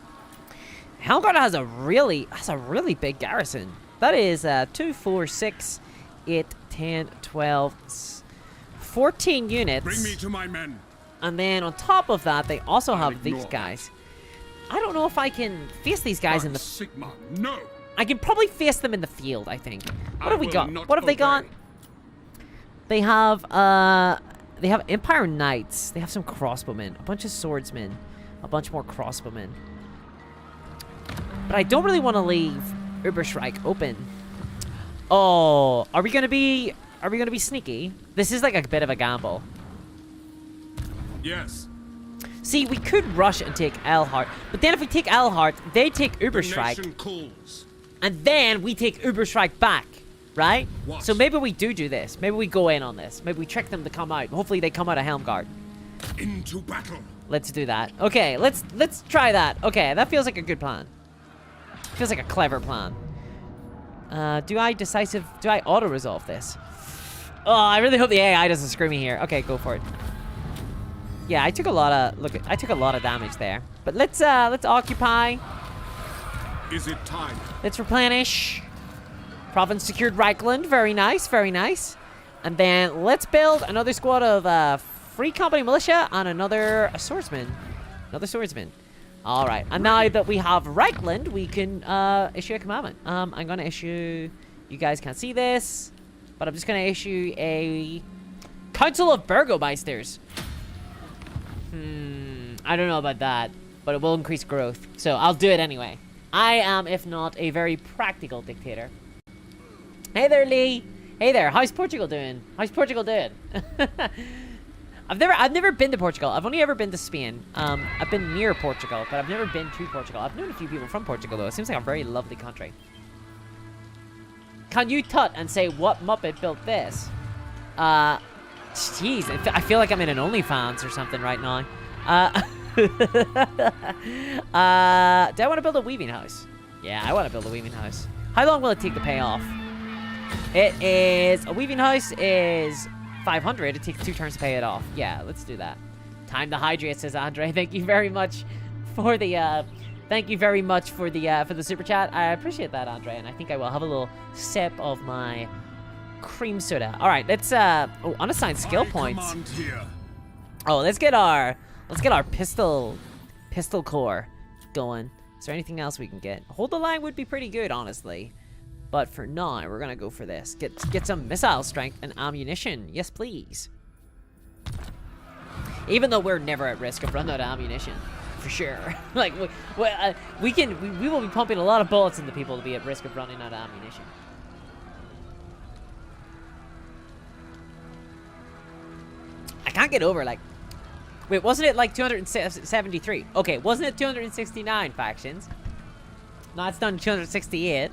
Helmgart has a really big garrison. That is 2, 4, 6, 8, 10, 12, 14 units. Bring me to my men. And then on top of that, they also have ignore these that. guys. I don't know if I can face these guys in the... Sigma, no. I can probably face them in the field, I think. What I have we will got? not What have they got? obey. They have Empire Knights. They have some crossbowmen. A bunch of swordsmen. A bunch more crossbowmen. But I don't really want to leave Uberschreik open. Oh, are we gonna be sneaky? This is like a bit of a gamble. Yes. See, we could rush and take Elhart, but then if we take Elhart, they take The Uberschreik, nation calls. and then we take Uberschreik back, right? What? So maybe we do this. Maybe we go in on this. Maybe we trick them to come out. Hopefully they come out of Helmgard. Into battle. Let's do that. Okay, let's try that. Okay, that feels like a good plan. Feels like a clever plan. Do I auto-resolve this? Oh, I really hope the AI doesn't screw me here. Okay, go for it. Yeah, I took a lot of damage there. But let's occupy. Is it time? Let's replenish. Province secured Reichland. Very nice, very nice. And then let's build another squad of Free Company Militia and another swordsman. Another swordsman. All right. And now that we have Reichland, we can issue a commandment. I'm going to issue... You guys can't see this, but I'm just going to issue a Council of Burgomeisters. I don't know about that, but it will increase growth. So I'll do it anyway. I am, if not, a very practical dictator. Hey there, Lee. Hey there, how's Portugal doing? How's Portugal doing? I've never been to Portugal. I've only ever been to Spain. I've been near Portugal, but I've never been to Portugal. I've known a few people from Portugal though. It seems like a very lovely country. Can you tut and say what Muppet built this? Jeez, I feel like I'm in an OnlyFans or something right now. Do I want to build a weaving house? Yeah, I want to build a weaving house. How long will it take to pay off? It is... A weaving house is 500. It takes 2 turns to pay it off. Yeah, let's do that. Time to hydrate, says Andre. Thank you very much for the... Thank you very much for the super chat. I appreciate that, Andre, and I think I will have a little sip of my cream soda. All right, let's unassigned skill points. Oh, let's get our pistol core going. Is there anything else we can get? Hold the line would be pretty good, honestly. But for now, we're gonna go for this. Get some missile strength and ammunition. Yes, please. Even though we're never at risk of running out of ammunition. For sure. Like, we will be pumping a lot of bullets into people to be at risk of running out of ammunition. I can't get over, like... Wait, wasn't it like 273? Okay, wasn't it 269 factions? No, it's done 268.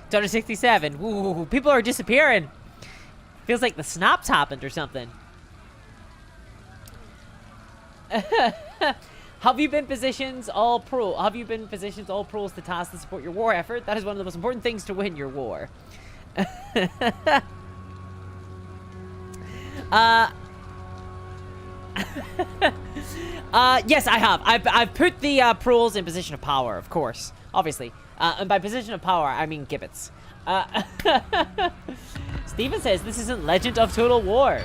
267. Ooh, people are disappearing. Feels like the snaps happened or something. Have you been positions all pro? Have you been positions all pros to task to support your war effort? That is one of the most important things to win your war. Yes, I have. I've put the proles in position of power, of course, obviously. And by position of power, I mean gibbets. Steven says this isn't Legend of Total War.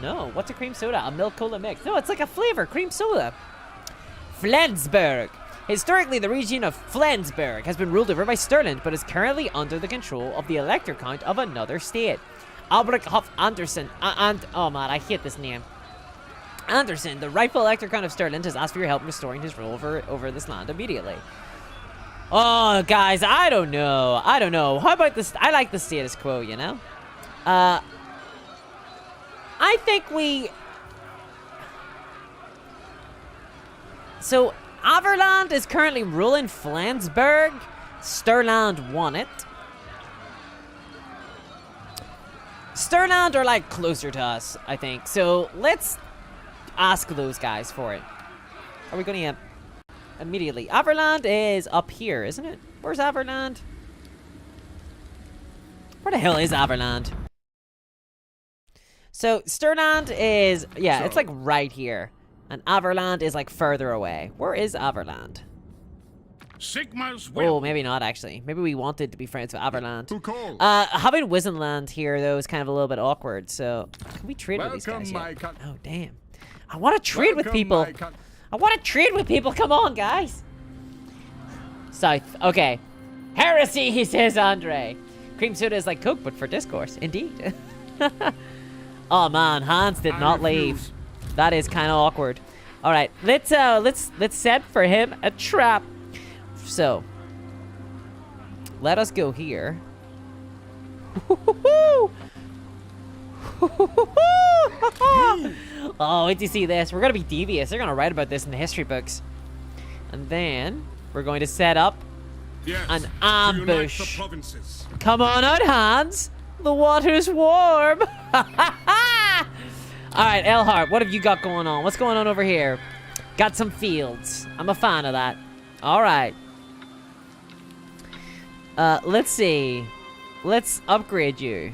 No, what's a cream soda? A milk cola mix. No, it's like a flavor, cream soda. Flensburg. Historically, the region of Flensburg has been ruled over by Stirland, but is currently under the control of the elector count of another state. Albrecht Hoff Anderson. Oh man, I hate this name. Anderson, the rightful elector count of Stirland, has asked for your help in restoring his rule over this land immediately. Oh, guys, I don't know. How about this? I like the status quo, you know? I think we... So, Averland is currently ruling Flensburg. Stirland won it. Stirland are, like, closer to us, I think. So, let's ask those guys for it. Are we going to... immediately. Averland is up here, isn't it? Where's Averland? Where the hell is Averland? So, Stirland is... Yeah, it's like right here. And Averland is like further away. Where is Averland? Sigma's will. Oh, maybe not actually. Maybe we wanted to be friends with Averland. Who called? Having Wizenland here though is kind of a little bit awkward. So, can we trade with these guys yet? Oh, damn. I want to trade with people. I want to trade with people. Come on, guys. South. Okay. Heresy, he says, Andre. Cream soda is like Coke, but for discourse. Indeed. Oh man, Hans did not leave. That is kind of awkward. All right, let's set for him a trap. So, let us go here. Oh, wait to see this. We're gonna be devious. They're gonna write about this in the history books. And then we're going to set up an ambush. Come on out, Hans. The water's warm. All right, Elhart, what have you got going on? What's going on over here? Got some fields. I'm a fan of that. All right. Let's see. Let's upgrade you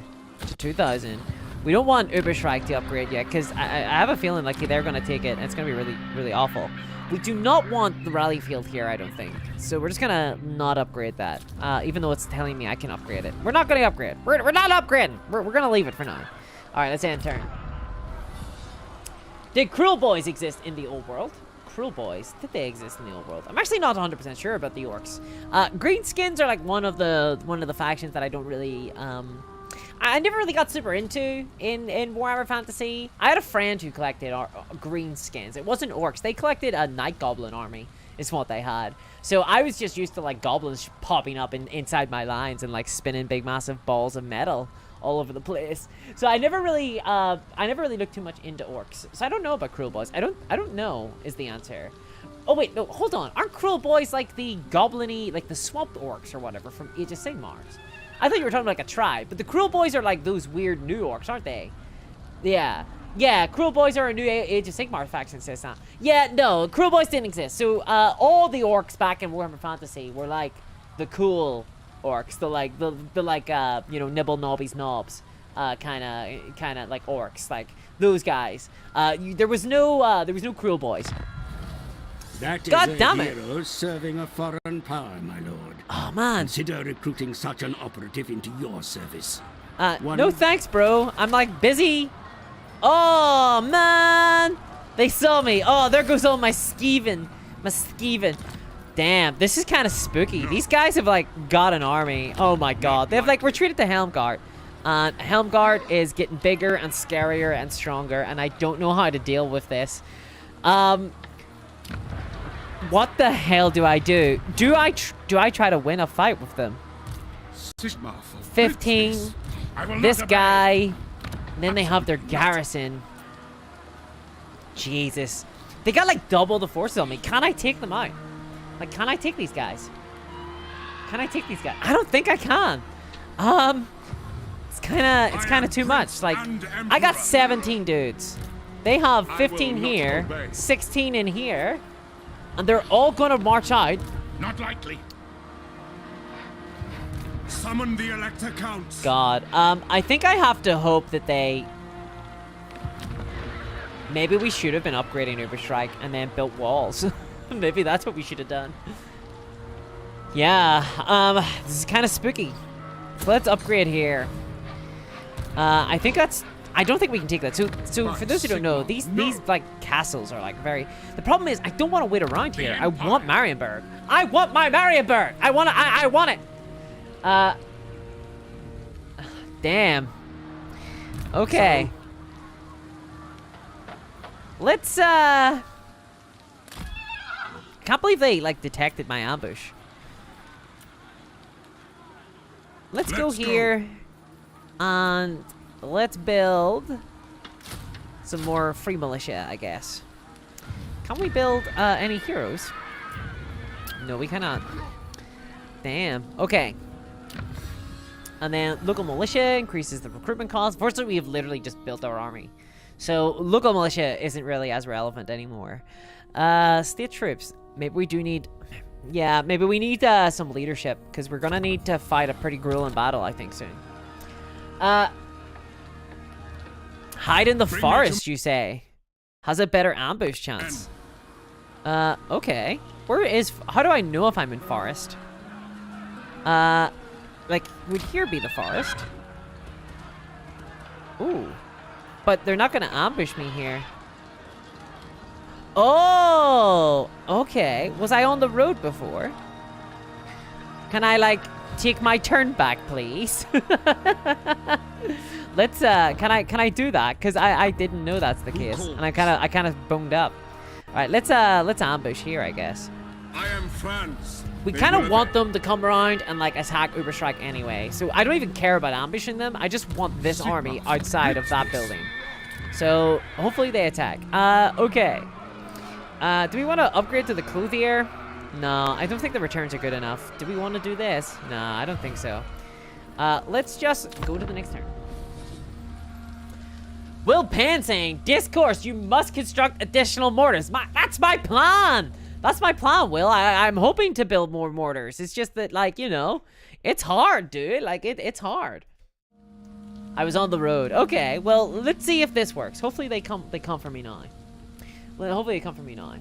to 2,000. We don't want Überschreich to upgrade yet, because I have a feeling like they're going to take it, and it's going to be really, really awful. We do not want the rally field here, I don't think. So we're just going to not upgrade that, even though it's telling me I can upgrade it. We're not going to upgrade. We're not upgrading. We're going to leave it for now. All right, let's end turn. Did Cruel Boys exist in the old world? Cruel Boys, did they exist in the old world? I'm actually not 100% sure about the orcs. Greenskins are like one of the factions that I don't really I never really got super into in Warhammer Fantasy. I had a friend who collected green skins. It wasn't orcs. They collected a night goblin army. is what they had. So I was just used to like goblins popping up inside my lines and like spinning big massive balls of metal all over the place. So I never really looked too much into orcs. So I don't know about cruel boys. I don't know is the answer. Oh wait, no, hold on. Aren't cruel boys like the goblin-y, like the swamp orcs or whatever from Age of Sigmars? I thought you were talking about like a tribe, but the cruel boys are like those weird new orcs, aren't they? Yeah. Yeah, Cruel Boys are a new Age of Sigmar faction, says that. Yeah, no, Cruel Boys didn't exist. So, all the orcs back in Warhammer Fantasy were like the cool orcs, you know, nibble nobbies knobs, kind of like orcs, like those guys. There was no Cruel Boys. That is God a damn it. hero serving a foreign power, my lord. Oh man. Consider recruiting such an operative into your service. No thanks, bro. I'm like busy. Oh man, they saw me. Oh, there goes all my skeeving. Damn, this is kind of spooky. These guys have like got an army. Oh my god, they have like retreated to Helmgard. Helmgard is getting bigger and scarier and stronger, and I don't know how to deal with this. What the hell do I do? Do I try to win a fight with them? 15. This guy. And then they have their garrison. Jesus. They got like double the forces on me. Can I take them out? Like, can I take these guys? Can I take these guys? I don't think I can. It's kind of too much. Like, I got 17 dudes. They have 15 here, 16 in here, and they're all gonna march out. Not likely. Summon the Elector Counts. God, I think I have to hope that they... Maybe we should have been upgrading Uberstrike and then built walls. Maybe that's what we should have done. Yeah, this is kind of spooky. So let's upgrade here. I think that's... I don't think we can take that. So for those who don't know, these like castles are like very... The problem is I don't want to wait around here. I want Marienburg. I want my Marienburg. I want it. Damn. Okay. Let's, can't believe they, like, detected my ambush. Let's go here. And let's build some more free militia, I guess. Can we build, any heroes? No, we cannot. Damn. Okay. And then local militia increases the recruitment cost. Fortunately, we have literally just built our army. So local militia isn't really as relevant anymore. State troops. Maybe we do need... Yeah, maybe we need some leadership. Because we're going to need to fight a pretty grueling battle, I think, soon. Hide in the forest, you say? Has a better ambush chance. Okay. Where is... How do I know if I'm in forest? Like, would here be the forest? Ooh. But they're not gonna ambush me here. Oh! Okay. Was I on the road before? Can I, like, take my turn back, please? Let's, can I do that? Because I didn't know that's the case. And I kind of boned up. Alright, let's ambush here, I guess. I am France. We kind of want them to come around and, like, attack Uberstrike anyway. So I don't even care about ambushing them. I just want this army outside of that building. So hopefully they attack. Okay. Do we want to upgrade to the clothier? No, I don't think the returns are good enough. Do we want to do this? No, I don't think so. Let's just go to the next turn. Will Pan saying, Discourse, you must construct additional mortars. That's my plan! That's my plan, Will. I'm hoping to build more mortars. It's just that, like, you know, it's hard, dude. Like, it's hard. I was on the road. Okay, well, let's see if this works. Hopefully they come for me now. Well, hopefully they come for me now.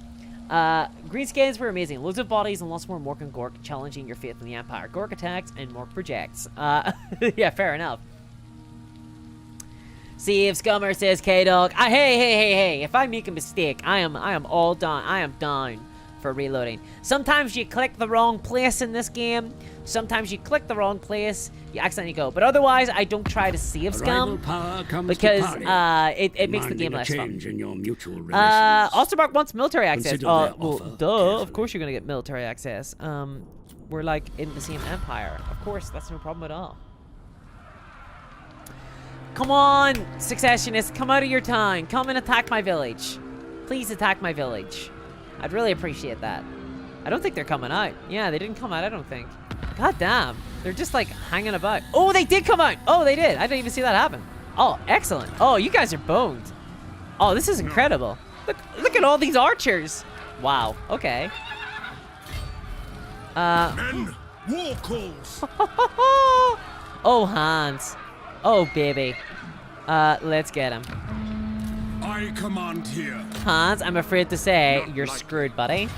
Green scans were amazing. Loads of bodies and lots more Mork and Gork challenging your faith in the Empire. Gork attacks and Mork projects. Yeah, fair enough. See if Scummer says K-Dog. Hey. If I make a mistake, I am all done. I am down for reloading. Sometimes you click the wrong place in this game. Sometimes you click the wrong place, you accidentally go. But otherwise, I don't try to save scum because it makes the game less fun. Ostermark wants military access. Well, duh. Of course you're gonna get military access. We're like in the same empire. Of course, that's no problem at all. Come on, Successionists, come out of your time. Come and attack my village. Please attack my village. I'd really appreciate that. I don't think they're coming out. Yeah, they didn't come out, I don't think. God damn. They're just like hanging about. Oh, they did come out. Oh, they did. I didn't even see that happen. Oh, excellent. Oh, you guys are boned. Oh, this is incredible. Look at all these archers. Wow. Okay. Men, war calls. Oh, Hans. Oh, baby. Let's get him. I command here. Hans, I'm afraid to say you're screwed, buddy.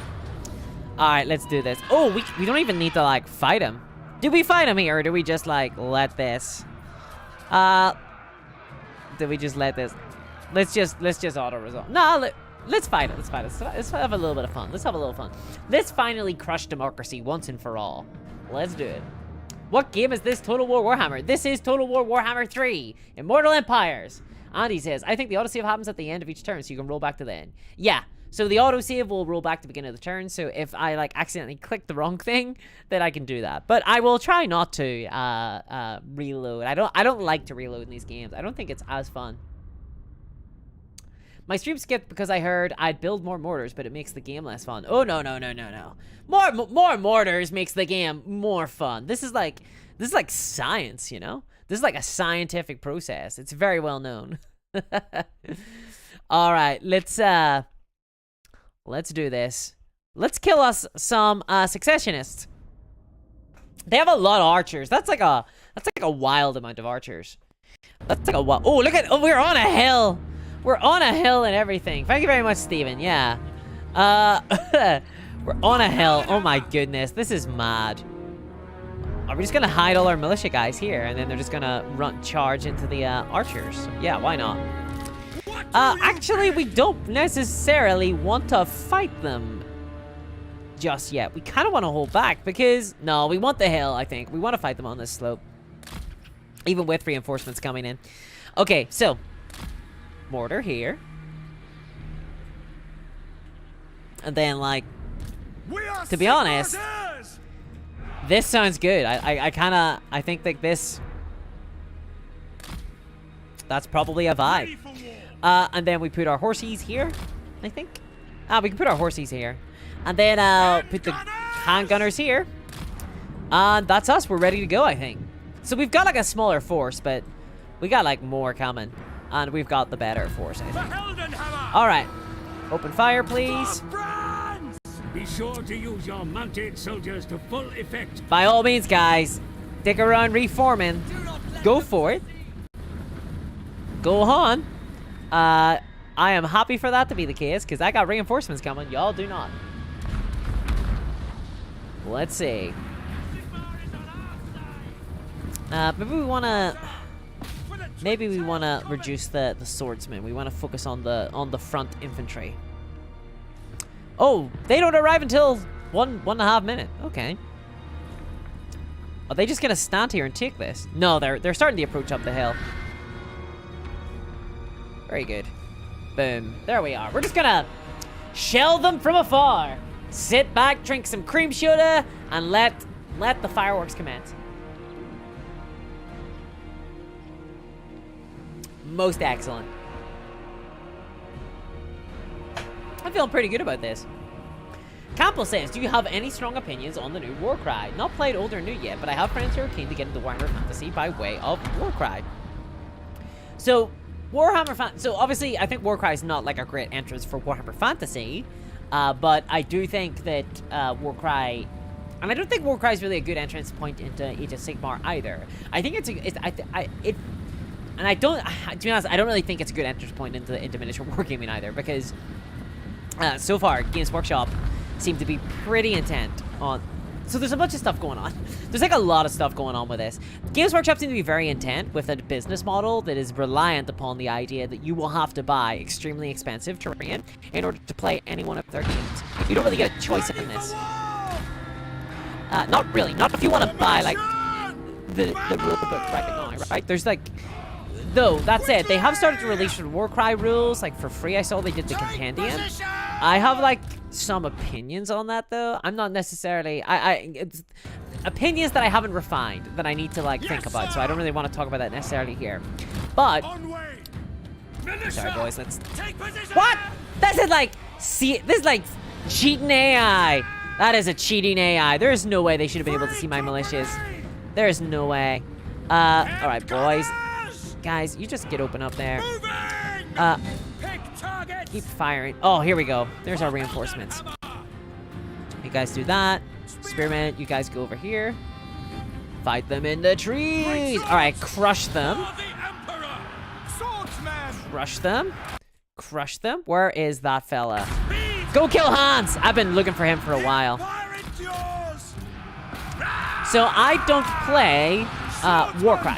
Alright, let's do this. Oh, we don't even need to, like, fight him. Do we fight him here, or do we just, like, let this? Do we just let this? Let's just auto-resolve. No, let's fight it. Let's fight it. Let's have a little bit of fun. Let's have a little fun. Let's finally crush democracy once and for all. Let's do it. What game is this? Total War Warhammer. This is Total War Warhammer 3. Immortal Empires. Andy says, I think the autosave happens at the end of each turn, so you can roll back to the end. Yeah, so the autosave will roll back to the beginning of the turn, so if I, like, accidentally click the wrong thing, then I can do that. But I will try not to reload. I don't like to reload in these games. I don't think it's as fun. My stream skipped because I heard I'd build more mortars, but it makes the game less fun. Oh, no. More mortars makes the game more fun. This is like science, you know? This is like a scientific process. It's very well known. All right, let's do this. Let's kill us some Successionists. They have a lot of archers. That's like a wild amount of archers. That's like a wild. Oh, look at. Oh, we're on a hill. We're on a hill and everything. Thank you very much, Steven. Yeah. We're on a hill. Oh my goodness, this is mad. Are we just gonna hide all our militia guys here, and then they're just gonna charge into the archers? Yeah, why not? Actually, we don't necessarily want to fight them just yet. We kind of want to hold back because no, we want the hill. I think we want to fight them on this slope, even with reinforcements coming in. Okay, so mortar here, and then like, to be honest. This sounds good. I think like this. That's probably a vibe. And then we put our horses here, I think. We can put our horses here. And then put the handgunners here. And that's us. We're ready to go, I think. So we've got like a smaller force, but we got like more coming. And we've got the better force, I think. Alright. Open fire, please. Be sure to use your mounted soldiers to full effect. By all means, guys. Stick around reforming. Go for it. Go on. I am happy for that to be the case, because I got reinforcements coming. Y'all do not. Let's see. Maybe we wanna reduce the swordsmen. We wanna focus on the front infantry. Oh, they don't arrive until 1.5 minutes. Okay. Are they just gonna stand here and take this? No, they're starting to approach up the hill. Very good. Boom. There we are. We're just gonna shell them from afar. Sit back, drink some cream soda, and let the fireworks commence. Most excellent. I'm feeling pretty good about this. Campbell says, do you have any strong opinions on the new Warcry? Not played old or new yet, but I have friends who are keen to get into Warhammer Fantasy by way of Warcry. So, so obviously, I think Warcry is not like a great entrance for Warhammer Fantasy, but I do think that Warcry, and I don't think Warcry is really a good entrance point into Age of Sigmar either. I think to be honest, I don't really think it's a good entrance point into miniature wargaming either, because so far, Games Workshop seem to be pretty intent on. So there's a bunch of stuff going on. There's like a lot of stuff going on with this. Games Workshop seem to be very intent with a business model that is reliant upon the idea that you will have to buy extremely expensive terrain in order to play any one of their games. You don't really get a choice in this. Not really. Not if you want to buy, like, the rule book right now, right? There's, like... Though, that's it. They have started to release Warcry rules, like, for free. I saw they did the compendium. I have, like, some opinions on that, though. I'm not necessarily... It's opinions that I haven't refined, that I need to, like, think about. So I don't really want to talk about that necessarily here. But... Sorry, boys. Let's... What? This is, like... See, this is, like, cheating AI. That is a cheating AI. There is no way they should have been able to see my militias. There is no way. Alright, boys. Guys, you just get open up there. Keep firing. Oh, here we go. There's our reinforcements. You guys do that. Spearman, you guys go over here. Fight them in the trees. Alright, crush them. Crush them. Crush them. Where is that fella? Go kill Hans! I've been looking for him for a while. So I don't play Warcry.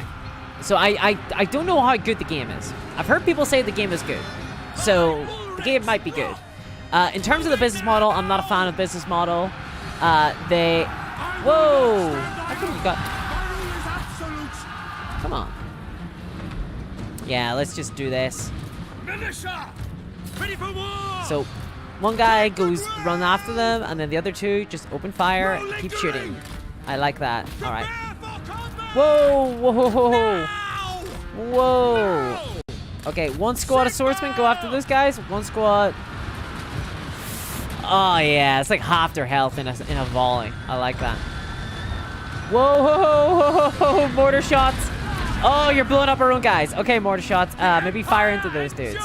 So I don't know how good the game is. I've heard people say the game is good. So the game might be good. In terms of the business model, I'm not a fan of business model. Whoa! How come you got... Come on. Yeah, let's just do this. So, one guy goes run after them, and then the other two just open fire and keep shooting. I like that. Alright. Whoa! Whoa! Whoa! Whoa! Okay, one squad of swordsmen go after those guys. One squad... Oh, yeah. It's like half their health in a volley. I like that. Whoa! Whoa! Whoa! Mortar shots! Oh, you're blowing up our own guys. Okay, mortar shots. Maybe fire into those dudes.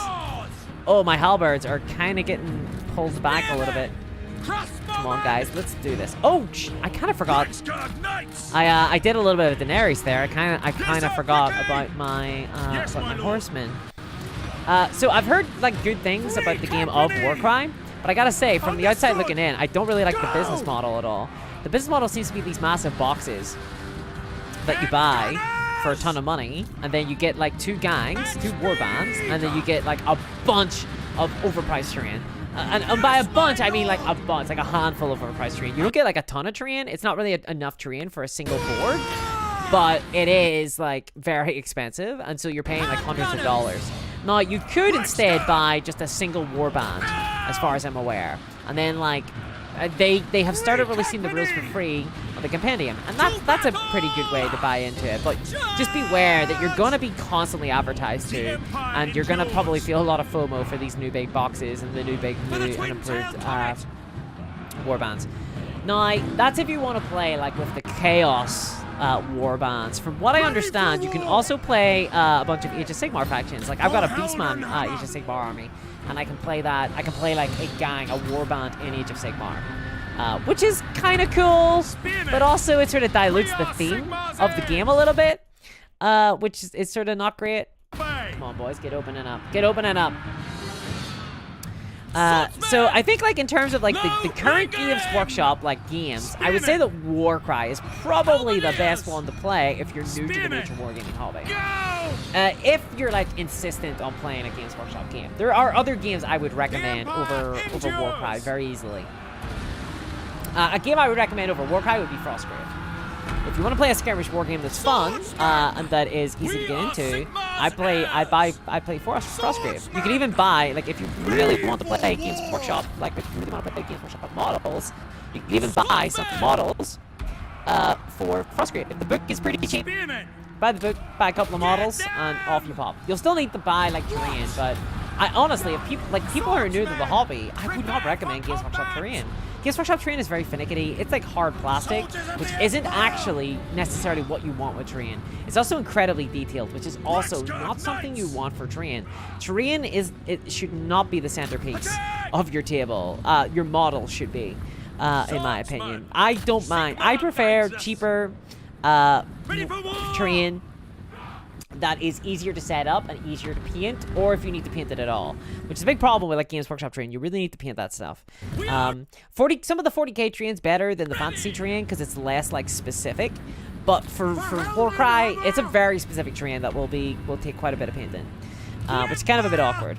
Oh, my halberds are kind of getting pulled back a little bit. Come on, guys. Let's do this. Oh, I kind of forgot. I did a little bit of Daenerys there. I kind of forgot about my horsemen. So I've heard like good things about the game of Warcry, but I gotta say, from the outside looking in, I don't really like the business model at all. The business model seems to be these massive boxes that you buy for a ton of money, and then you get like 2 gangs, 2 war bands, and then you get like a bunch of overpriced terrain. And by a bunch, I mean like a bunch, like a handful of overpriced terrain. You don't get like a ton of terrain. It's not really enough terrain for a single board, but it is like very expensive, and so you're paying like hundreds of dollars. Now, you could instead buy just a single warband, as far as I'm aware, and then like they have started releasing the rules for free on the compendium, and that's a pretty good way to buy into it. But just beware that you're gonna be constantly advertised to, and you're gonna probably feel a lot of FOMO for these new big boxes and the new big new and improved warbands. Now, that's if you want to play like with the Chaos warbands. From what I understand, you can also play a bunch of Age of Sigmar factions. Like I've got a Beastman Age of Sigmar army, and I can play that. I can play like a gang, a warband in Age of Sigmar, which is kind of cool, but also it sort of dilutes the theme of the game a little bit, which is sort of not great. Come on, boys, get opening up. Get opening up. So I think like in terms of like the current Games Workshop like games, I would say that Warcry is probably the best one to play if you're new to the miniature wargaming hobby. If you're like insistent on playing a Games Workshop game, there are other games I would recommend over Warcry very easily. A game I would recommend over Warcry would be Frostgrave. If you want to play a skirmish war game that's fun and that is easy to get into, I play Frostgrave. You can even buy, like, if you really want to play Games Workshop, like if you really want to play Games Workshop models, you can even buy some models for Frostgrave. The book is pretty cheap. Buy the book, buy a couple of models, and off you pop. You'll still need to buy like terrain, but I honestly, if people who are new to the hobby, I would not recommend Games Workshop terrain. Games Workshop terrain is very finicky. It's like hard plastic, which isn't actually necessarily what you want with terrain. It's also incredibly detailed, which is also not something you want for terrain. Terrain it should not be the centerpiece of your table. Your model should be, in my opinion. I don't mind. I prefer cheaper terrain that is easier to set up and easier to paint, or if you need to paint it at all, which is a big problem with like Games Workshop terrain. You really need to paint that stuff. Some of the 40k terrain's better than the fantasy terrain because it's less like specific, but for Warcry, it's a very specific terrain that will take quite a bit of painting. which is kind of a bit awkward.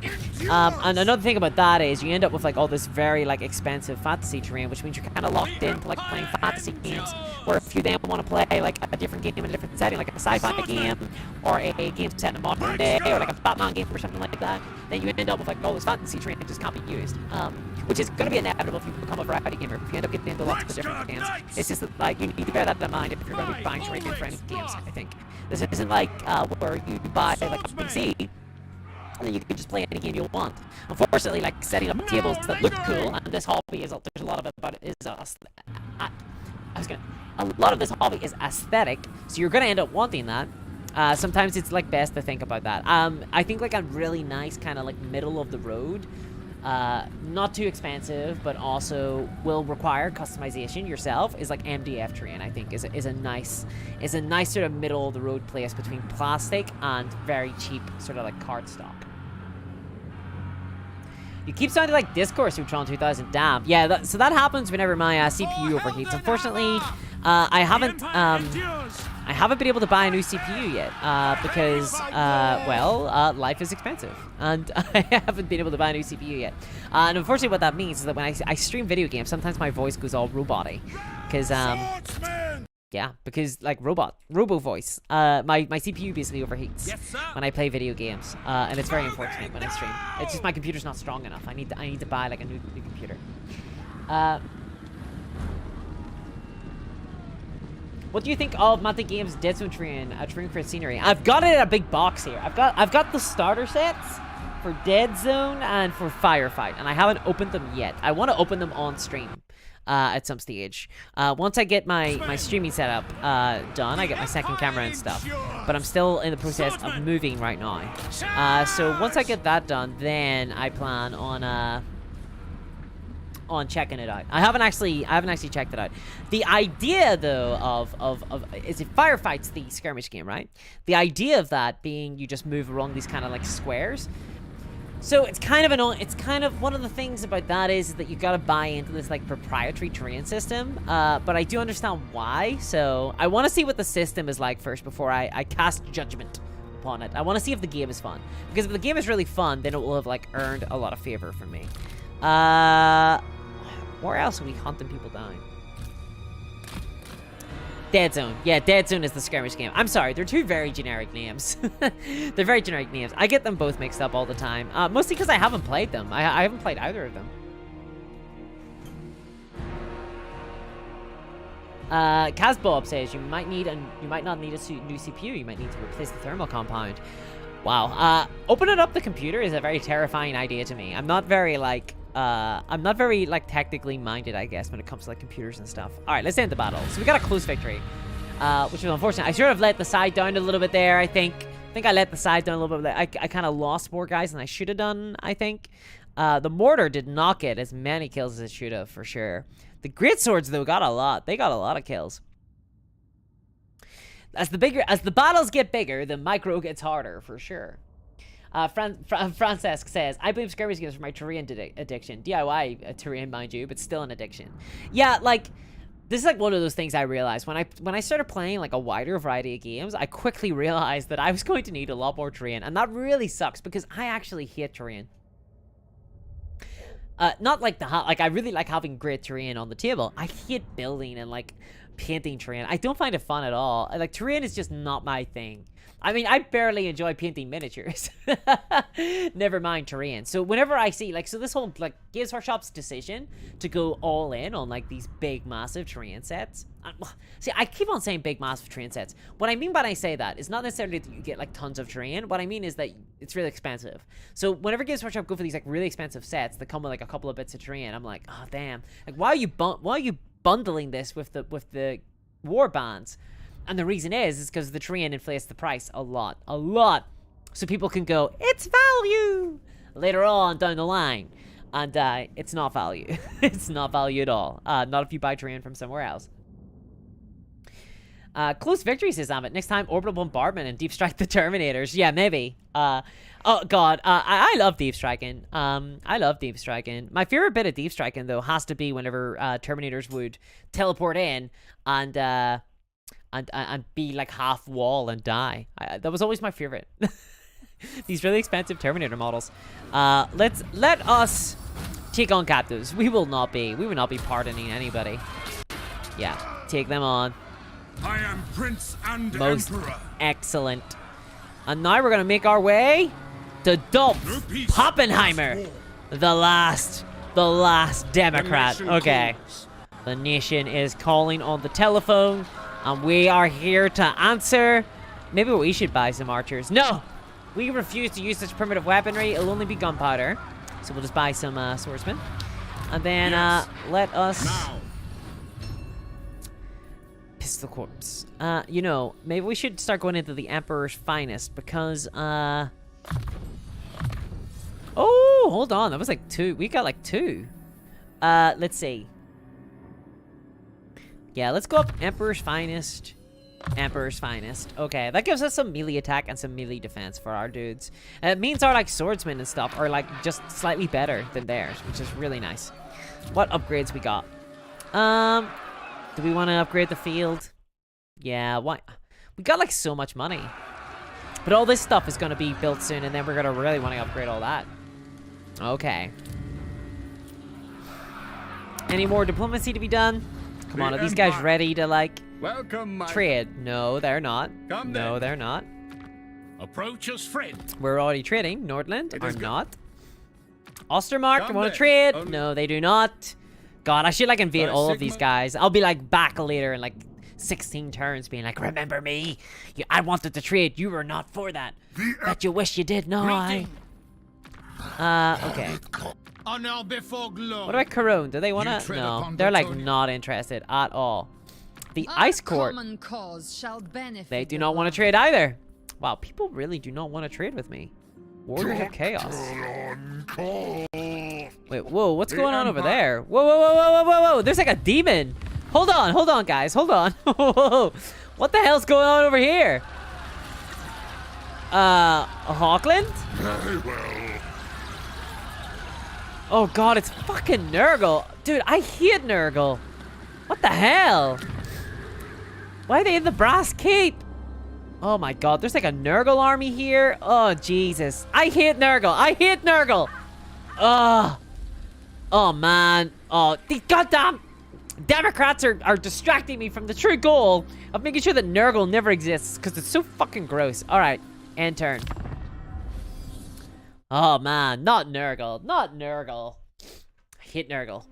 And another thing about that is you end up with like all this very like expensive fantasy terrain, which means you're kind of locked into like playing fantasy games. Where if you then want to play like a different game in a different setting, like a sci-fi game or a game set in a modern day, or like a Batman game or something like that, then you end up with like all this fantasy terrain that just can't be used. Which is going to be inevitable if you become a variety gamer. If you end up getting into lots of different games, it's just that, like, you need to bear that in mind if you're going to be buying terrain for any games. I think this isn't like where you buy like a PC and then you can just play any game you want. Unfortunately, like setting up tables that look cool, and this hobby is there's a lot of it about it is a lot of this hobby is aesthetic, so you're going to end up wanting that. Sometimes it's like best to think about that. I think like a really nice kind of like middle of the road, not too expensive, but also will require customization yourself, is like MDF terrain. I think is a nice sort of middle of the road place between plastic and very cheap sort of like cardstock. You keep sounding like Discourse through Tron 2000. Damn. Yeah, so that happens whenever my CPU overheats. Unfortunately, I haven't been able to buy a new CPU yet because, well, life is expensive, and I haven't been able to buy a new CPU yet. And unfortunately, what that means is that when I stream video games, sometimes my voice goes all robot-y, because yeah, because like robo voice. My CPU basically overheats when I play video games, and it's very unfortunate when I stream. It's just my computer's not strong enough. I need to buy like a new computer. What do you think of Mantic Games' Dead Zone terrain for scenery? I've got it in a big box here. I've got the starter sets for Dead Zone and for Firefight, and I haven't opened them yet. I want to open them on stream at some stage. Once I get my streaming setup done, I get my second camera and stuff. But I'm still in the process of moving right now. So once I get that done, then I plan on checking it out. I haven't actually checked it out. The idea though of is it Firefight's the skirmish game, right? The idea of that being you just move along these kind of like squares. So it's kind of one of the things about that is that you got to buy into this like proprietary terrain system. But I do understand why. So I want to see what the system is like first before I cast judgment upon it. I want to see if the game is fun, because if the game is really fun, then it will have like earned a lot of favor from me. Where else are we hunting people down? Dead Zone. Yeah, Dead Zone is the skirmish game. I'm sorry, they're two very generic names. They're very generic names. I get them both mixed up all the time. Mostly because I haven't played them. I haven't played either of them. Kazbob says you might not need a new CPU. You might need to replace the thermal compound. Wow. Opening up the computer is a very terrifying idea to me. I'm not very like technically minded, I guess, when it comes to like computers and stuff. All right, let's end the battle. So we got a close victory, which is unfortunate. I sort of let the side down a little bit there. I think I let the side down a little bit. I kind of lost more guys than I should have done. I think the mortar did not get as many kills as it should have, for sure. The great swords though got a lot. They got a lot of kills. As the battles get bigger, the micro gets harder, for sure. Francesc says, I blame skirmish games for my terrain addiction. DIY terrain, mind you, but still an addiction. Yeah, like, this is like one of those things I realized. When I started playing like a wider variety of games, I quickly realized that I was going to need a lot more terrain. And that really sucks, because I actually hate terrain. Not like I really like having great terrain on the table. I hate building and like painting terrain. I don't find it fun at all. Like, terrain is just not my thing. I mean, I barely enjoy painting miniatures. Never mind terrain. So whenever I see, like, so this whole, like, Games Workshop's decision to go all in on, like, these big, massive terrain sets. See, I keep on saying big, massive terrain sets. What I mean when I say that is not necessarily that you get, like, tons of terrain. What I mean is that it's really expensive. So whenever Games Workshop go for these, like, really expensive sets that come with, like, a couple of bits of terrain, I'm like, oh, damn. Like, why are you bundling this with the war bands? And the reason is because the terrain inflates the price a lot. So people can go, it's value, later on down the line. And it's not value. It's not value at all. Not if you buy terrain from somewhere else. Close victory, says Amit. Next time, orbital bombardment and deep strike the Terminators. Yeah, maybe. Oh, God. I love deep striking. I love deep striking. My favorite bit of deep striking, though, has to be whenever Terminators would teleport in and be like half wall and die. That was always my favorite. These really expensive Terminator models. Let us take on captives. We will not be pardoning anybody. Yeah, take them on. I am Prince and Most Emperor. excellent. And now we're gonna make our way to Dolph No peace, Pappenheimer, just war. the last Democrat. The nation Okay, calls. the nation is calling on the telephone, and we are here to answer. Maybe we should buy some archers. No, we refuse to use such primitive weaponry. It'll only be gunpowder, so we'll just buy some swordsmen, and then Yes. let us. Now, Pistol corpse. You know, maybe we should start going into the Emperor's Finest because, Oh, hold on. That was like 2. We got like 2. Let's see. Yeah, let's go up Emperor's Finest. Emperor's Finest. Okay, that gives us some melee attack and some melee defense for our dudes. It means our, like, swordsmen and stuff are, like, just slightly better than theirs, which is really nice. What upgrades we got? Do we want to upgrade the field? Yeah, why? We got, like, so much money. But all this stuff is going to be built soon, and then we're going to really want to upgrade all that. Okay. Any more diplomacy to be done? Come on, are these guys ready to, like, Welcome, my trade? No, they're not. Come No, then. they're not. approach us, friend. We're already trading. Nordland It are is good. not. Ostermark, Come want to then. trade? Only- No, they do not. God, I should, like, invade all of these Sigma. guys. I'll be, like, back later in, like, 16 turns being like, remember me? I wanted to trade. You were not for that. Bet you wish you did, no I. Okay. Honor before glory. What about Corone? Do they want You to? tread No. upon They're, like, plutonium. not interested at all. The Our Ice Court. common cause shall benefit They do the not want world. to trade either. Wow, people really do not want to trade with me. Warriors of Chaos. Wait, whoa, what's going on over there? Whoa, whoa, whoa, whoa, whoa, whoa, whoa. There's like a demon. Hold on, guys. Hold on. Whoa. What the hell's going on over here? Hawkland? Oh god, it's fucking Nurgle. Dude, I hate Nurgle. What the hell? Why are they in the brass cape? Oh my god, there's like a Nurgle army here. Oh, Jesus. I hate Nurgle. I hate Nurgle. Ugh. Oh, man. Oh, these goddamn Democrats are distracting me from the true goal of making sure that Nurgle never exists because it's so fucking gross. All right, end turn. Oh, man. Not Nurgle. Not Nurgle. I hate Nurgle.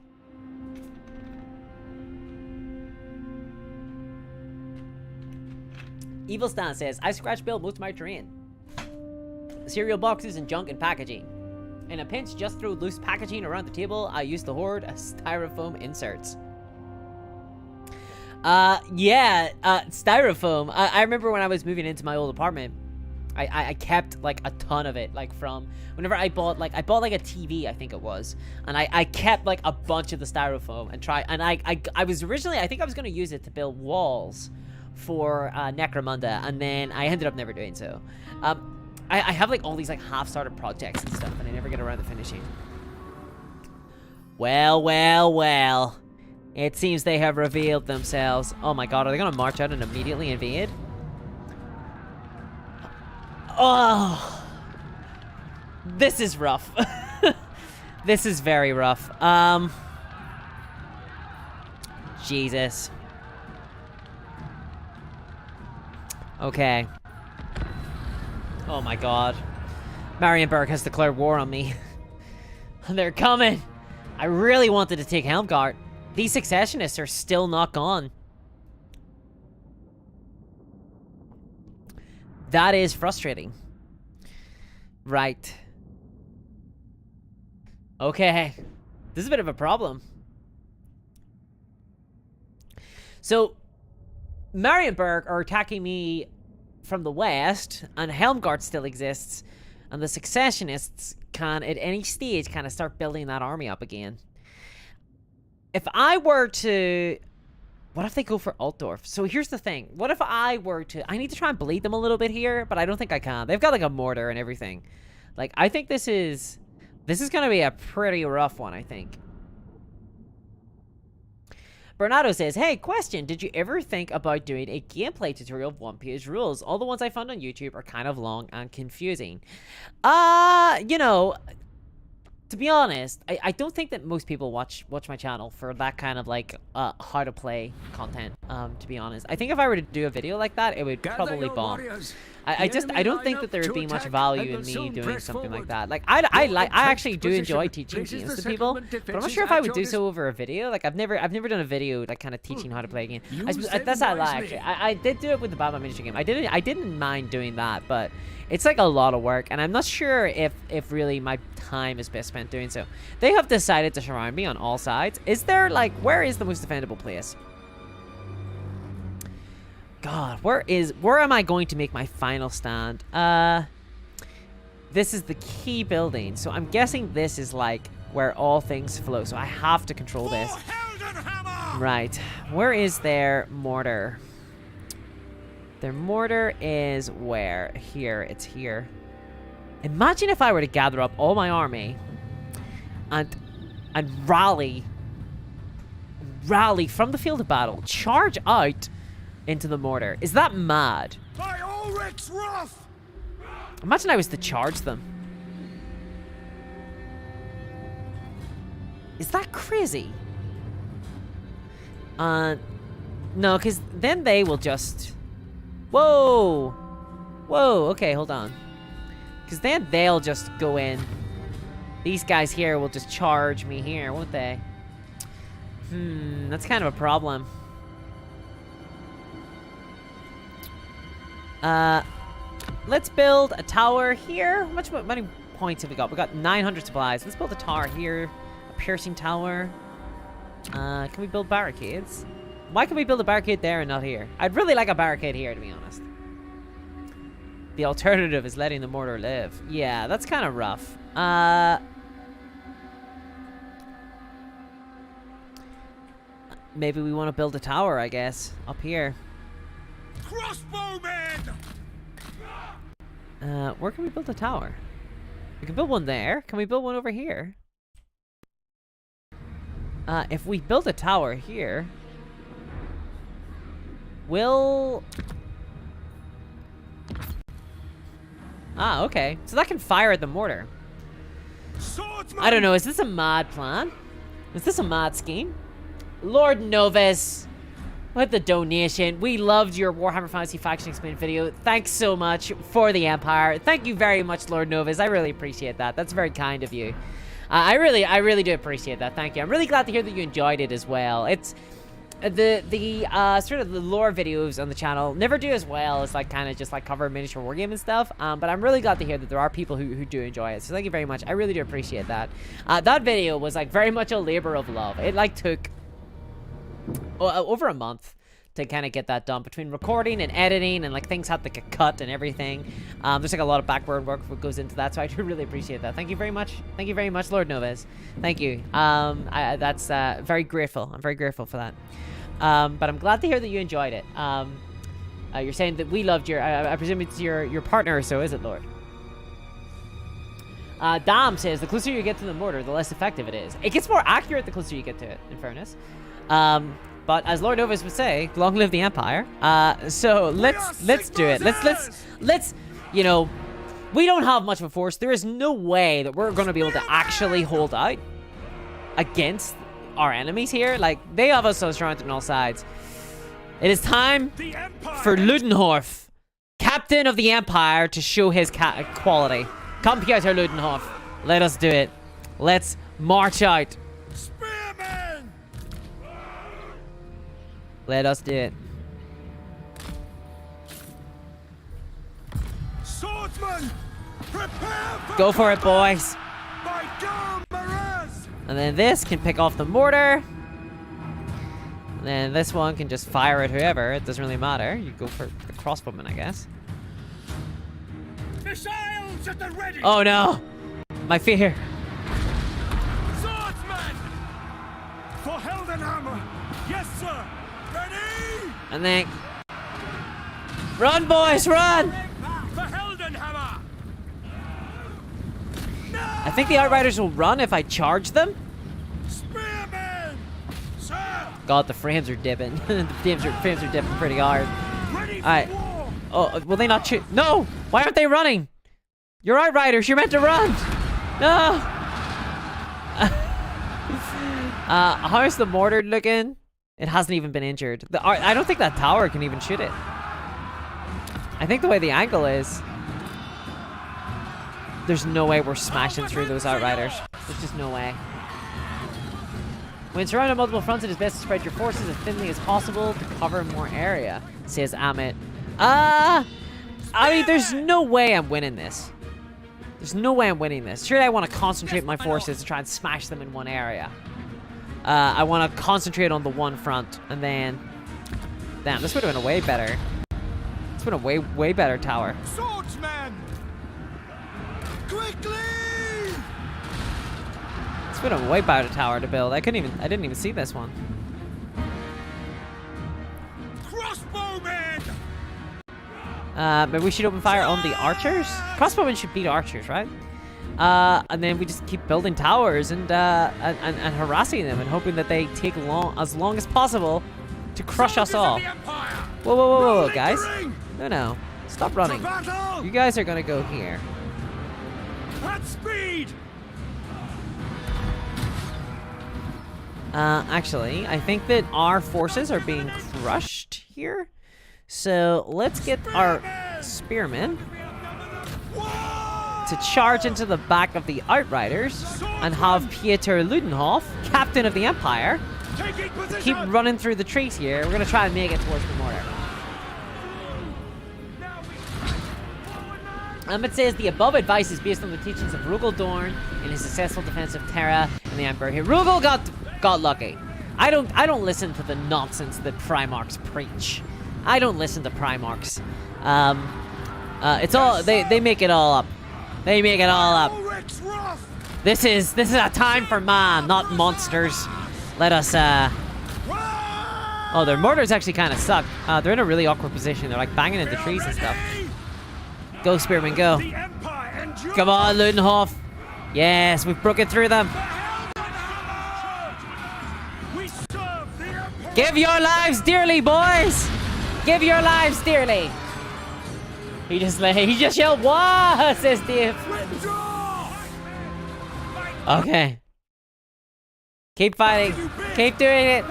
Evil Stan says, I scratch build most of my terrain. Cereal boxes and junk and packaging. In a pinch, just throw loose packaging around the table. I use the hoard as styrofoam inserts. Styrofoam. I remember when I was moving into my old apartment, I kept like a ton of it, like from whenever I bought like a TV, I think it was, and I kept like a bunch of the styrofoam and I was originally, I think I was gonna use it to build walls for Necromunda, and then I ended up never doing so. I have like all these like half-started projects and stuff, and I never get around to finishing. Well, well, well. It seems they have revealed themselves. Oh my god, are they gonna march out and immediately invade? Oh, this is rough. This is very rough. Jesus. Okay. Oh my god. Marienburg has declared war on me. They're coming. I really wanted to take Helmgart. These successionists are still not gone. That is frustrating. Right. Okay. This is a bit of a problem. So, Marienburg are attacking me from the west, and Helmgart still exists, and the successionists can, at any stage, kind of start building that army up again. If I were to... What if they go for Altdorf? So here's the thing. What if I were to... I need to try and bleed them a little bit here, but I don't think I can. They've got, like, a mortar and everything. Like, I think this is... This is going to be a pretty rough one, I think. Bernardo says, hey, question. Did you ever think about doing a gameplay tutorial of 1-page rules? All the ones I found on YouTube are kind of long and confusing. You know, to be honest, I don't think that most people watch my channel for that kind of like how to play content, to be honest. I think if I were to do a video like that, it would probably bomb. I don't think that there would be much value in me doing something like that. Like I actually do enjoy teaching games to people, but I'm not sure if I would do so over a video. Like I've never done a video like kind of teaching how to play a game. That's not a lie, actually. I did do it with the Batman miniature game. I didn't mind doing that, but it's like a lot of work, and I'm not sure if really my time is best spent doing so. They have decided to surround me on all sides. Is there like, where is the most defendable place? God, where am I going to make my final stand? This is the key building, so I'm guessing this is like where all things flow, so I have to control this. Right, where is their mortar? Their mortar is where? Here, it's here. Imagine if I were to gather up all my army and rally from the field of battle, charge out into the mortar. Is that mad? Imagine I was to charge them. Is that crazy? No, because then they will just... Whoa! Whoa, okay, hold on. Because then they'll just go in. These guys here will just charge me here, won't they? That's kind of a problem. Let's build a tower here. How many points have we got? We got 900 supplies. Let's build a tower here. A piercing tower. Can we build barricades? Why can we build a barricade there and not here? I'd really like a barricade here, to be honest. The alternative is letting the mortar live. Yeah, that's kind of rough. Maybe we want to build a tower, I guess, up here. Crossbowmen! Where can we build a tower? We can build one there. Can we build one over here? If we build a tower here, will... Ah, okay. So that can fire at the mortar. Swordsman! I don't know. Is this a mad plan? Is this a mad scheme? Lord Novus, with the donation. We loved your Warhammer Fantasy Faction Explained video. Thanks so much for the Empire. Thank you very much, Lord Novus. I really appreciate that. That's very kind of you. I really do appreciate that. Thank you. I'm really glad to hear that you enjoyed it as well. It's the sort of the lore videos on the channel never do as well as like kind of just like cover miniature wargame and stuff. But I'm really glad to hear that there are people who do enjoy it. So thank you very much. I really do appreciate that. That video was like very much a labor of love. It like took over a month to kind of get that done, between recording and editing, and like things had to get cut and everything. There's like a lot of backward work that goes into that, so I do really appreciate that. Thank you very much. Thank you very much, Lord Novus. Thank you. That's very grateful. I'm very grateful for that. But I'm glad to hear that you enjoyed it. You're saying that we loved your... I presume it's your partner or so, is it, Lord? Dom says, the closer you get to the mortar, the less effective it is. It gets more accurate the closer you get to it, in fairness. But as Lord Novus would say, long live the Empire. So let's do it. Let's, you know, we don't have much of a force. There is no way that we're going to be able to actually hold out against our enemies here. Like, they have us so surrounded on all sides. It is time for Ludendorff, Captain of the Empire, to show his quality. Come, Peter Ludendorff. Let us do it. Let's march out. Spearmen! Let us do it. Swordsman! Prepare for Go for it, boys. by Garmaraz! And then this can pick off the mortar. And then this one can just fire at whoever. It doesn't really matter. You go for the crossbowman, I guess. Missiles at the ready! Oh no! My fear. Swordsman! For Heldenhammer! Yes, sir! Ready? And then... Run, boys, run! For Heldenhammer! I think the Outriders will run if I charge them. Spearmen! Sir! God, the frames are dipping. The frames are dipping pretty hard. Ready for Alright. war! Oh, will they not shoot? No! Why aren't they running? You're Outriders, you're meant to run! No! How's the mortar looking? It hasn't even been injured. I don't think that tower can even shoot it. I think the way the angle is, there's no way we're smashing through those Outriders. There's just no way. When surrounded on multiple fronts, it is best to spread your forces as thinly as possible to cover more area, says Amit. I mean, there's no way I'm winning this. There's no way I'm winning this. Surely I want to concentrate my forces to try and smash them in one area. I want to concentrate on the one front, and then... Damn, this would have been a way better... It's been a way better tower. Swordsman! Quickly! It's been a way better tower to build. I didn't even see this one. Crossbowmen! Maybe we should open fire on the archers? Crossbowmen should beat archers, right? And then we just keep building towers and harassing them and hoping that they take as long as possible to crush us all. Whoa, whoa, whoa, whoa, guys. No. Stop running. You guys are gonna go here. At speed! Actually, I think that our forces are being crushed here. So let's get our spearmen to charge into the back of the Outriders and have Pieter Ludenhof, captain of the Empire, keep running through the trees here. We're gonna try and make it towards the mortar. It says the above advice is based on the teachings of Rugel Dorn in his successful defense of Terra and the Emperor here. Rugel got lucky. I don't listen to the nonsense that Primarchs preach. I don't listen to Primarchs. It's all they make it all up. They make it all up. This is a time for man, not monsters. Let us Oh, their mortars actually kind of suck. They're in a really awkward position. They're like banging into trees and stuff. Go, Spearman, go. Come on, Ludenhof. Yes, we've broken through them. Give your lives dearly, boys. Give your lives dearly. He just yelled, "Wah!" says Dave. Okay. Keep fighting. Keep doing it.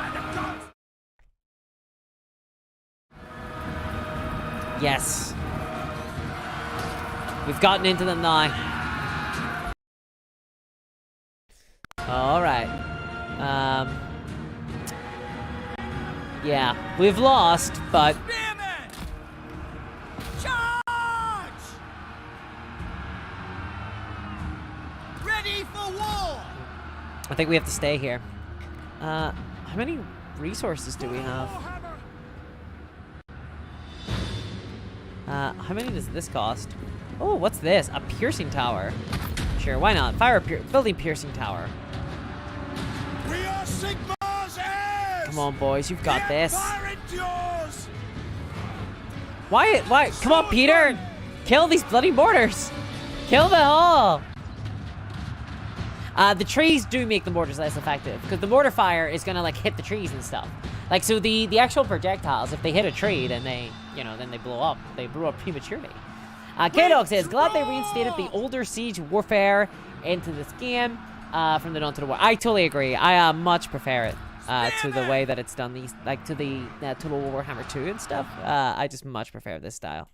Yes. We've gotten into them now. All right. Yeah, we've lost, but Charge! Ready for war! I think we have to stay here. How many resources do we have? How many does this cost? Oh, what's this? A piercing tower. Sure, why not? Building piercing tower. We are Sigmar's heirs! Come on, boys, you've got this. Empire endures! Why? Come on, Peter! Kill these bloody mortars! Kill them all! The trees do make the mortars less effective, because the mortar fire is gonna, like, hit the trees and stuff. Like, so the actual projectiles, if they hit a tree, then they blow up. They blow up prematurely. K-Dog says, glad they reinstated the older siege warfare into this game from the Dawn to the War. I totally agree. I much prefer it to the way that it's done these, like, to the Total Warhammer 2 and stuff. I just much prefer this style.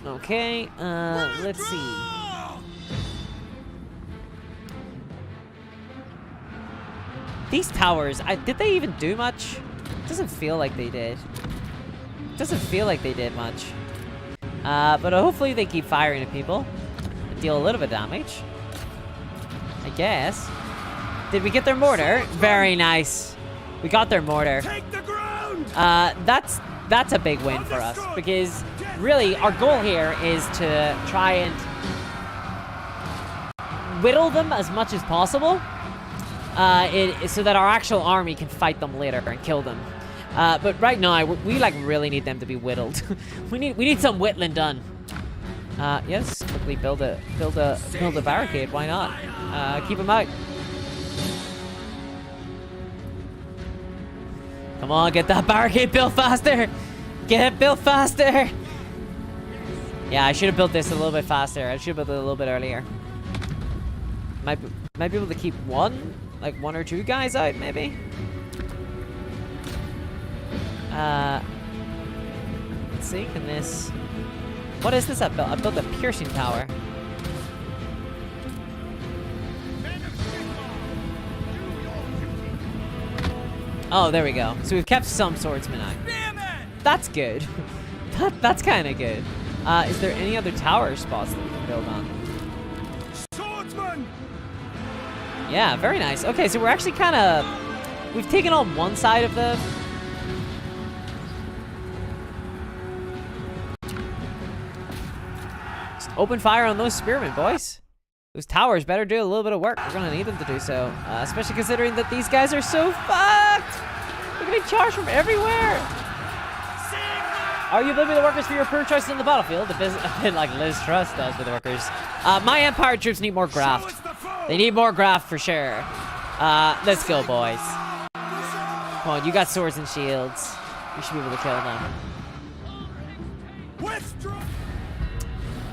Okay, let's see. These towers, did they even do much? It doesn't feel like they did. It doesn't feel like they did much. But hopefully they keep firing at people and deal a little bit of damage. I guess. Did we get their mortar? Very nice. We got their mortar. Take the ground! That's a big win for us, because really our goal here is to try and whittle them as much as possible, so that our actual army can fight them later and kill them. But right now we like really need them to be whittled. we need some whittling done. Yes, quickly build a barricade. Why not? Keep them out. Come on, get that barricade built faster. Get it built faster. Yeah, I should have built this a little bit faster. I should have built it a little bit earlier. Might be able to keep one or two guys out, maybe. Let's see, can this... What is this I built? I built a piercing tower. Oh, there we go. So we've kept some swordsmen out. That's good. That's kind of good. Is there any other tower spots that we can build on? Swordsman! Yeah, very nice. Okay, so we're actually kind of... We've taken on one side of the... Just open fire on those spearmen, boys. Those towers better do a little bit of work. We're going to need them to do so. Especially considering that these guys are so fucked. They're getting charged from everywhere. Are you building the workers for your per choices on the battlefield? A bit like Liz Truss does with the workers. My Empire troops need more graft. They need more graft for sure. Let's go, boys. Come on, you got swords and shields. You should be able to kill them.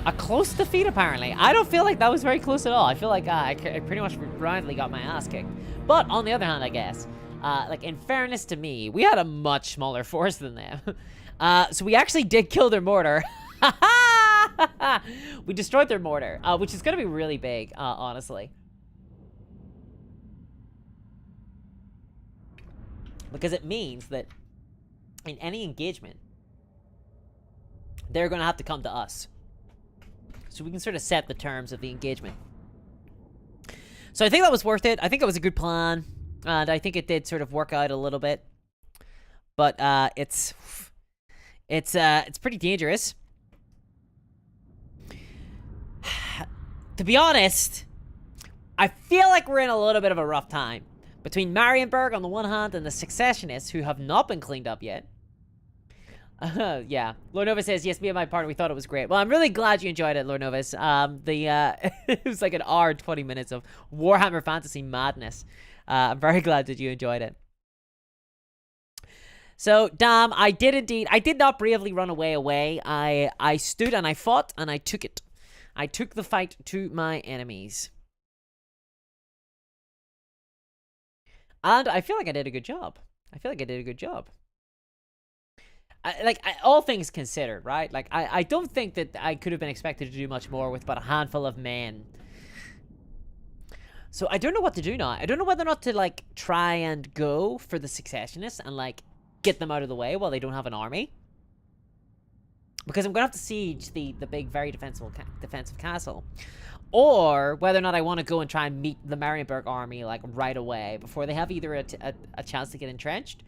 A close defeat, apparently. I don't feel like that was very close at all. I feel like I pretty much roundly got my ass kicked. But on the other hand, I guess, like in fairness to me, we had a much smaller force than them. So we actually did kill their mortar. We destroyed their mortar, which is going to be really big, honestly. Because it means that in any engagement, they're going to have to come to us. So we can sort of set the terms of the engagement. So I think that was worth it. I think it was a good plan. And I think it did sort of work out a little bit. But it's pretty dangerous. To be honest, I feel like we're in a little bit of a rough time. Between Marienburg on the one hand and the Successionists, who have not been cleaned up yet. Yeah, Lord Nova says, yes, me and my partner, we thought it was great. Well, I'm really glad you enjoyed it, Lord Novus. It was like an hour and 20 minutes of Warhammer Fantasy madness. I'm very glad that you enjoyed it. So, damn, I did not bravely run away. I stood and I fought and I took it. I took the fight to my enemies. And I feel like I did a good job. All things considered, right? Like, I don't think that I could have been expected to do much more with about a handful of men. So I don't know what to do now. I don't know whether or not to, like, try and go for the Successionists and, like, get them out of the way while they don't have an army. Because I'm going to have to siege the big, very defensive castle. Or whether or not I want to go and try and meet the Marienburg army, like, right away before they have either a chance to get entrenched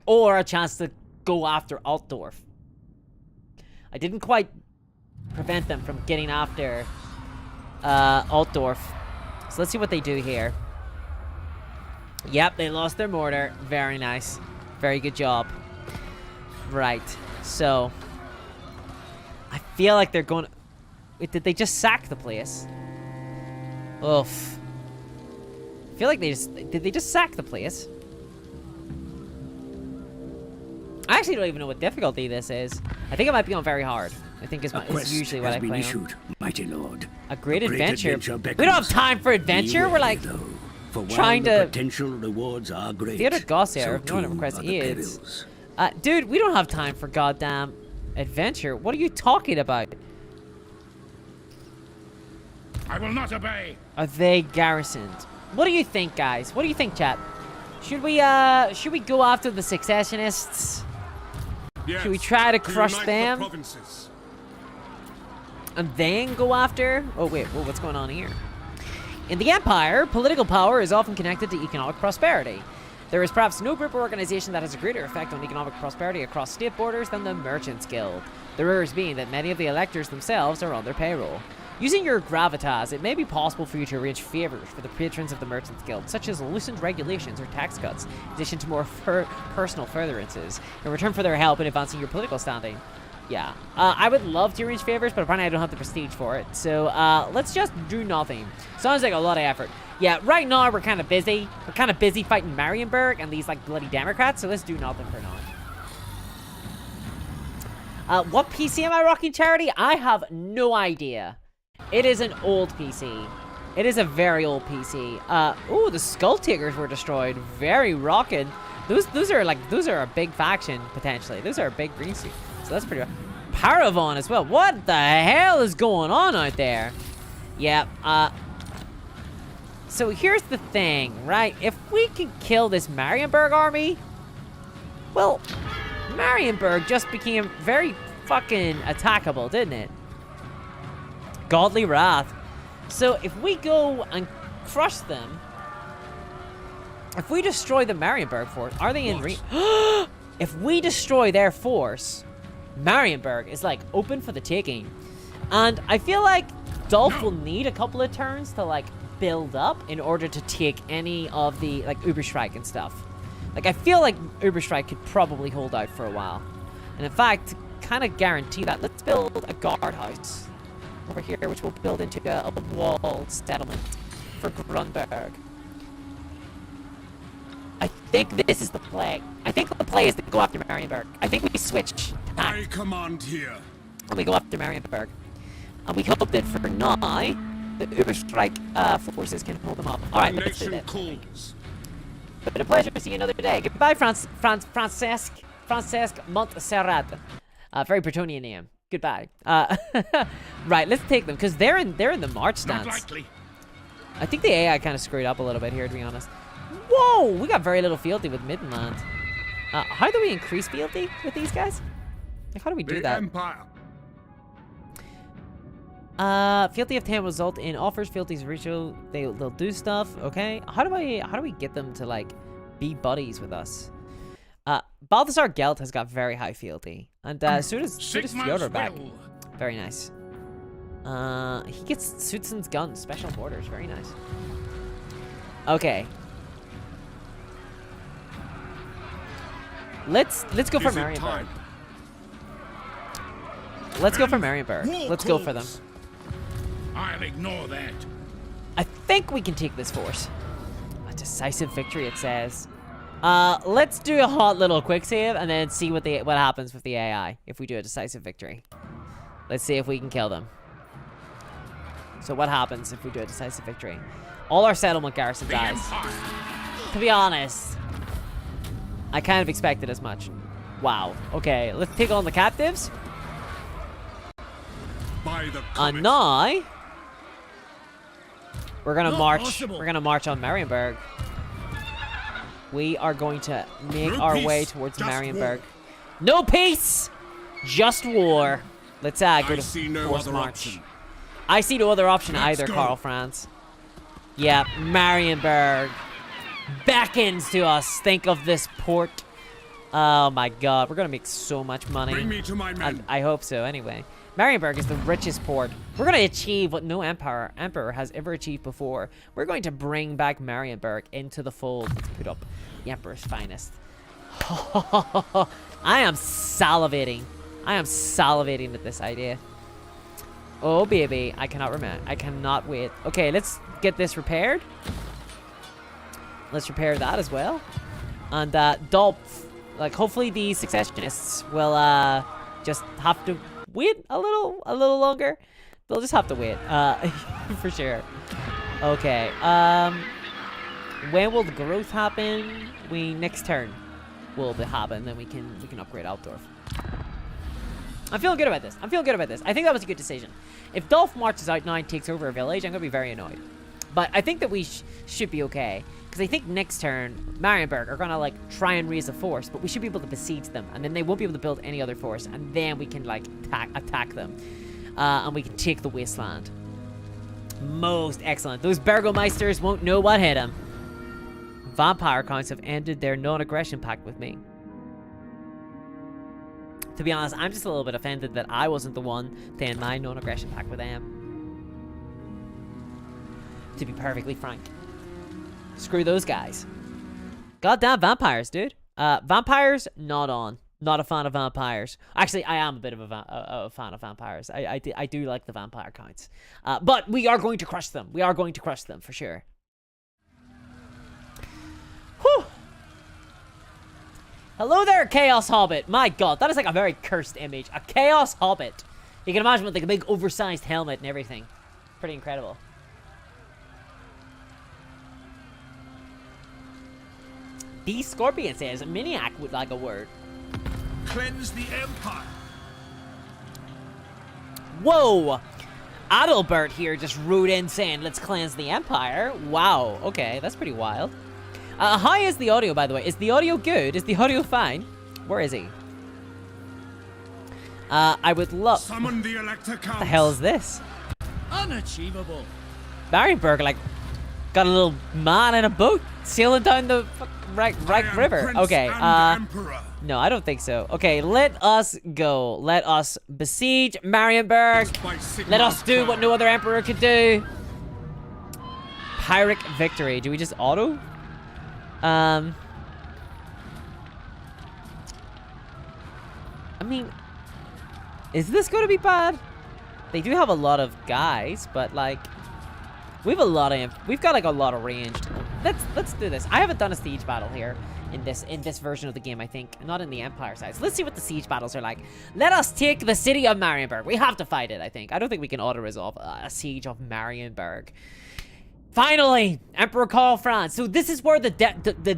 or a chance to go after Altdorf. I didn't quite prevent them from getting after Altdorf. So let's see what they do here. Yep, they lost their mortar. Very nice. Very good job. Right. So I feel like they're going to... Wait, did they just sack the place? Oof. I feel like they just... Did they just sack the place? I actually don't even know what difficulty this is. I think it might be on very hard. I think it's usually what I play on. Mighty Lord. A great adventure. We don't have time for adventure. We're like trying to... Potential rewards are great. Theater Gossier. No one requests aids. Dude, we don't have time for goddamn adventure. What are you talking about? I will not obey. Are they garrisoned? What do you think, guys? What do you think, chat? Should we go after the Successionists? Yes, should we try to crush them? The and then go after... Oh, wait. Well, what's going on here? In the Empire, political power is often connected to economic prosperity. There is perhaps no group or organization that has a greater effect on economic prosperity across state borders than the Merchants Guild. The rarest being that many of the electors themselves are on their payroll. Using your gravitas, it may be possible for you to arrange favors for the patrons of the Merchants Guild, such as loosened regulations or tax cuts, in addition to more personal furtherances, in return for their help in advancing your political standing. Yeah. I would love to arrange favors, but apparently I don't have the prestige for it. So, let's just do nothing. Sounds like a lot of effort. Yeah, right now we're kind of busy. We're kind of busy fighting Marienburg and these, like, bloody Democrats, so let's do nothing for now. What PC am I rocking, Charity? I have no idea. It is an old PC. It is a very old PC. Ooh, the Skull Takers were destroyed. Very rocking. Those are a big faction, potentially. Those are a big green suit. So that's pretty rough. Paravon as well. What the hell is going on out there? Yeah, so here's the thing, right? If we can kill this Marienburg army, well, Marienburg just became very fucking attackable, didn't it? Godly Wrath. So if we go and crush them, if we destroy the Marienburg force, are they in if we destroy their force, Marienburg is like open for the taking. And I feel like Dolph will need a couple of turns to like build up in order to take any of the like Überstrike and stuff. Like I feel like Überstrike could probably hold out for a while. And in fact, kind of guarantee that. Let's build a guardhouse over here, which we'll build into a walled settlement for Grunberg. I think this is the play. I think the play is to go after Marienburg. I think we switch. I command here. And we go after Marienburg. And we hope that for now, the Überstrike forces can hold them up. Alright, let's do that. It's been a pleasure to see you another day. Goodbye, Francesc Montserrat. Very Bretonian name. Goodbye. Right, let's take them, because they're in the march stance. Not likely. I think the AI kind of screwed up a little bit here, to be honest. Whoa! We got very little fealty with Midland. How do we increase fealty with these guys? Like, how do we do that? Empire. Fealty of 10 will result in offers. Fealty's ritual. They'll do stuff. Okay. How do we get them to like be buddies with us? Balthasar Gelt has got very high fealty, and so does Fyodor back. Very nice. He gets Sutzen's guns, special orders. Very nice. Okay. Let's go for Marienburg. Let's go for Marienburg. Let's go for them. I'll ignore that. I think we can take this force. A decisive victory, it says. Let's do a hot little quick save and then see what happens with the AI if we do a decisive victory. Let's see if we can kill them. So what happens if we do a decisive victory? All our settlement garrison dies. To be honest, I kind of expected as much. Wow. Okay, let's take on the captives. And now we're gonna march. We're gonna march on Marienburg. We are going to make our way towards Marienburg. No peace, just war. Let's go to forced march. I see no other option either, Karl Franz. Yeah, Marienburg beckons to us. Think of this port. Oh my God, we're gonna make so much money. Bring me to my men. I hope so. Anyway. Marienburg is the richest port. We're going to achieve what no emperor has ever achieved before. We're going to bring back Marienburg into the fold. Let's put up the emperor's finest. I am salivating. I am salivating at this idea. Oh, baby. I cannot remember. I cannot wait. Okay, let's get this repaired. Let's repair that as well. And, Dolph, like, hopefully the successionists will, just have to wait a little longer. They'll just have to wait, for sure. Okay, when will the growth happen? Next turn will happen, then we can upgrade Altdorf. I'm feeling good about this. I think that was a good decision. If Dolph marches out now and takes over a village, I'm gonna be very annoyed. But I think that we should be okay. Because I think next turn, Marienburg are gonna, like, try and raise a force, but we should be able to besiege them, and then they won't be able to build any other force, and then we can, like, attack them. And we can take the wasteland. Most excellent. Those Burgomeisters won't know what hit them. Vampire counts have ended their non-aggression pact with me. To be honest, I'm just a little bit offended that I wasn't the one to end my non-aggression pact with them. To be perfectly frank. Screw those guys. Goddamn vampires, dude. Vampires, not on. Not a fan of vampires. Actually, I am a bit of a fan of vampires. I do like the vampire counts. But we are going to crush them. We are going to crush them for sure. Whew. Hello there, Chaos Hobbit. My god, that is like a very cursed image. A Chaos Hobbit. You can imagine with like a big oversized helmet and everything. Pretty incredible. The Scorpion says, Miniac would like a word. Cleanse the Empire. Whoa! Adalbert here just wrote in saying, let's cleanse the Empire. Wow, okay, that's pretty wild. How is the audio, by the way? Is the audio good? Is the audio fine? Where is he? I would love... Summon the Elector What Count. the hell is this? Unachievable. Marienburg, like, got a little man in a boat sailing down the right river. Prince Okay, and Emperor. no, I don't think so. Okay, let us go. Let us besiege Marienburg. By Sigmar's Let us do crown. what no other emperor could do. Pyrrhic victory. Do we just auto? I mean, is this going to be bad? They do have a lot of guys, but like, we've got like a lot of range. Let's do this. I haven't done a siege battle here in this version of the game, I think. Not in the Empire side. So let's see what the siege battles are like. Let us take the city of Marienburg. We have to fight it, I think. I don't think we can auto-resolve a siege of Marienburg. Finally, Emperor Karl Franz. So this is where the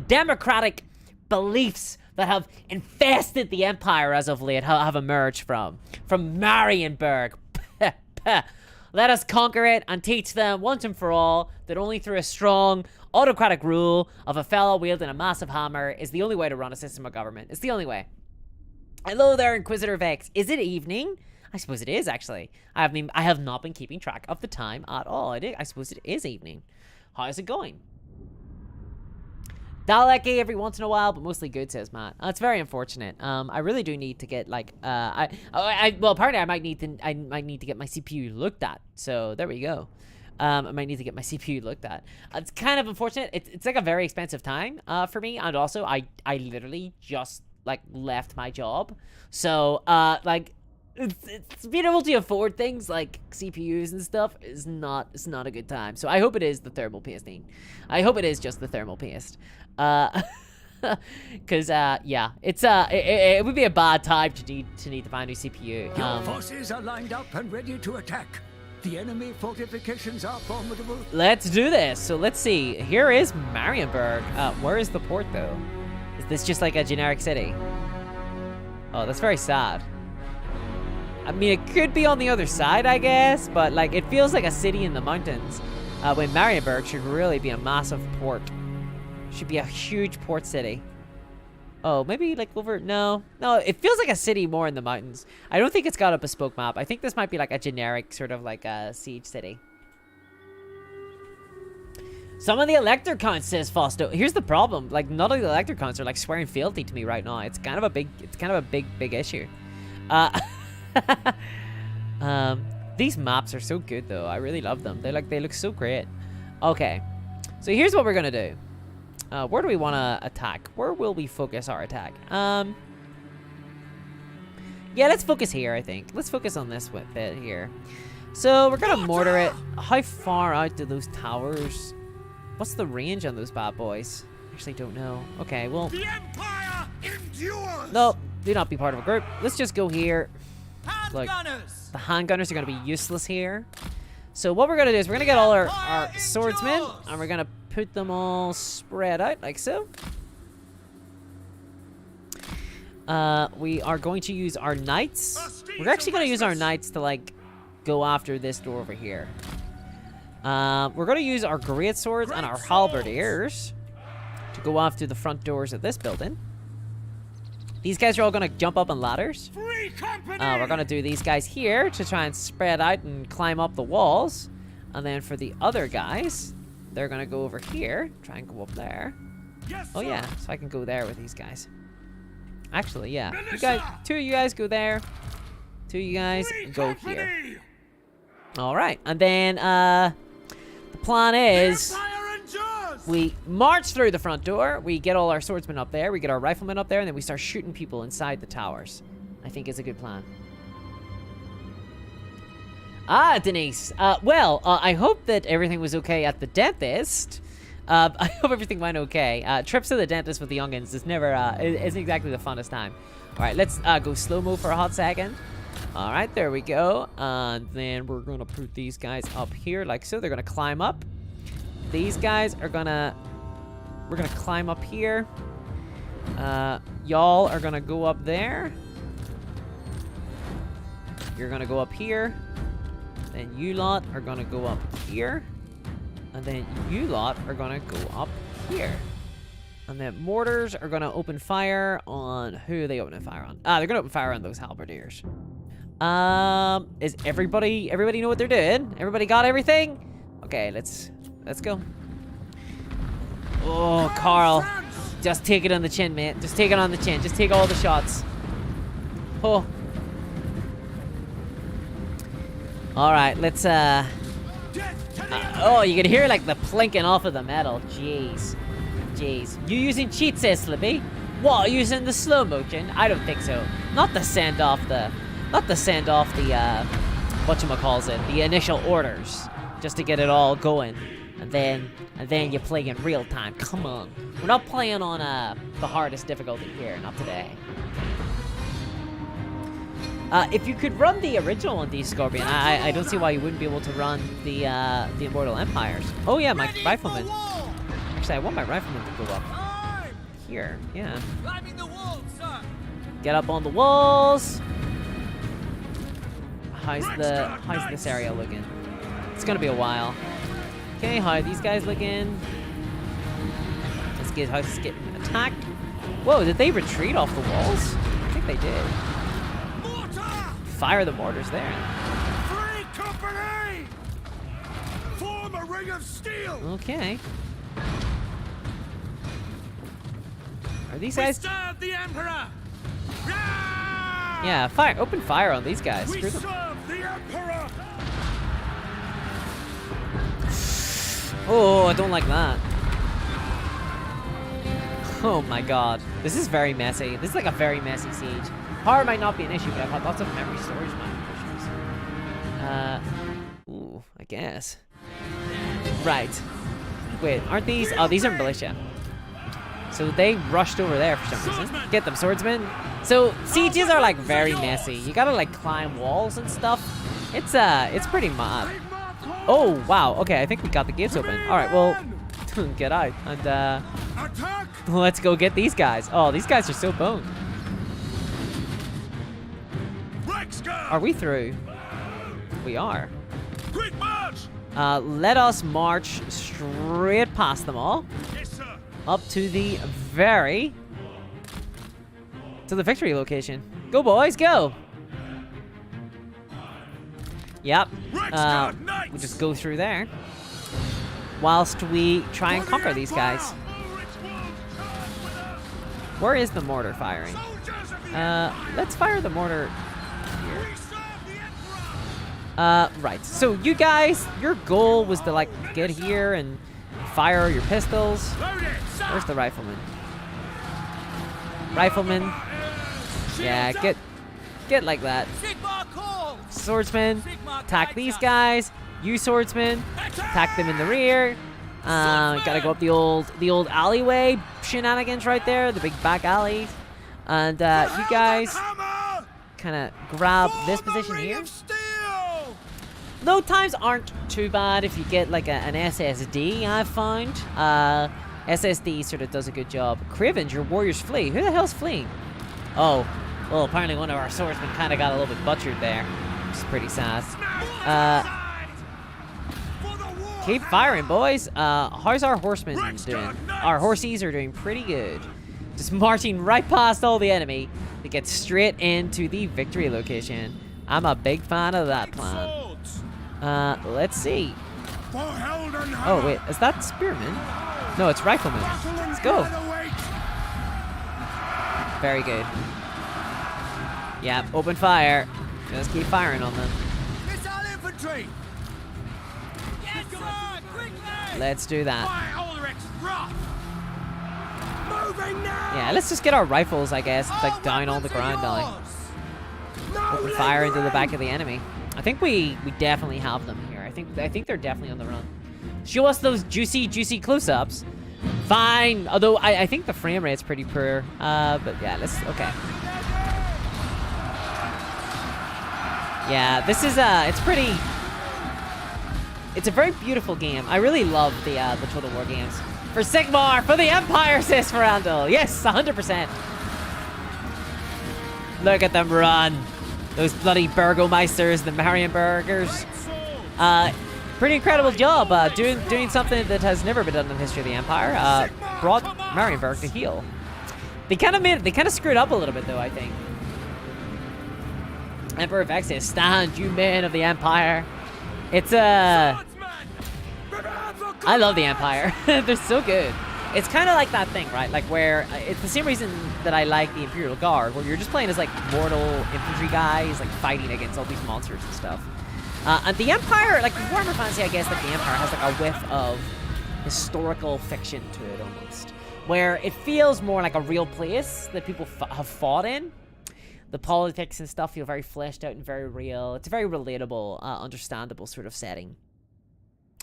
democratic beliefs that have infested the Empire as of late have emerged from Marienburg. Let us conquer it and teach them once and for all that only through a strong autocratic rule of a fellow wielding a massive hammer is the only way to run a system of government. It's the only way. Hello there, Inquisitor Vex. Is it evening? I suppose it is, actually. I have not been keeping track of the time at all. I suppose it is evening. How is it going? Daleki every once in a while, but mostly good, says Matt. It's very unfortunate. I really do need to get like well, apparently I might need to get my CPU looked at. So there we go. I might need to get my CPU looked at. It's kind of unfortunate. It's like a very expensive time for me, and also I literally just like left my job, so like it's being able to afford things like CPUs and stuff it's not a good time. So I hope it is the thermal pasting. I hope it is just the thermal paste. Because yeah, it's it would be a bad time to need to buy a new CPU. Your forces are lined up and ready to attack. The enemy fortifications are formidable. Let's do this. So let's see. Here is Marienburg. Where is the port though? Is this just like a generic city? Oh, that's very sad. I mean, it could be on the other side, I guess, but like it feels like a city in the mountains. When Marienburg should really be a massive port. Should be a huge port city. Oh, maybe like over... No, it feels like a city more in the mountains. I don't think it's got a bespoke map. I think this might be like a generic sort of like a siege city. Some of the elector counts, says Fausto. Here's the problem. Like, none of the elector counts are like swearing fealty to me right now. It's kind of a big issue. These maps are so good though. I really love them. They look so great. Okay. So here's what we're gonna do. Where do we want to attack? Where will we focus our attack? Yeah, let's focus here, I think. Let's focus on this bit here. So we're gonna mortar it. How far out do those towers... What's the range on those bad boys? Actually don't know. Okay, well... The Empire endures. No, do not be part of a group. Let's just go here. Look, Handgunners! the handgunners are gonna be useless here. So what we're gonna do is we're gonna get all our swordsmen and we're gonna put them all spread out like so. We are going to use our knights. We're actually going to use our knights to like go after this door over here. We're going to use our great swords and our halberdiers to go after the front doors of this building. These guys are all going to jump up on ladders. Free company. We're going to do these guys here to try and spread out and climb up the walls. And then for the other guys, they're going to go over here, try and go up there. Yes, Oh sir. yeah, so I can go there with these guys. Actually, yeah. You guys, two of you guys go there. Two of you guys Free go company. here. All right, and then the plan is Empire endures. We march through the front door. We get all our swordsmen up there. We get our riflemen up there, and then we start shooting people inside the towers. I think it's a good plan. Ah, Denise. I hope that everything was okay at the dentist. I hope everything went okay. Trips to the dentist with the youngins is never, isn't exactly the funnest time. All right, let's go slow-mo for a hot second. All right, there we go. And then we're going to put these guys up here like so. They're going to climb up. These guys are going to... We're going to climb up here. Y'all are going to go up there. You're going to go up here. Then you lot are going to go up here. And then you lot are going to go up here. And then mortars are going to open fire on... Who are they opening fire on? They're going to open fire on those halberdiers. Is everybody know what they're doing? Everybody got everything? Okay, let's go. Oh, Carl. Just take it on the chin, mate. Just take it on the chin. Just take all the shots. Oh. Alright, let's, oh, you can hear, like, the plinking off of the metal. Jeez. Jeez. You using cheats, says Slippy? What, using the slow motion? I don't think so. Not to send off the... whatchamacallit, the initial orders. Just to get it all going. And then you play in real time. Come on. We're not playing on, the hardest difficulty here. Not today. If you could run the original one, D Scorpion, I don't see why you wouldn't be able to run the Immortal Empires. Oh yeah, my rifleman. Actually, I want my rifleman to go up here. Yeah. Climbing the walls, sir. Get up on the walls. How's this area looking? It's gonna be a while. Okay, how are these guys looking? Let's get how's this getting attacked. Whoa, did they retreat off the walls? I think they did. Fire the mortars there. Free company! Form a ring of steel! Okay. Are these guys? Serve the Emperor! Yeah, fire. Open fire on these guys. We Screw them. serve the Emperor! Oh, I don't like that. Oh my god. This is very messy. This is like a very messy siege. Power might not be an issue, but I've had lots of memory storage issues. Ooh, I guess. Right. Wait, aren't these... Oh, these are militia. So they rushed over there for some reason. Get them, swordsmen. So, sieges are, like, very messy. You gotta, like, climb walls and stuff. It's pretty mad. Oh, wow. Okay, I think we got the gates open. Alright, well, get out. And, let's go get these guys. Oh, these guys are so boned. Are we through? We are. Quick march! Let us march straight past them all. Yes, sir. Up to the victory location. Go, boys, go! Yep. We just go through there. Whilst we try and conquer these guys. Where is the mortar firing? Let's fire the mortar here. Right. So you guys, your goal was to like get here and fire your pistols. Where's the rifleman? Rifleman. Yeah, get like that. Swordsman, attack these guys. You swordsman, attack them in the rear. Gotta go up the old alleyway shenanigans right there, the big back alley. And you guys kind of grab this position here. Load times aren't too bad if you get like an SSD, I've found. SSD sort of does a good job. Cravens, your warriors flee. Who the hell's fleeing? Oh, well, apparently one of our swordsmen kind of got a little bit butchered there, which is pretty sad. Keep firing, boys. How's our horsemen doing? Our horsies are doing pretty good. Just marching right past all the enemy to get straight into the victory location. I'm a big fan of that plan. Let's see. Oh, wait, is that spearman? No, it's rifleman. Let's go. Very good. Yeah, open fire. Just keep firing on them. It's our infantry! Let's do that. Fire Ulrich's wrath! Moving now! Yeah, let's just get our rifles, I guess, like down on the ground now. Open fire into the back of the enemy. I think we definitely have them here. I think they're definitely on the run. Show us those juicy close-ups. Fine. Although I think the frame rate's pretty poor. But yeah, let's okay. Yeah, this is it's a very beautiful game. I really love the Total War games. For Sigmar, for the Empire, says Ferrandel. Yes, 100%. Look at them run. Those bloody Burgomeisters, the Marienburgers. Pretty incredible job doing something that has never been done in the history of the Empire. Brought Marienburg to heel. They kind of screwed up a little bit though, I think. Emperor Vexus, stand, you men of the Empire. It's I love the Empire. They're so good. It's kind of like that thing, right? Like where it's the same reason that I like the Imperial Guard, where you're just playing as like mortal infantry guys, like fighting against all these monsters and stuff. And the Empire, like Warhammer Fantasy, I guess, like the Empire has like a whiff of historical fiction to it almost, where it feels more like a real place that people have fought in. The politics and stuff feel very fleshed out and very real. It's a very relatable, understandable sort of setting.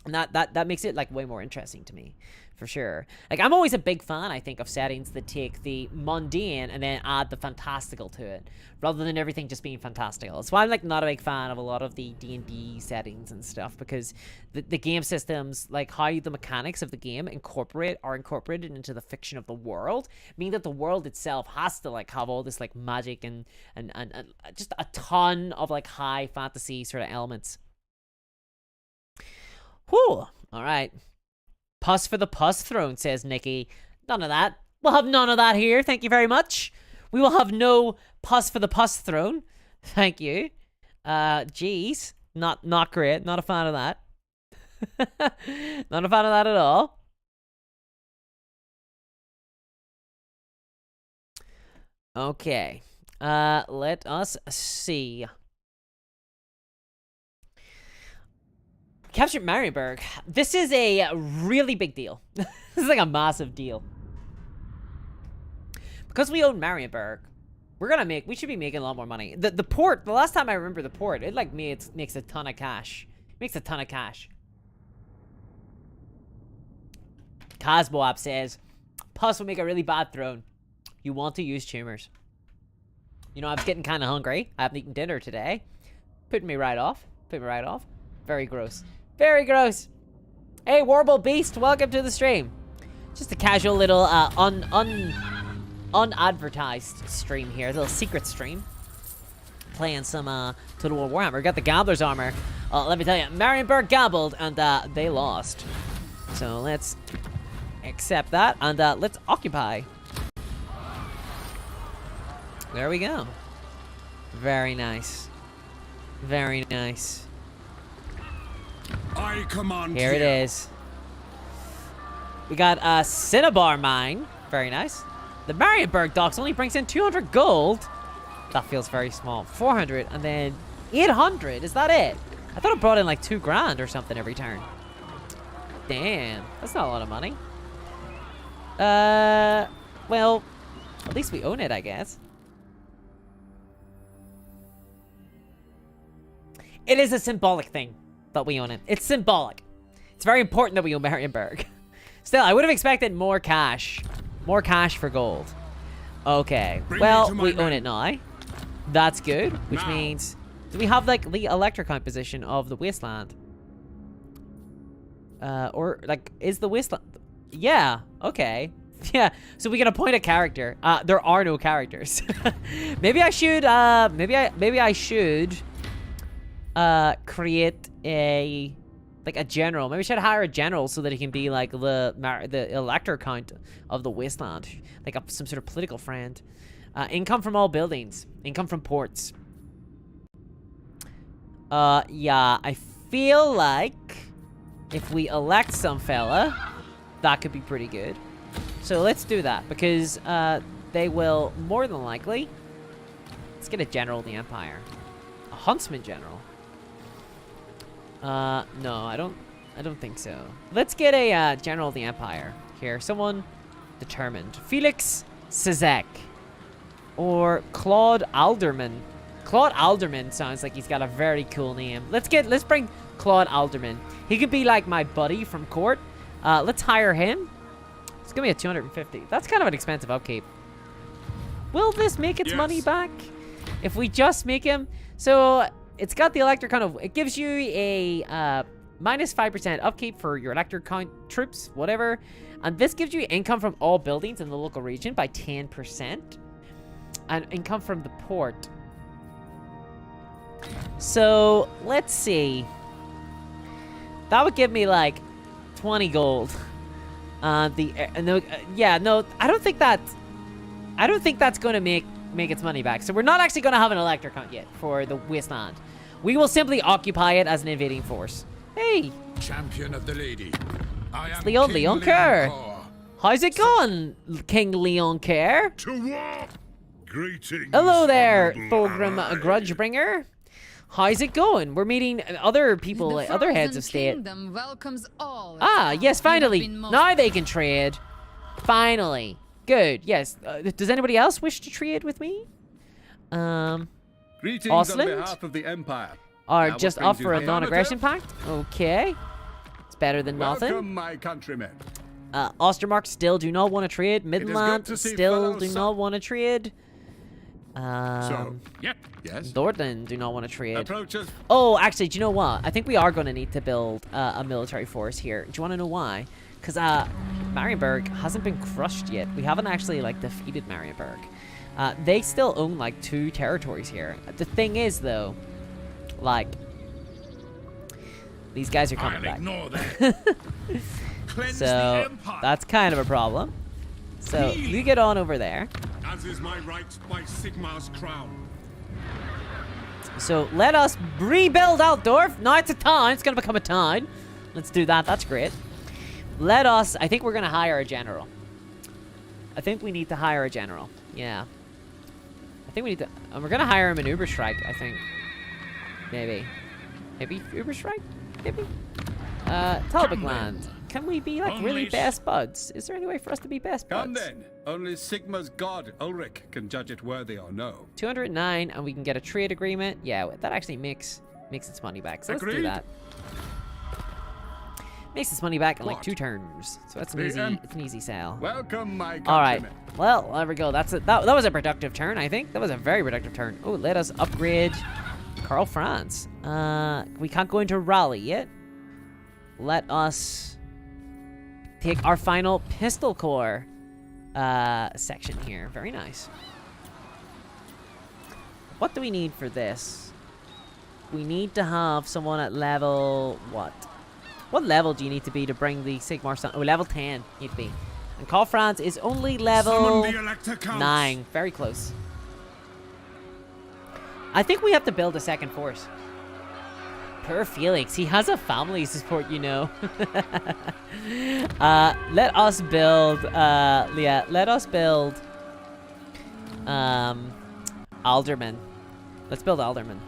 And that makes it like way more interesting to me, for sure. Like I'm always a big fan, I think, of settings that take the mundane and then add the fantastical to it, rather than everything just being fantastical. That's why I'm like not a big fan of a lot of the D&D settings and stuff, because the game systems, like how the mechanics of the game are incorporated into the fiction of the world, mean that the world itself has to like have all this like magic and just a ton of like high fantasy sort of elements. Whew. All right. Pus for the pus throne, says Nikki. None of that. We'll have none of that here. Thank you very much. We will have no pus for the pus throne. Thank you. Geez. Not great. Not a fan of that. Not a fan of that at all. Okay. Let us see. Captured Marienburg. This is a really big deal. This is like a massive deal. Because we own Marienburg, we should be making a lot more money. The port, the last time I remember the port, it like makes a ton of cash. Makes a ton of cash. Cosmoab says, Pus will make a really bad throne. You want to use tumors. You know, I was getting kind of hungry. I haven't eaten dinner today. Putting me right off. Very gross. Very gross. Hey, Warble Beast, welcome to the stream. Just a casual little unadvertised stream here, a little secret stream. Playing some Total War Warhammer. We got the Gobbler's armor. Let me tell you, Marienburg gobbled and they lost. So let's accept that and let's occupy. There we go. Very nice. Very nice. I command Here it is. We got a Cinnabar mine. Very nice. The Marienburg docks only brings in 200 gold. That feels very small. 400 and then 800. Is that it? I thought it brought in like 2 grand or something every turn. Damn. That's not a lot of money. Well, at least we own it, I guess. It is a symbolic thing that we own it. It's symbolic. It's very important that we own Marienburg. Still, I would have expected more cash. More cash for gold. Okay. Well, we own it now. That's good. Which means... Do we have, like, the electrocount position of the Wasteland? Or, like, is the Wasteland... Yeah. Okay. Yeah. So we can appoint a character. There are no characters. Maybe I should, maybe I should... create a general. Maybe we should hire a general so that he can be like the elector count of the Wasteland, like some sort of political friend. Income from all buildings, income from ports. Yeah, I feel like if we elect some fella, that could be pretty good. So let's do that because they will more than likely. Let's get a general of the Empire, a huntsman general. No, I don't I don't think so. Let's get a general of the Empire here. Someone determined. Felix Sazek. Or Claude Alderman. Claude Alderman sounds like he's got a very cool name. Let's bring Claude Alderman. He could be like my buddy from court. Let's hire him. It's gonna be a 250. That's kind of an expensive upkeep. Will this make its money back? If we just make him... So, it's got the electric kind of... It gives you a minus 5% upkeep for your electric count troops, whatever. And this gives you income from all buildings in the local region by 10%. And income from the port. So, let's see. That would give me like 20 gold. Yeah, no, I don't think that's going to make its money back. So we're not actually going to have an electric count yet for the wasteland. We will simply occupy it as an invading force. Hey, Champion of the lady. it's Leon Kerr. How's it going, King Leon Kerr? To war. Greetings. Hello there, honorable Fulgrim ally. Grudgebringer. How's it going? We're meeting other people, The like other heads Frozen of state. Kingdom welcomes all. Ah, yes, You have finally. been most Now they can trade. Finally. Good, yes. Does anybody else wish to trade with me? Greetings Ausland? on behalf of the Empire. Or Now what just brings up you for a here? non-aggression pact? Okay. It's better than nothing. Welcome, my countrymen. Ostermark still do not want to trade. good Midland to see still fellow do son- not want to trade. Yep. Yes. Thornton do not want to trade. Approaches. Oh, actually, do you know what? I think we are going to need to build a military force here. Do you want to know why? Because Marienburg hasn't been crushed yet. We haven't actually, like, defeated Marienburg. They still own, like, 2 territories here. The thing is, though, like, these guys are coming I'll back. ignore that. Cleanse the So, empire. that's kind of a problem. So, you get on over there. As is my right by Sigmar's crown. So, let us rebuild Altdorf. Now it's a town. It's going to become a town. Let's do that. That's great. Let us... I think we're going to hire a general. I think we need to hire a general. Yeah. I think we need to... And we're going to hire him in Uberstrike, I think. Maybe. Maybe Uberstrike? Maybe? Talbotland. Can we be, like, really Only best buds? Is there any way for us to be best buds? Come then. Only Sigma's god, Ulrich, can judge it worthy or no. 209, and we can get a trade agreement. Yeah, that actually makes its money back. So let's do Agreed. that. Makes its money back in like What? 2 turns. So that's The an easy sale. Welcome, my countrymen. All right. Well, there we go. That was a productive turn, I think. That was a very productive turn. Oh, let us upgrade Karl Franz. We can't go into Raleigh yet. Let us take our final pistol corps section here. Very nice. What do we need for this? We need to have someone at level what? What level do you need to be to bring the Sigmar Sun? Oh, level 10 you need to be. And Karl Franz is only level Summon the Elector Counts. 9. Very close. I think we have to build a second force. Poor Felix. He has a family to support, you know. Let us build... yeah, let us build... Alderman. Let's build Alderman.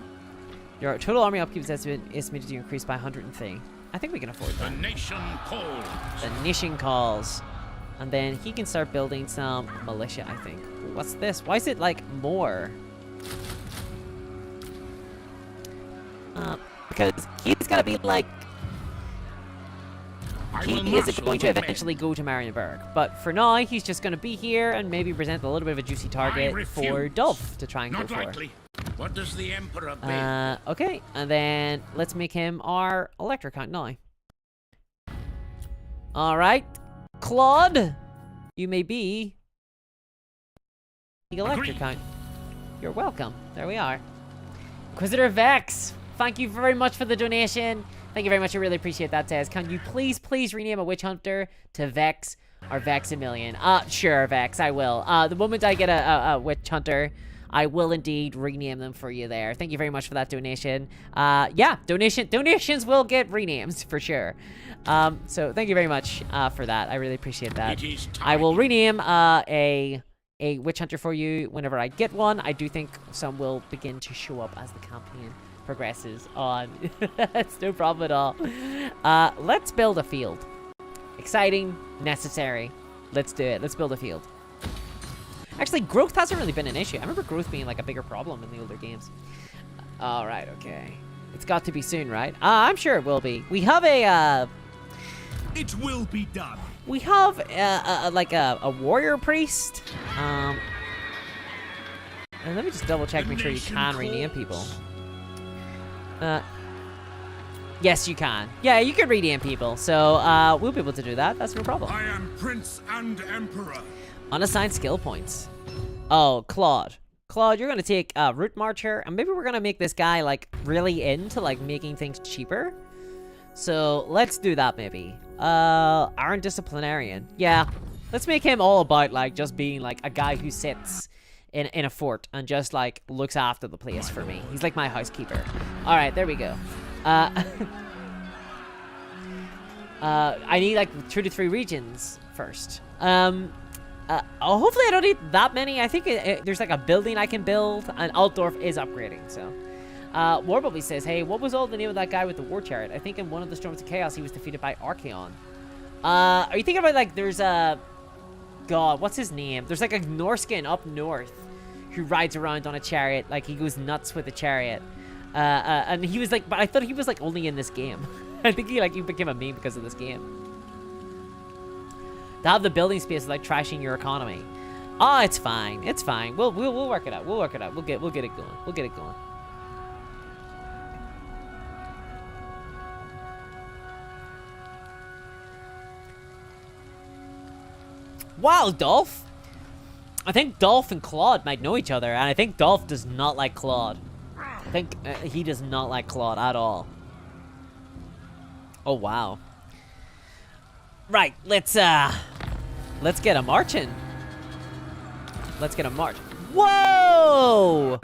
Your total army upkeep is estimated to increase by 103. I think we can afford The that. nation calls. The nation calls. And then he can start building some militia, I think. What's this? Why is it, like, more? Because he's gotta be, like... He is going to eventually go to Marienburg. But for now, he's just going to be here and maybe present a little bit of a juicy target for refuse. Dolph to try and Not go for. likely. What does the Emperor bid? Okay, and then let's make him our electric count now. Alright, Claude, you may be the electric count. You're welcome. There we are. Inquisitor Vex, thank you very much for the donation. Thank you very much. I really appreciate that, Tez. Can you please rename a witch hunter to Vex or Vexamillion? Sure, Vex, I will. The moment I get a witch hunter, I will indeed rename them for you there. Thank you very much for that donation. Yeah, donations will get renames for sure. So thank you very much for that. I really appreciate that. It is I will time. rename a witch hunter for you whenever I get one. I do think some will begin to show up as the campaign progresses on. It's no problem at all. Let's build a field. Exciting, necessary. Let's do it. Let's build a field. Actually, growth hasn't really been an issue. I remember growth being like a bigger problem in the older games. All right, okay. It's got to be soon, right? I'm sure it will be. We have a It will be done. we have like a warrior priest. And let me just double check, make sure you can rename people. Yes, you can. Yeah, you can rename people. So we'll be able to do that. That's no problem. I am Prince and Emperor. Unassigned skill points. Oh, Claude. Claude, you're gonna take Root Marcher, and maybe we're gonna make this guy like really into like making things cheaper. So let's do that maybe. Iron Disciplinarian. Yeah, let's make him all about like just being like a guy who sits in a fort and just like looks after the place for me. He's like my housekeeper. All right, there we go. I need like 2 to 3 regions first. Hopefully I don't need that many. I think there's like a building I can build, and Altdorf is upgrading, so. Warbubby says, hey, what was all the name of that guy with the war chariot? I think in one of the Storms of Chaos he was defeated by Archaon. Are you thinking about like there's a... God, what's his name? There's like a Norskin up north who rides around on a chariot, like he goes nuts with a chariot. And he was like, but I thought he was like only in this game. I think he became a meme because of this game. To have the building space is like trashing your economy. Oh, it's fine. It's fine. We'll work it out. We'll work it out. We'll get it going. We'll get it going. Wow, Dolph. I think Dolph and Claude might know each other, and I think Dolph does not like Claude. I think he does not like Claude at all. Oh wow. Right, let's get a marching. Let's get a march. Whoa!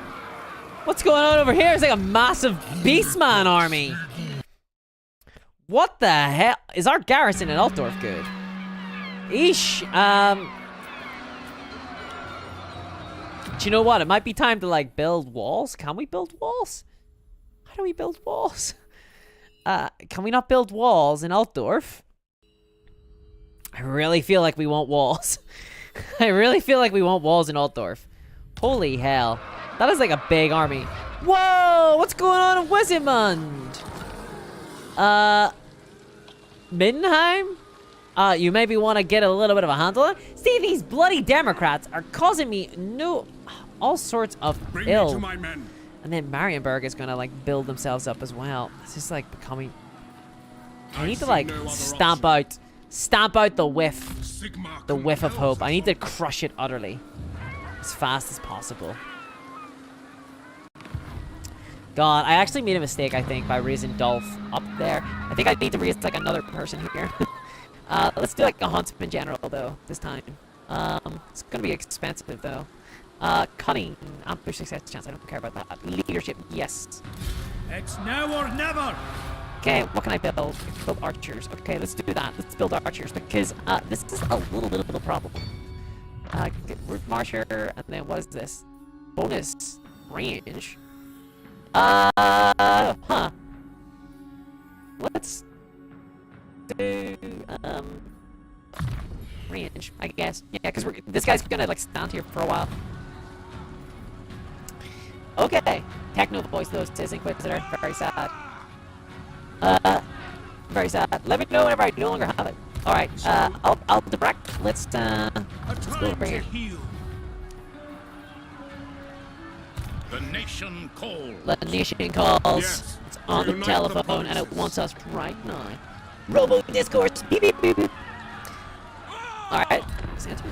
What's going on over here? It's like a massive Beastman army. What the hell? Is our garrison in Altdorf good? Eesh. Do you know what? It might be time to like build walls. Can we build walls? How do we build walls? Can we not build walls in Altdorf? I really feel like we want walls. I really feel like we want walls in Altdorf. Holy hell. That is like a big army. Whoa! What's going on in Wesemund? Mindenheim? You maybe want to get a little bit of a handle on it? See, these bloody Democrats are causing me all sorts of Bring ill. me to my men. And then Marienburg is gonna like build themselves up as well. It's just like becoming... I need to like stamp out the whiff. The whiff of hope. I need to crush it utterly. As fast as possible. God, I actually made a mistake, I think, by raising Dolph up there. I think I need to raise like another person here. Let's do like a huntsman general though, this time. It's gonna be expensive though. Cunning, ambush success chance, I don't care about that. Leadership, yes. It's now or never. Okay, what can I build? Build archers. Okay, let's do that. Let's build archers because this is a little bit of a problem. Get Root Marcher, and then what is this? Bonus range. Huh. Let's do range, I guess. Yeah, because this guy's gonna like stand here for a while. Okay, techno voice though says Inquisitor. Very sad. Very sad. Let me know whenever I no longer have it. All right. I'll direct. Let's go over here. The nation calls. The nation calls. Yes. It's on the telephone and it wants us right now. Robo discourse. Beep beep beep beep. All right. Let's answer.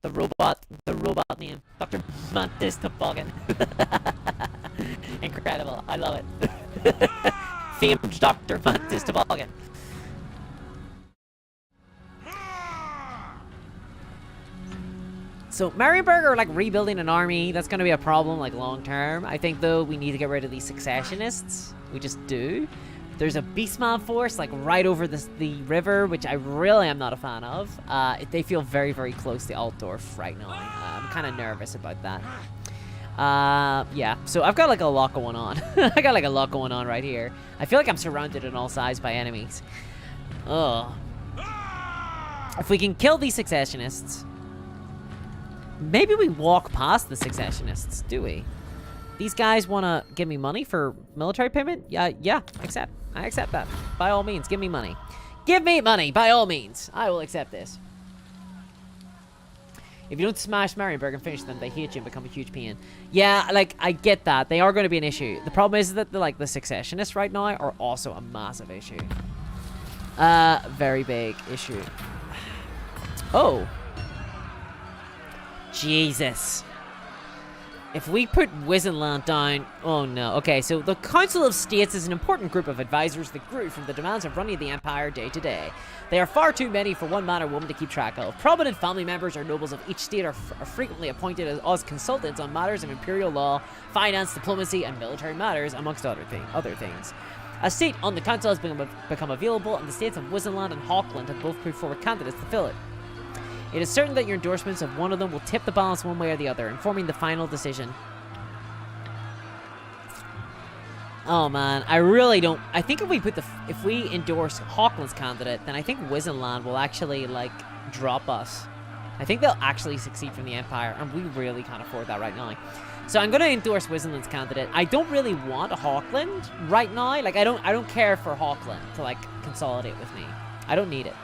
The robot name, Dr. Mantis Toboggan. Incredible, I love it. Famed Dr. Mantis Toboggan. So Marienburg are like rebuilding an army. That's gonna be a problem like long term. I think though we need to get rid of these secessionists. We just do. There's a Beastman force like right over the river, which I really am not a fan of. They feel very, very close to Altdorf right now. I'm kind of nervous about that. Yeah. So I've got like a lot going on. I got like a lot going on right here. I feel like I'm surrounded on all sides by enemies. Ugh. If we can kill these successionists, maybe we walk past the successionists, do we? These guys want to give me money for military payment? Yeah, I accept that. By all means, give me money. Give me money, by all means. I will accept this. If you don't smash Marienburg and finish them, they hate you and become a huge pain. Yeah, like, I get that. They are going to be an issue. The problem is that, the successionists right now are also a massive issue. Very big issue. Oh. Jesus. If we put Wizenland down... Oh, no. Okay, so the Council of States is an important group of advisors that grew from the demands of running the Empire day to day. They are far too many for one man or woman to keep track of. Prominent family members or nobles of each state are frequently appointed as consultants on matters of imperial law, finance, diplomacy, and military matters, amongst other things. A seat on the council has become available, and the states of Wizenland and Hawkland have both put forward candidates to fill it. It is certain that your endorsements of one of them will tip the balance one way or the other, informing the final decision. Oh man, I really don't... I think if we endorse Hawkland's candidate, then I think Wizenland will actually, like, drop us. I think they'll actually succeed from the Empire, and we really can't afford that right now. So I'm gonna endorse Wizenland's candidate. I don't really want a Hawkland right now. Like, I don't care for Hawkland to, like, consolidate with me. I don't need it.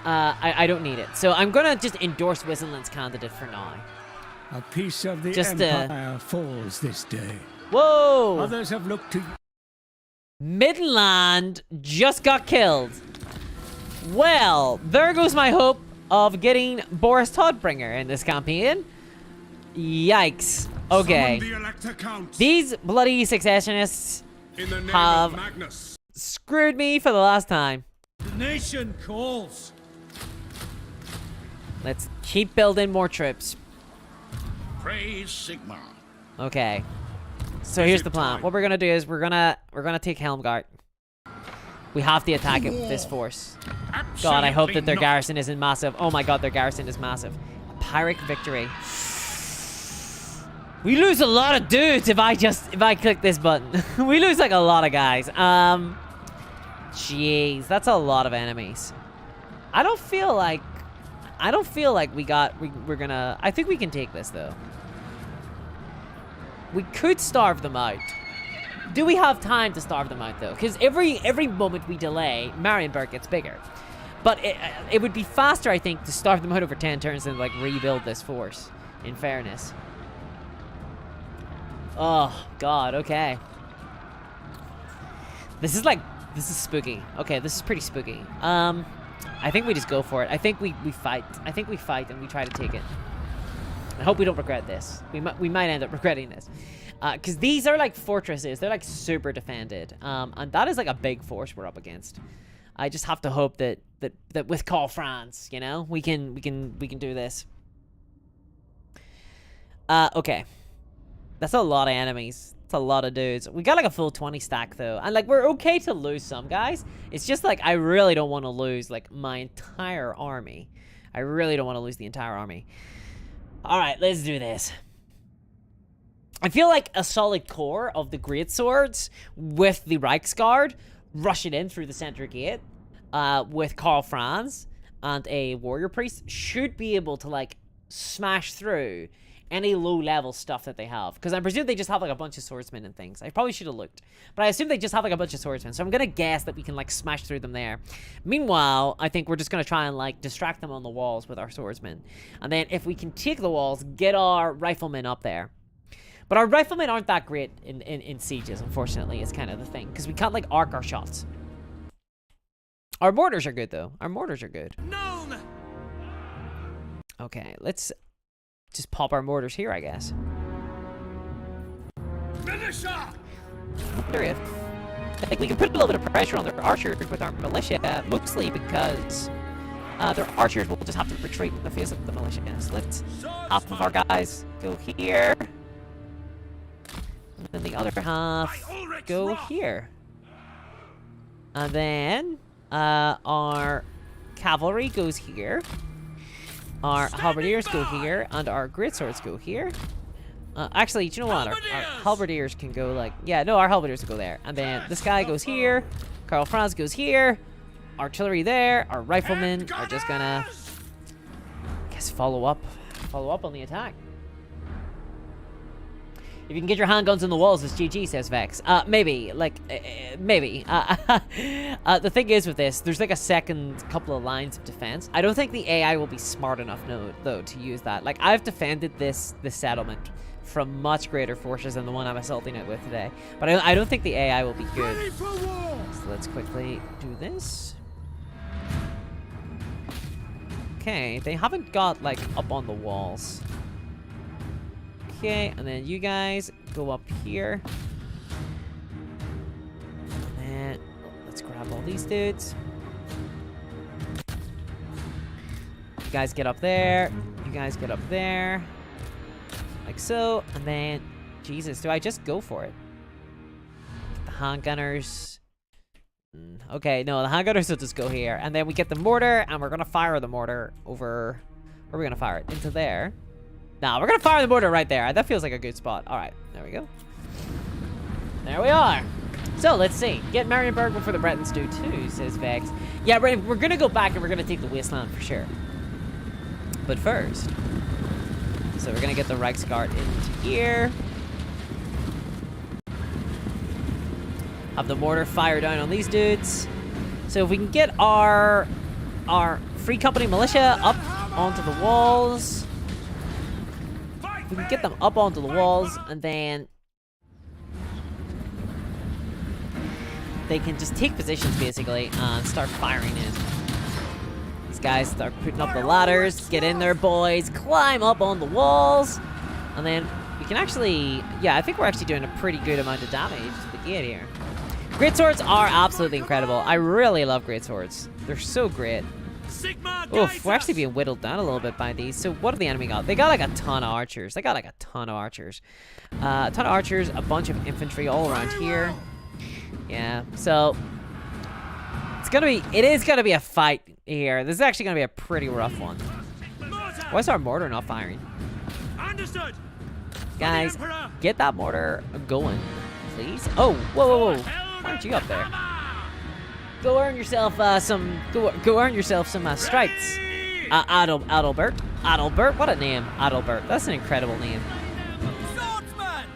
I don't need it. So I'm gonna just endorse Wizenland's candidate for now. A piece of the Empire falls this day. Whoa! Others have looked to... Midland just got killed. Well, there goes my hope of getting Boris Todbringer in this campaign. Yikes. Okay. These bloody successionists have screwed me for the last time. The nation calls. Let's keep building more troops. Praise Sigma. Okay. So here's the plan. What we're gonna do is we're gonna take Helmgart. We have to attack it with this force. God, I hope that their garrison isn't massive. Oh my god, their garrison is massive. A Pyrrhic victory. We lose a lot of dudes if I click this button. We lose like a lot of guys. Jeez, that's a lot of enemies. I don't feel like we're gonna... I think we can take this, though. We could starve them out. Do we have time to starve them out, though? Because every moment we delay, Marienburg gets bigger. But it would be faster, I think, to starve them out over 10 turns than, like, rebuild this force, in fairness. Oh, God, okay. This is spooky. Okay, this is pretty spooky. I think we just go for it. I think we fight. I think we fight and we try to take it. I hope we don't regret this. We might end up regretting this. Because these are like fortresses. They're like super defended. And that is like a big force we're up against. I just have to hope that with Call France, you know, we can do this. Okay. That's a lot of enemies. It's a lot of dudes. We got like a full 20 stack though. And like we're okay to lose some guys. It's just like I really don't want to lose like my entire army. I really don't want to lose the entire army. Alright, let's do this. I feel like a solid core of the Great Swords with the Reichsguard rushing in through the center gate with Karl Franz and a warrior priest should be able to like smash through any low-level stuff that they have. Because I presume they just have, like, a bunch of swordsmen and things. I probably should have looked. But I assume they just have, like, a bunch of swordsmen. So I'm going to guess that we can, like, smash through them there. Meanwhile, I think we're just going to try and, like, distract them on the walls with our swordsmen. And then if we can take the walls, get our riflemen up there. But our riflemen aren't that great in sieges, unfortunately, is kind of the thing. Because we can't, like, arc our shots. Our mortars are good, though. Our mortars are good. Known. Okay, let's... just pop our mortars here, I guess. Militia! Period. I think we can put a little bit of pressure on their archers with our militia, mostly because their archers will just have to retreat in the face of the militia. So let's half of our guys go here, and then the other half go here, and then our cavalry goes here. Our halberdiers go here, and our greatswords go here. Actually, do you know what? Our halberdiers can go like... Yeah, no, our halberdiers will go there. And then this guy goes here. Karl Franz goes here. Artillery there. Our riflemen are just gonna... I guess follow up on the attack. If you can get your handguns in the walls, it's GG, says Vex. Maybe. Like, maybe. The thing is with this, there's like a second couple of lines of defense. I don't think the AI will be smart enough, though, to use that. Like, I've defended this settlement from much greater forces than the one I'm assaulting it with today. But I don't think the AI will be good. So let's quickly do this. Okay, they haven't got, like, up on the walls. Okay, and then you guys go up here. And then let's grab all these dudes. You guys get up there. You guys get up there. Like so. And then, Jesus, do I just go for it? The handgunners. Okay, no, the handgunners will just go here. And then we get the mortar, and we're going to fire the mortar over... Where are we going to fire it? Into there. Nah, we're gonna fire the mortar right there. That feels like a good spot. Alright, there we go. There we are. So, let's see. Get Marienburg before the Bretons do too, says Vex. Yeah, we're gonna go back and we're gonna take the Wasteland for sure. But first... So we're gonna get the Reichsguard into here. Have the mortar fire down on these dudes. So if we can get our Free Company militia up onto the walls... We can get them up onto the walls, and then they can just take positions, basically, and start firing in. These guys start putting up the ladders. Get in there, boys. Climb up on the walls. And then we can actually... Yeah, I think we're actually doing a pretty good amount of damage to the gate here. Greatswords are absolutely incredible. I really love greatswords. They're so great. Oof, we're actually being whittled down a little bit by these. So what do the enemy got? They got like a ton of archers. A ton of archers, a bunch of infantry all around here. Yeah, so it is gonna be a fight here. This is actually gonna be a pretty rough one. Why is our mortar not firing? Understood. Guys, get that mortar going, please. Oh, whoa. Why aren't you up there? Go earn yourself some stripes. Adalbert, what a name, Adalbert. That's an incredible name. Swordsman.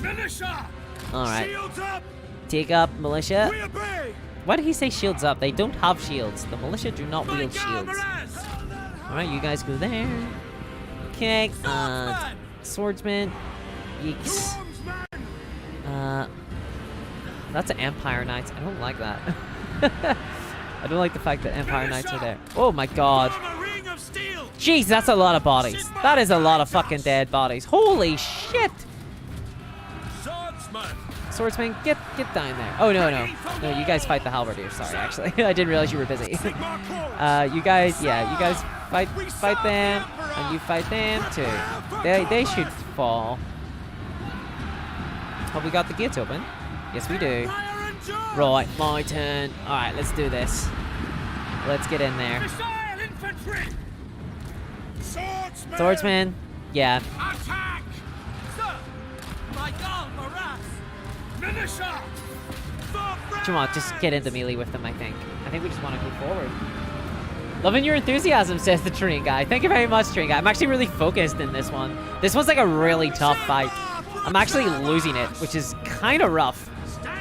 Militia. All right. Shields up. Take up militia. We obey. Why did he say shields up? They don't have shields. The militia do not wield shields. All right, you guys go there. Okay. Swordsman. Yeeks. That's an Empire Knights. I don't like that. I don't like the fact that Empire Knights are there. Oh my god. Jeez, that's a lot of bodies. That is a lot of fucking dead bodies. Holy shit. Swordsman, get down there. Oh, no. No, you guys fight the halberdiers. Sorry, actually. I didn't realize you were busy. You guys fight them, and you fight them too. They should fall. Have we got the gates open? Yes, we do. Right, my turn. Alright, let's do this. Let's get in there. Swordsman. Yeah. Attack! Sir! My God, Militia! Come on, just get into melee with them, I think. I think we just want to go forward. Loving your enthusiasm, says the train guy. Thank you very much, train guy. I'm actually really focused in this one. This one's like a really tough fight. I'm actually losing it, which is kind of rough.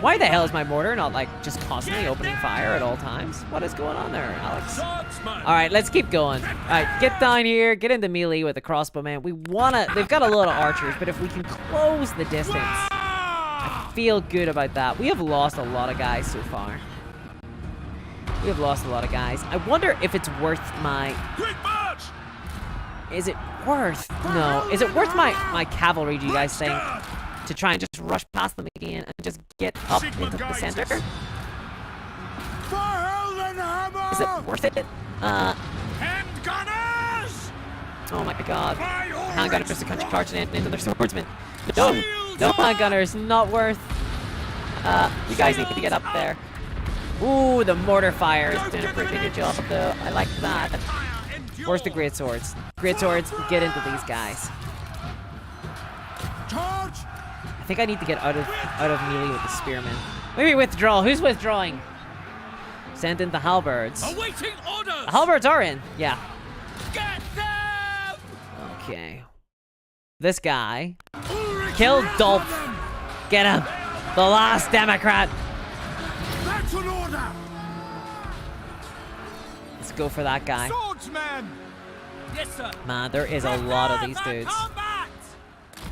Why the hell is my mortar not, like, just constantly opening fire at all times? What is going on there, Alex? Alright, let's keep going. Alright, get down here, get into melee with the crossbowman. They've got a lot of archers, but if we can close the distance, I feel good about that. We have lost a lot of guys so far. I wonder if it's worth my... Is it worth... No. Is it worth my cavalry, do you guys think? To try and just rush past them again and just get up into the center? Is it worth it? Oh my god. Handgunners are charging into their swordsmen. No, handgunners, not worth. You guys need to get up there. Ooh, the mortar fire is doing a pretty good job though. I like that. Where's the great swords? Great swords, get into these guys. Charge! I think I need to get out of melee with the spearmen. Maybe withdraw. Who's withdrawing? Send in the halberds. Awaiting orders! The halberds are in. Yeah. Get them! Okay. This guy. Ulrich, Kill ready for Dolph. them! Get him. The last Democrat. That's an order! Let's go for that guy. Swordsman! Yes, sir. Man, there is a lot of these dudes. Combat!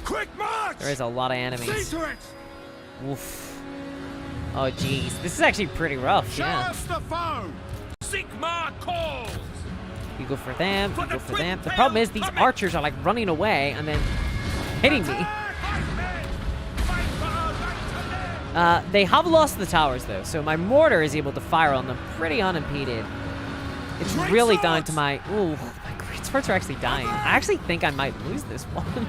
Quick march! There is a lot of See enemies. to it! Oof. Oh, jeez. This is actually pretty rough, Show yeah. us the foe! Sigma calls! You go for them, you For go the for them. The quick problem tail is these coming. archers are like running away and then hitting me. They have lost the towers though, so my mortar is able to fire on them pretty unimpeded. It's Great really down swords! to my... Ooh, my great swords are actually dying. I actually think I might lose this one,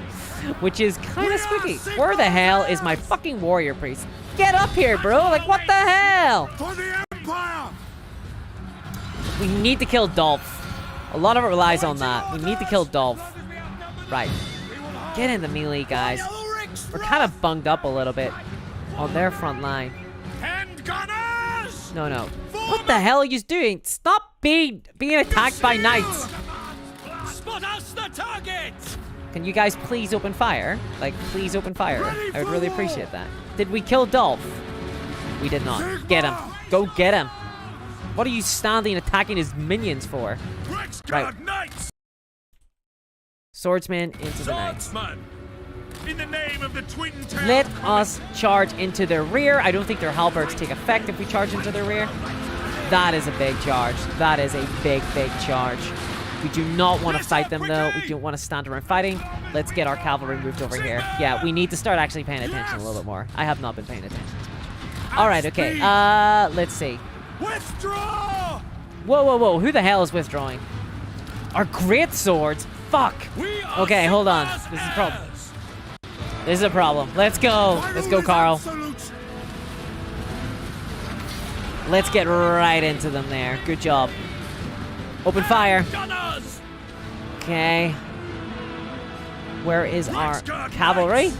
which is kind of spooky. Where the hell is my fucking warrior priest? Get up here, bro! Like, what the hell? For the Empire! We need to kill Dolph. A lot of it relies on that. We need to kill Dolph. Right. Get in the melee, guys. We're kind of bunged up a little bit on their front line. Hand gunners! No, no. What the hell are you doing? Stop being attacked by knights. Spot us the target! Can you guys please open fire? Like, please open fire. I would really appreciate that. Did we kill Dolph? We did not. Get him. Go get him. What are you standing attacking his minions for? Right. Knights! Swordsman into the knights. Swordsman! In the name of the twin tail. Let us charge into their rear. I don't think their halberds take effect if we charge into their rear. That is a big charge. That is a big, big charge. We do not want to fight them, though. We don't want to stand around fighting. Let's get our cavalry moved over here. Yeah, we need to start actually paying attention a little bit more. I have not been paying attention. All right, okay. Let's see. Withdraw! Whoa, whoa, whoa. Who the hell is withdrawing? Our great swords? Fuck. We are Okay, hold on. Sigma's This is a problem. heirs. This is a problem. Let's go. Let's go, Carl. Absolute. Let's get right into them there. Good job. Open fire. Gunners! Okay. Where is our Let's go, cavalry? knights.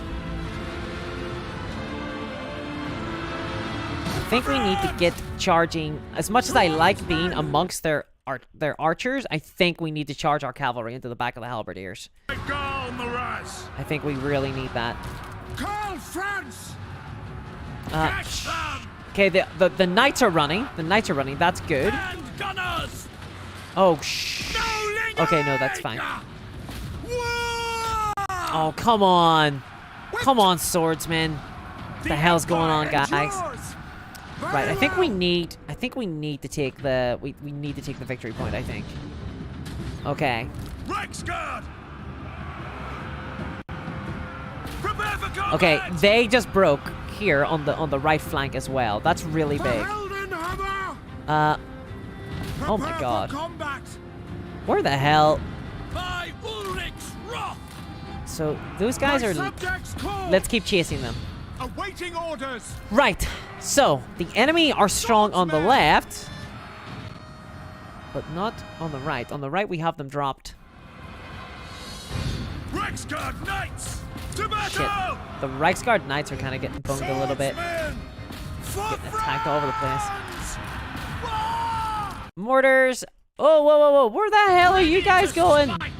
I think we need to get charging. As much as I like being amongst their archers, I think we need to charge our cavalry into the back of the halberdiers. Gal Maraz! I think we really need that. Call France! Uh, Catch them! Okay, the knights are running. The knights are running. That's good. And gunners! Oh, shh. No lingering! Okay, no, that's fine. Whoa! Oh, come on. Come on, swordsmen. What the hell's going on, guys? Right, I think we need to take the we need to take the victory point, I think. Okay. Reichsguard! Prepare for combat! Okay, they just broke here on the right flank as well. That's really big. Heldenhammer! Oh my Prepare god. for combat! Where the hell? By Ulrich's wrath! So those guys My are subjects call! let's keep chasing them. Awaiting orders! Right. So, the enemy are strong on the left, but not on the right. On the right, we have them dropped. Reichsguard Knights! To Shit. battle! The Reichsguard Knights are kind of getting bunged a little bit. Swordsmen! For Getting attacked all over the place. France! War! Mortars. Oh, whoa, whoa, whoa. Where the hell are you guys going? Fight!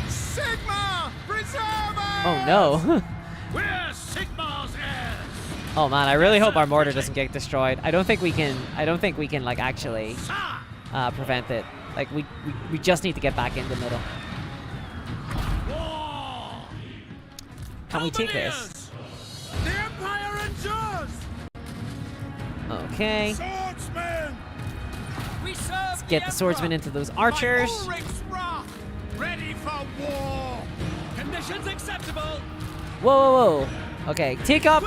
Sigma! Preserve us! Oh, no. We're Sigma's heirs! Oh, man. I really hope our mortar doesn't get destroyed. I don't think we can, like, actually prevent it. Like, we just need to get back in the middle. War! Can we take this? Halberdiers! The Empire endures! Okay. Swordsmen! We serve Let's get the swordsmen into those archers. Ulrich's wrath! Ready for war! Conditions acceptable! Whoa, whoa, whoa. Okay, take up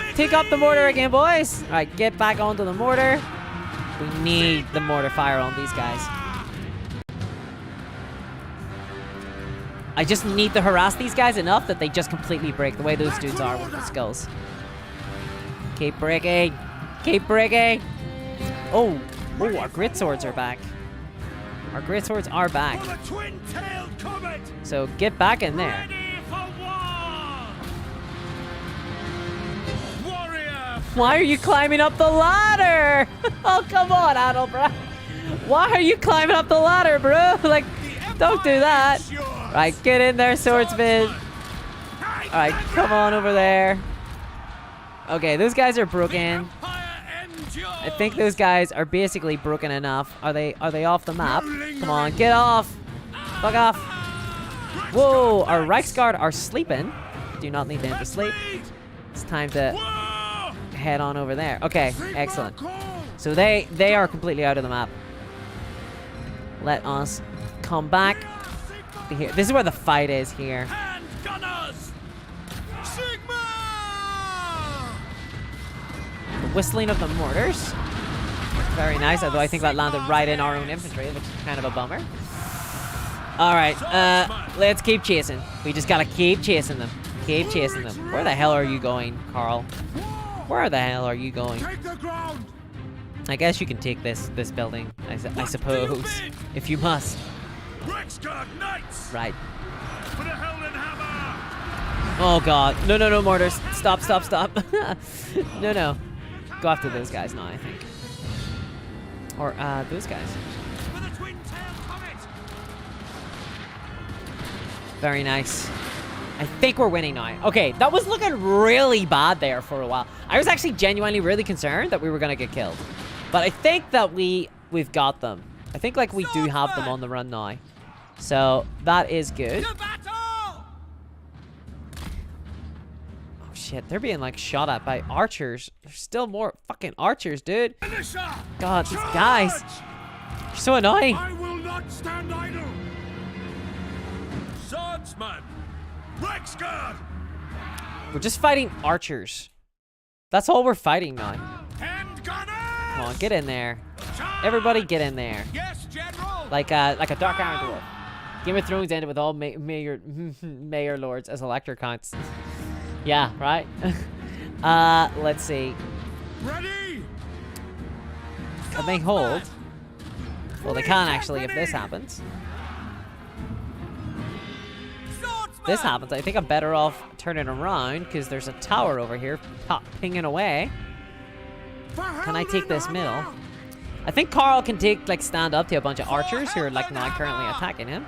the mortar again, boys. All right, get back onto the mortar. We need the mortar fire on these guys. I just need to harass these guys enough that they just completely break the way those dudes are with the skulls. Keep breaking. Keep breaking. Oh, our grit swords are back. Our great swords are back. For the twin-tailed comet! So get back in there. Ready for war! Warrior! Why are you climbing up the ladder? Oh, come on, Adelbert. Why are you climbing up the ladder, bro? Like, don't do that. Right, get in there, swordsman. All right, come on over there. Okay, those guys are broken. I think those guys are basically broken enough. Are they off the map? Come on, get off. Fuck off. Whoa, our Reichsguard are sleeping. Do not need them to sleep. It's time to head on over there. Okay, excellent. So they are completely out of the map. Let us come back here. This is where the fight is here. Hand gunners! Sigma! The whistling of the mortars. Very nice, although I think that landed right in our own infantry, which is kind of a bummer. Alright, let's keep chasing. We just gotta keep chasing them. Keep chasing them. Where the hell are you going, Carl? Where the hell are you going? Take the ground! I guess you can take this building, I suppose, if you must. Reichsguard Knights! Right. For the Howling Hammer! Oh god. No, no, no, mortars. Stop, stop, stop. No, no. Go after those guys now, I think. Or, those guys. For the twin-tailed comet! Very nice. I think we're winning now. Okay, that was looking really bad there for a while. I was actually genuinely really concerned that we were gonna get killed. But I think that we've got them. I think, like, we do have them on the run now. So, that is good. To battle! Oh, shit. They're being, like, shot at by archers. There's still more fucking archers, dude. Finisher! God, these guys. They're so annoying. I will not stand idle! Swordsman! Reichsguard! We're just fighting archers. That's all we're fighting now. Hand gunners! Come on, get in there. Everybody get in there. Yes, General! Like a Dark Iron Dwarf. Game of Thrones ended with all mayor lords as elector counts. Yeah, right? Let's see. Ready! Can they hold? Well, they can actually if this happens. This happens, I think I'm better off turning around because there's a tower over here pinging away. Can I take this middle? I think Carl can stand up to a bunch of archers who are like now currently attacking him.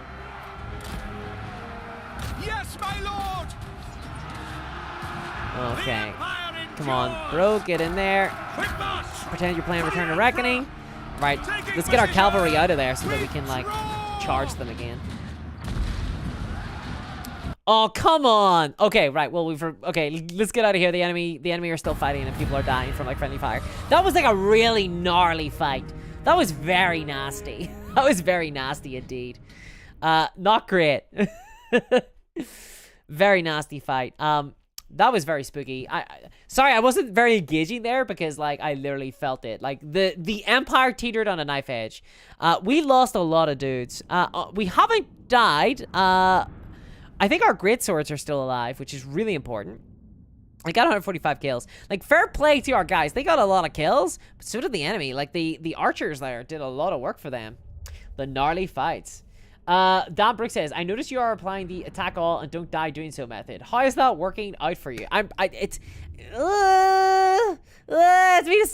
Yes, my lord! Okay. Come on, bro, get in there. Quick march! Pretend you're playing Return to Reckoning. Right, let's get our cavalry out of there so that we can like charge them again. Oh, come on. Okay, right. Well, okay, let's get out of here. The enemy are still fighting and people are dying from like friendly fire. That was like a really gnarly fight. That was very nasty. That was very nasty indeed. Not great. Very nasty fight. That was very spooky. Sorry, I wasn't very engaging there because like I literally felt it. Like the Empire teetered on a knife edge. We lost a lot of dudes. We haven't died. I think our great swords are still alive, which is really important. I got 145 kills. Like, fair play to our guys. They got a lot of kills, but so did the enemy. Like, the archers there did a lot of work for them. The gnarly fights. Don Brooks says, I notice you are applying the attack all and don't die doing so method. How is that working out for you? It's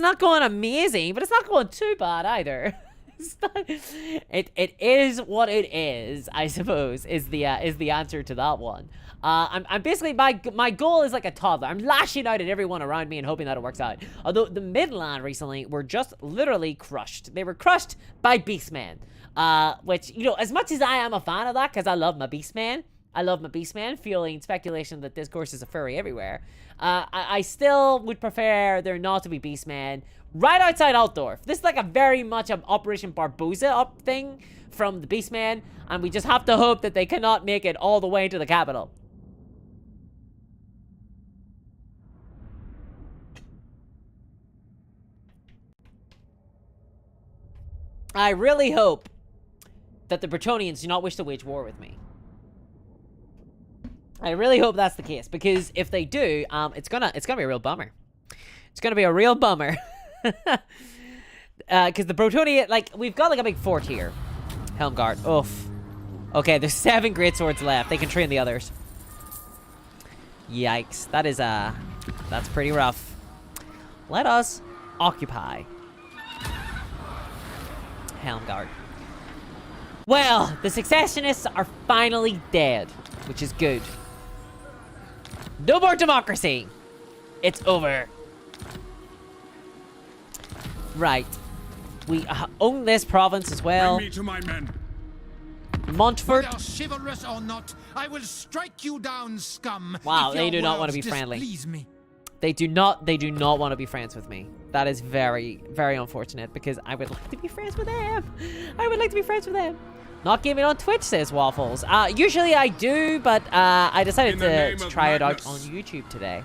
not going amazing, but it's not going too bad either. It is what it is, I suppose, is the answer to that one. I'm basically, my goal is like a toddler. I'm lashing out at everyone around me and hoping that it works out. Although the Midland recently were just literally crushed. They were crushed by Beastmen. Which, you know, as much as I am a fan of that, because I love my Beastman, fueling speculation that discourse is a furry everywhere. I still would prefer there not to be Beastmen right outside Altdorf. This is like a very much an Operation Barboza up thing from the Beastmen, and we just have to hope that they cannot make it all the way to the capital. I really hope that the Bretonians do not wish to wage war with me. I really hope that's the case, because if they do, it's gonna be a real bummer. It's gonna be a real bummer. Because the Bretonian, like, we've got like a big fort here. Helm Guard. Oof. Okay, there's 7 great swords left. They can train the others. Yikes. That is, that's pretty rough. Let us occupy Helm Guard. Well, the Successionists are finally dead, which is good. No more democracy. It's over. Right. We own this province as well. Bring me to my men. Montfort. Whether chivalrous or not, I will strike you down, scum. Wow, if they your do not want to words be friendly. displease me. They do not want to be friends with me. That is very, very unfortunate because I would like to be friends with them. I would like to be friends with them. Not gaming on Twitch, says Waffles. Usually I do, but I decided to try it out on YouTube today.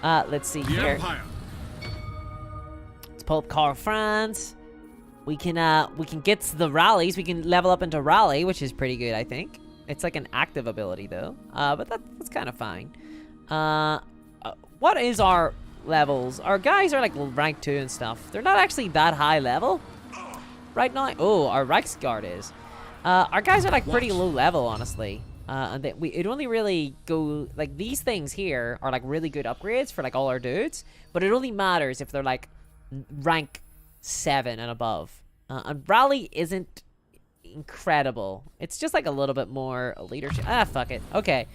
Let's see The here. Empire. Let's pull up Car of France. We can get to the rallies. We can level up into rally, which is pretty good, I think. It's like an active ability though. But that's kind of fine. What is our levels? Our guys are like rank 2 and stuff. They're not actually that high level right now. Oh, our Reichsguard is. Our guys are like pretty low level, honestly. And it only really go like these things here are like really good upgrades for like all our dudes, but it only matters if they're like rank 7 and above. And rally isn't incredible. It's just like a little bit more leadership. Ah, fuck it. Okay.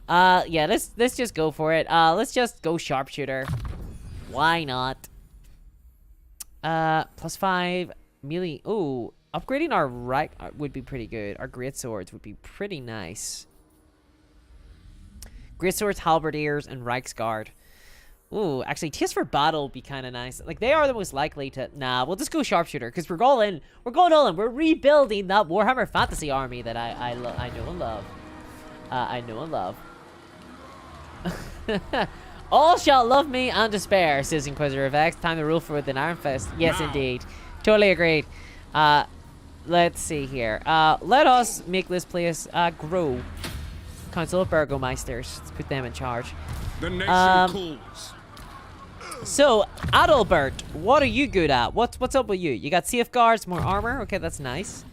Yeah, let's just go for it. Let's just go sharpshooter. Why not? +5 melee. Ooh, upgrading our right would be pretty good. Our great swords would be pretty nice. Great swords, halberdiers, and Reichsguard. Ooh, actually, Taste for Battle would be kind of nice. Like, they are the most likely to... Nah, we'll just go sharpshooter, because we're going all in. We're rebuilding that Warhammer Fantasy army that I know and love. I know and love. All shall love me and despair, says Inquisitor of X. Time to rule for with an Iron Fist. Yes, indeed. Totally agreed. Let's see here. Let us make this place grow. Council of Burgomeisters. Let's put them in charge. The nation calls. So, Adalbert, what are you good at? What's up with you? You got safeguards, more armor. Okay, that's nice.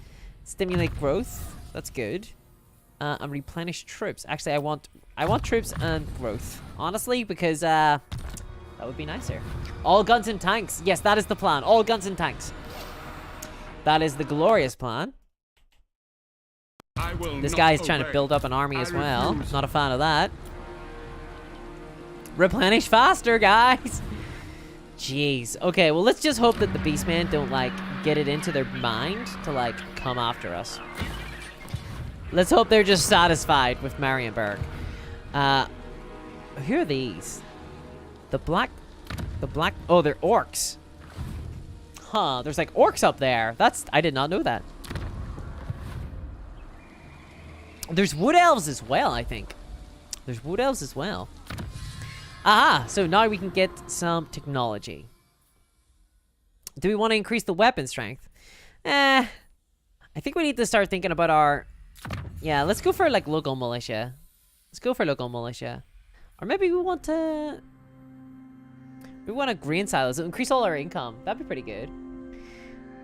Stimulate growth. That's good. And replenish troops. Actually, I want troops and growth. Honestly, because that would be nicer. All guns and tanks. Yes, that is the plan. All guns and tanks. That is the glorious plan. I will This not guy is trying to obey. build up an army I as well. refuse. Not a fan of that. Replenish faster, guys. Jeez. Okay, well, let's just hope that the Beastmen don't, like, get it into their mind to, like, come after us. Let's hope they're just satisfied with Marienburg. Who are these? The black... Oh, they're orcs. Huh, there's, like, orcs up there. I did not know that. There's wood elves as well, I think. There's wood elves as well. Aha! So now we can get some technology. Do we want to increase the weapon strength? I think we need to start thinking about our... Yeah, let's go for, like, local militia. Let's go for local militia. Or maybe we want to... We want a grain silos. It'll increase all our income. That'd be pretty good.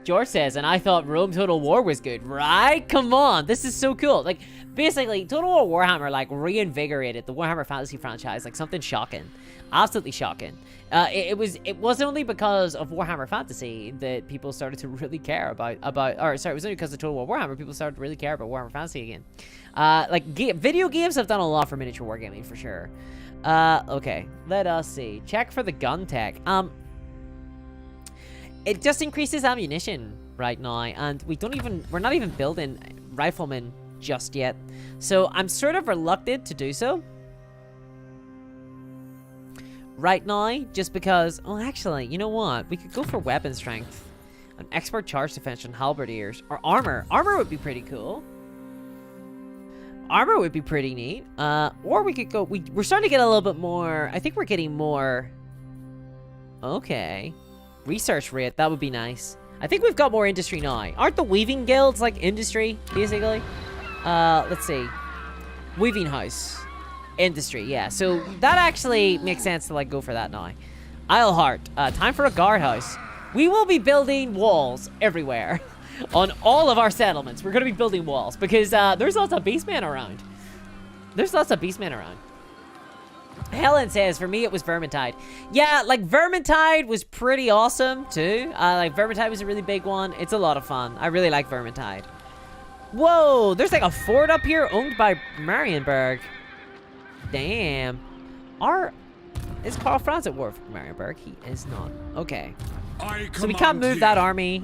George says, and I thought Rome Total War was good. Right? Come on. This is so cool. Like, basically, Total War Warhammer, like, reinvigorated the Warhammer Fantasy franchise. Like, something shocking. Absolutely shocking. It wasn't only because of Warhammer Fantasy that people started to really care about it was only because of Total War Warhammer people started to really care about Warhammer Fantasy again. Like, video games have done a lot for miniature wargaming, for sure. Okay. Let us see. Check for the gun tech. It just increases ammunition right now, and we're not even building riflemen just yet. So I'm sort of reluctant to do so right now, just because, oh, actually, you know what? We could go for weapon strength, an expert charge defense, and halberdiers, or armor. Armor would be pretty cool. Armor would be pretty neat. Or we could go, we're starting to get a little bit more, I think we're getting more, okay. Research rate, that would be nice. I think we've got more industry now. Aren't the weaving guilds like industry, basically? Let's see. Weaving house. Industry, yeah. So that actually makes sense to like go for that now. Isleheart, time for a guardhouse. We will be building walls everywhere. on all of our settlements. We're gonna be building walls because there's lots of beastmen around. Helen says, for me, it was Vermintide. Yeah, like, Vermintide was pretty awesome, too. Like, Vermintide was a really big one. It's a lot of fun. I really like Vermintide. Whoa, there's, like, a fort up here owned by Marienburg. Damn. Is Karl Franz at war with Marienburg? He is not. Okay. So we can't move that army.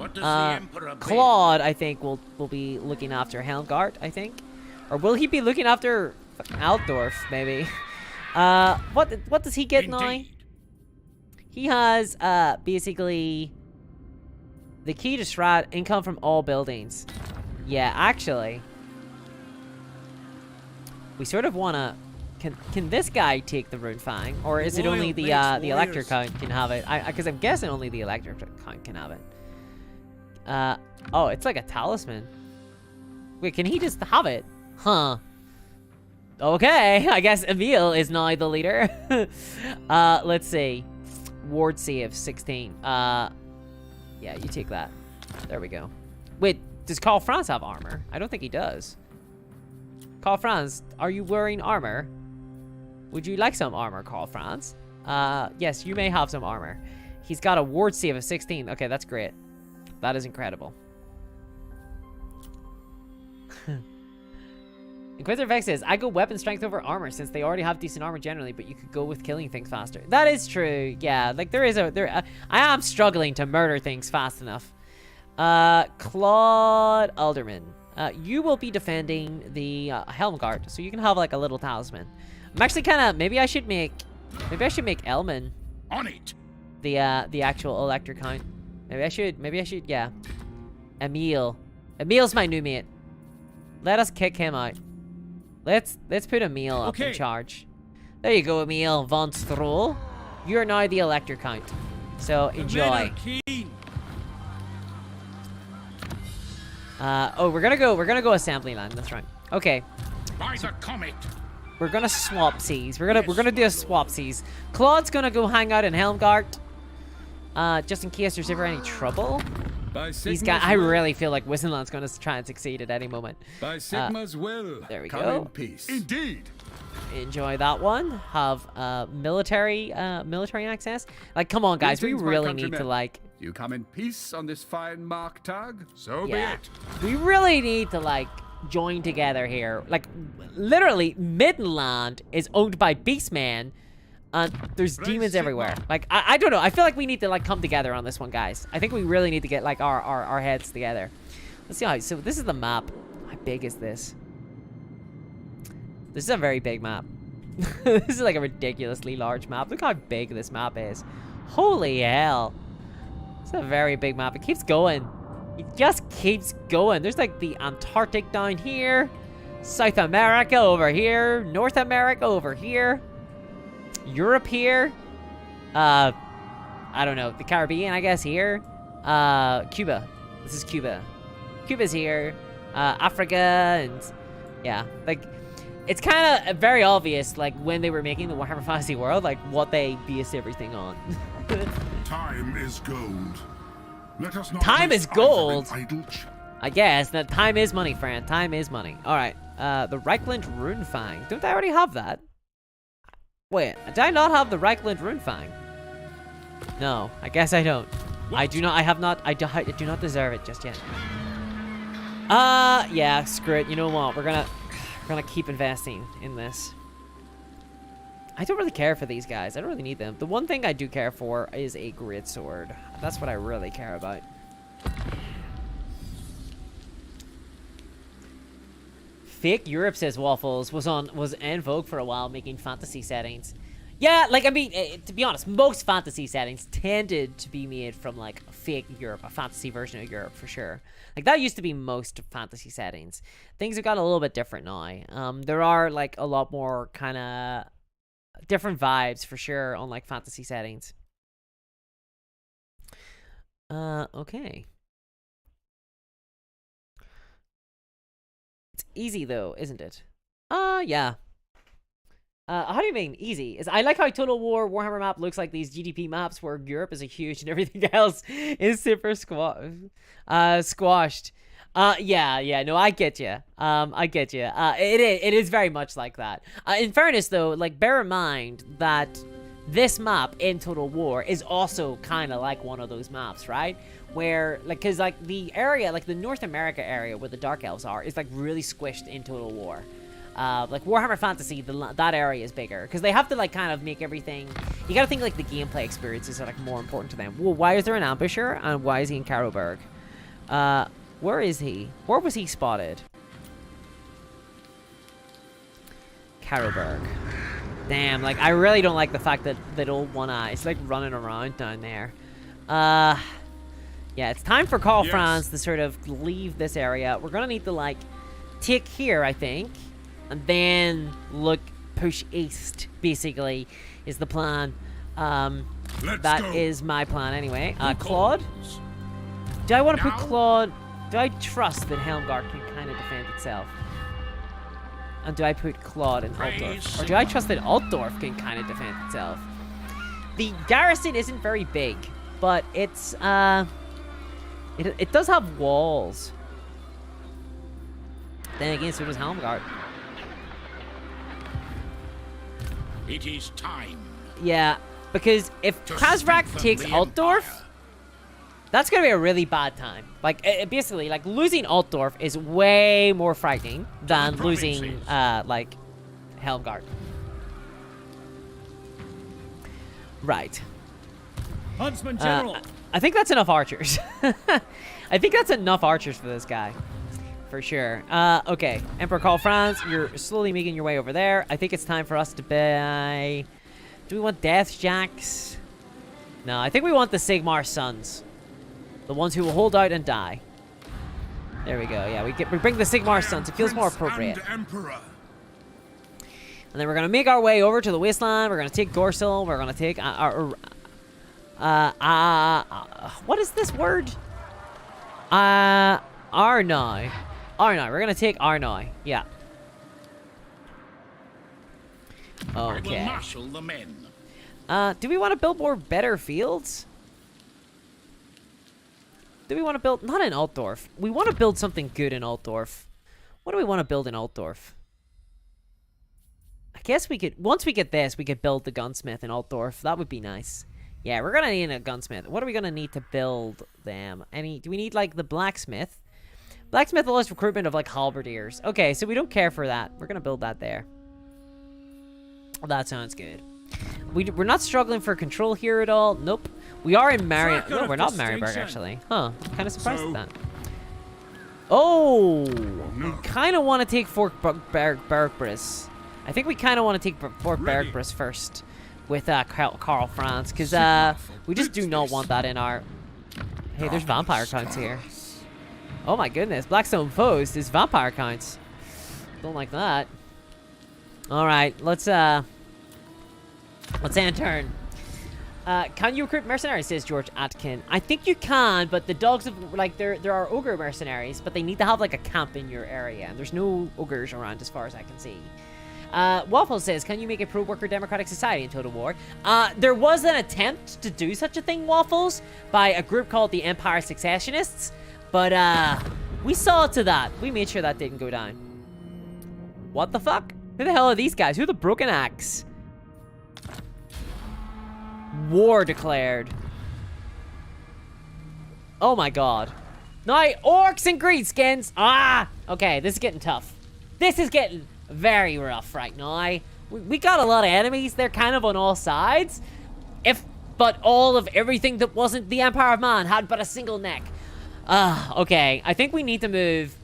Claude, I think, will be looking after Helmgart, I think. Or will he be looking after Altdorf, maybe? What does he get now? He has, basically, the key to Strat, income from all buildings. Yeah, actually, we sort of wanna, can this guy take the Rune Fang? Or is it only the Electric Count can have it? Because I'm guessing only the Electric Count can have it. Oh, it's like a talisman. Wait, can he just have it? Huh. Okay, I guess Emil is now the leader. Let's see. Ward save 16. Yeah, you take that. There we go. Wait, does Karl Franz have armor? I don't think he does. Karl Franz, are you wearing armor? Would you like some armor, Karl Franz? Yes, you may have some armor. He's got a ward save of 16. Okay, that's great. That is incredible. Inquisitor Vex says, I go weapon strength over armor since they already have decent armor generally, but you could go with killing things faster. That is true. Yeah, like I am struggling to murder things fast enough. Claude Alderman, you will be defending the Helmgart, so you can have like a little talisman. I'm actually kind of maybe I should make Elman On it. the actual Electric Count. Maybe I should. Yeah. Emil's my new mate. Let us kick him out. Let's put Emil up in charge. There you go, Emil von Stroll. You're now the Electric Count. So enjoy. Oh, we're gonna go assembly line. That's right. Okay. By the comet. We're gonna swap seas. We're gonna do a swap seas. Claude's gonna go hang out in Helmgart. Just in case there's ever any trouble. These guys, I really feel like Wissenland's gonna try and succeed at any moment. By Sigma's will. There we Come go. in peace. Indeed. Enjoy that one. Have military access. Like, come on, guys, we Greetings, my really need to countrymen. like. You come in peace on this fine Marktag? So Yeah, be it. we really need to like join together here. Like, literally, Midland is owned by Beastman. There's demons everywhere. Like, I don't know. I feel like we need to like come together on this one, guys. I think we really need to get like our heads together. Let's see how. So this is the map. How big is this? This is a very big map. This is like a ridiculously large map. Look how big this map is. Holy hell. It's a very big map. It keeps going. It just keeps going. There's like the Antarctic down here. South America over here. North America over here. Europe here. I don't know. The Caribbean, I guess, here. Cuba. This is Cuba. Cuba's here. Africa and... Yeah. Like, it's kind of very obvious, like, when they were making the Warhammer Fantasy World, like, what they based everything on. Time is gold. Let us not Time waste is gold? either in idle chat. I guess. That time is money, friend. Time is money. Alright. The Reichland Runefang. Don't I already have that? Wait, did I not have the Reichland Runefang? No, I guess I don't. I do not, I have not, I do not deserve it just yet. Yeah, screw it. You know what? We're gonna keep investing in this. I don't really care for these guys. I don't really need them. The one thing I do care for is a grid sword. That's what I really care about. Fake Europe, says Waffles, was en vogue for a while, making fantasy settings. Yeah, like, I mean, to be honest, most fantasy settings tended to be made from, like, fake Europe, a fantasy version of Europe, for sure. Like, that used to be most fantasy settings. Things have got a little bit different now. There are, like, a lot more kind of different vibes, for sure, on, like, fantasy settings. Okay. It's easy, though, isn't it? Yeah. How do you mean easy? I like how Total War Warhammer map looks like these GDP maps where Europe is a huge and everything else is super squashed. Yeah, no, I get you. It is very much like that. In fairness, though, like, bear in mind that this map in Total War is also kind of like one of those maps, right? Where, like, because, like, the area, like, the North America area where the Dark Elves are is, like, really squished in Total War. Like, Warhammer Fantasy, that area is bigger. Because they have to, like, kind of make everything... You gotta think, like, the gameplay experiences are, like, more important to them. Well, why is there an ambusher? And why is he in Caroburg? Where is he? Where was he spotted? Caroburg. Damn, like, I really don't like the fact that old One Eye is, like, running around down there. Yeah, it's time for Karl Franz to sort of leave this area. We're gonna need to, like, take here, I think. And then, push east, basically, is the plan. That is my plan, anyway. Claude? Do I want to put Claude... Do I trust that Helmgart can kind of defend itself? And do I put Claude in Altdorf? Or do I trust that Altdorf can kind of defend itself? The garrison isn't very big, but it's, it does have walls. Then again, so does Helmgart. It is time. Yeah, because if Kazrak takes Altdorf, that's gonna be a really bad time. Like, basically, like, losing Altdorf is way more frightening than losing, like, Helmgart. Right. Huntsman General. I think that's enough archers. I think that's enough archers for this guy. For sure. Okay. Emperor Karl Franz, you're slowly making your way over there. I think it's time for us to buy... Do we want Death Jacks? No, I think we want the Sigmar Sons. The ones who will hold out and die. There we go. Yeah, we bring the Sigmar Sons. It feels more appropriate. And then we're gonna make our way over to the Wasteland. We're gonna take Gorsel. We're gonna take what is this word? Arnoi. Arnoi. We're gonna take Arnoi. Yeah. Okay. I will marshal the men. Do we want to build more better fields? Do we want to build... Not in Altdorf. We want to build something good in Altdorf. What do we want to build in Altdorf? I guess we could... Once we get this, we could build the gunsmith in Altdorf. That would be nice. Yeah, we're going to need a gunsmith. What are we going to need to build them? Do we need, like, the blacksmith? Blacksmith allows recruitment of, like, halberdiers. Okay, so we don't care for that. We're going to build that there. Well, that sounds good. We're not struggling for control here at all. Nope. We are in Marienburg. No, we're not in Marienburg, actually. Huh. I'm kind of surprised at that. Oh! We kind of want to take Fort Bergbris. I think we kind of want to take Fort Bergbris first with Karl Franz, because we just do not want that in our... Hey, there's vampire counts here. Oh my goodness. Blackstone foes. There's vampire counts. Don't like that. Alright, let's end turn. Can you recruit mercenaries, says George Atkin. I think you can, but the dogs of, like, there are ogre mercenaries, but they need to have, like, a camp in your area, and there's no ogres around as far as I can see. Waffle says, can you make a pro-worker democratic society in Total War? There was an attempt to do such a thing, Waffles, by a group called the Empire Successionists, but, we saw to that. We made sure that didn't go down. What the fuck? Who the hell are these guys? Who are the Broken Axe? War declared. Oh my god. No, orcs and greenskins. Ah! Okay, this is getting tough. This is getting very rough right now. We got a lot of enemies. They're kind of on all sides. But all of everything that wasn't the Empire of Man had but a single neck. Okay. I think we need to move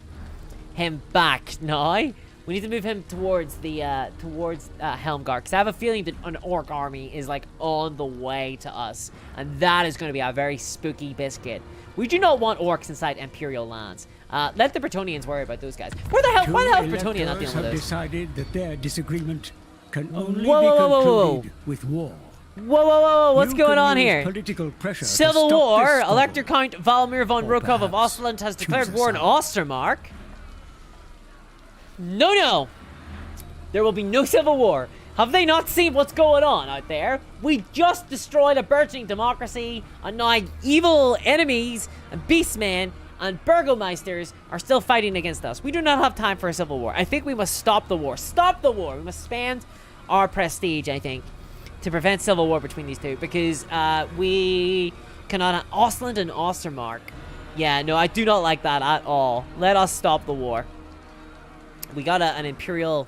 him back now. We need to move him towards the, Helmgart, because I have a feeling that an orc army is, like, on the way to us, and that is going to be a very spooky biscuit. We do not want orcs inside Imperial lands. Let the Bretonians worry about those guys. Why the hell is Bretonia not dealing with those? Decided that their disagreement can only be concluded with war. Whoa, what's going on here? Political pressure Civil War. Elector Count Valmir von Rukov of Ostland has declared war on Ostermark. No. There will be no civil war. Have they not seen what's going on out there? We just destroyed a burgeoning democracy, and now evil enemies and beastmen and burgomeisters are still fighting against us. We do not have time for a civil war. I think we must stop the war. Stop the war. We must spend our prestige, I think, to prevent civil war between these two, because we cannot... Ostland and Ostermark. Yeah, no, I do not like that at all. Let us stop the war. We got an imperial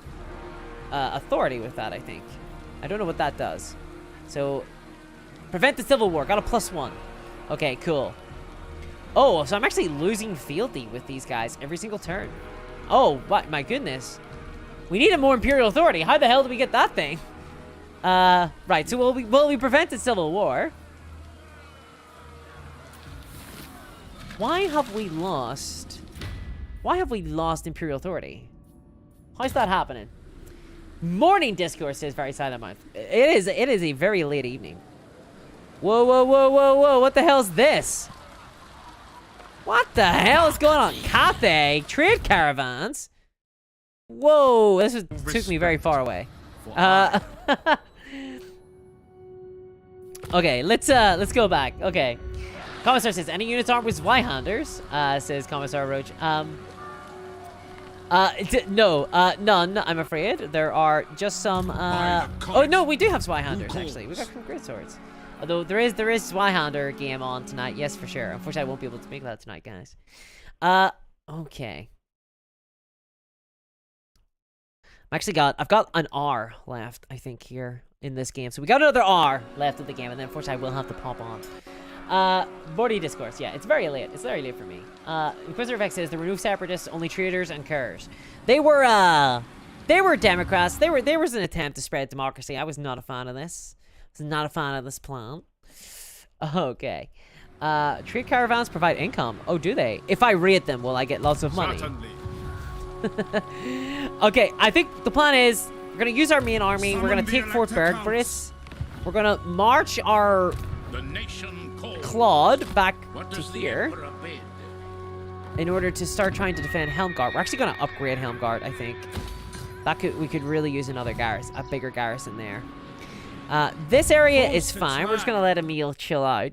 authority with that, I think. I don't know what that does. So, prevent the civil war. Got a +1. Okay, cool. Oh, so I'm actually losing fealty with these guys every single turn. Oh, what? My goodness. We need a more imperial authority. How the hell do we get that thing? Right. So will we prevent the civil war? Why have we lost? Why have we lost imperial authority? How's that happening? Morning discourse says very silent month. It is a very late evening. Whoa, whoa, whoa, whoa, whoa! What the hell's this? What the hell is going on? Cathay trade caravans. Whoa! Took me very far away. Okay, let's go back. Okay, Commissar says any units armed with Zweihanders. Says Commissar Roach. No, none. I'm afraid there are just some. Oh no, we do have Zweihanders actually. We got some great swords. Although there is Zweihander game on tonight, yes for sure. Unfortunately, I won't be able to make that tonight, guys. Okay. I've got an R left, I think, here in this game. So we got another R left of the game, and then unfortunately I will have to pop on. Body discourse, yeah, it's very late. It's very late for me. Inquisitor Vex says the remove separatists, only traitors and curs. They were Democrats. There was an attempt to spread democracy. I was not a fan of this. I was not a fan of this plan. Okay. Trade caravans provide income. Oh, do they? If I raid them, will I get lots of money? Certainly. Okay, I think the plan is we're gonna use our main army. We're gonna take Fort Bergbris. We're gonna march our Claude back to here in order to start trying to defend Helmgart. We're actually gonna upgrade Helmgart, I think. We could really use another garrison, a bigger garrison there. This area is fine. We're just gonna let Emil chill out.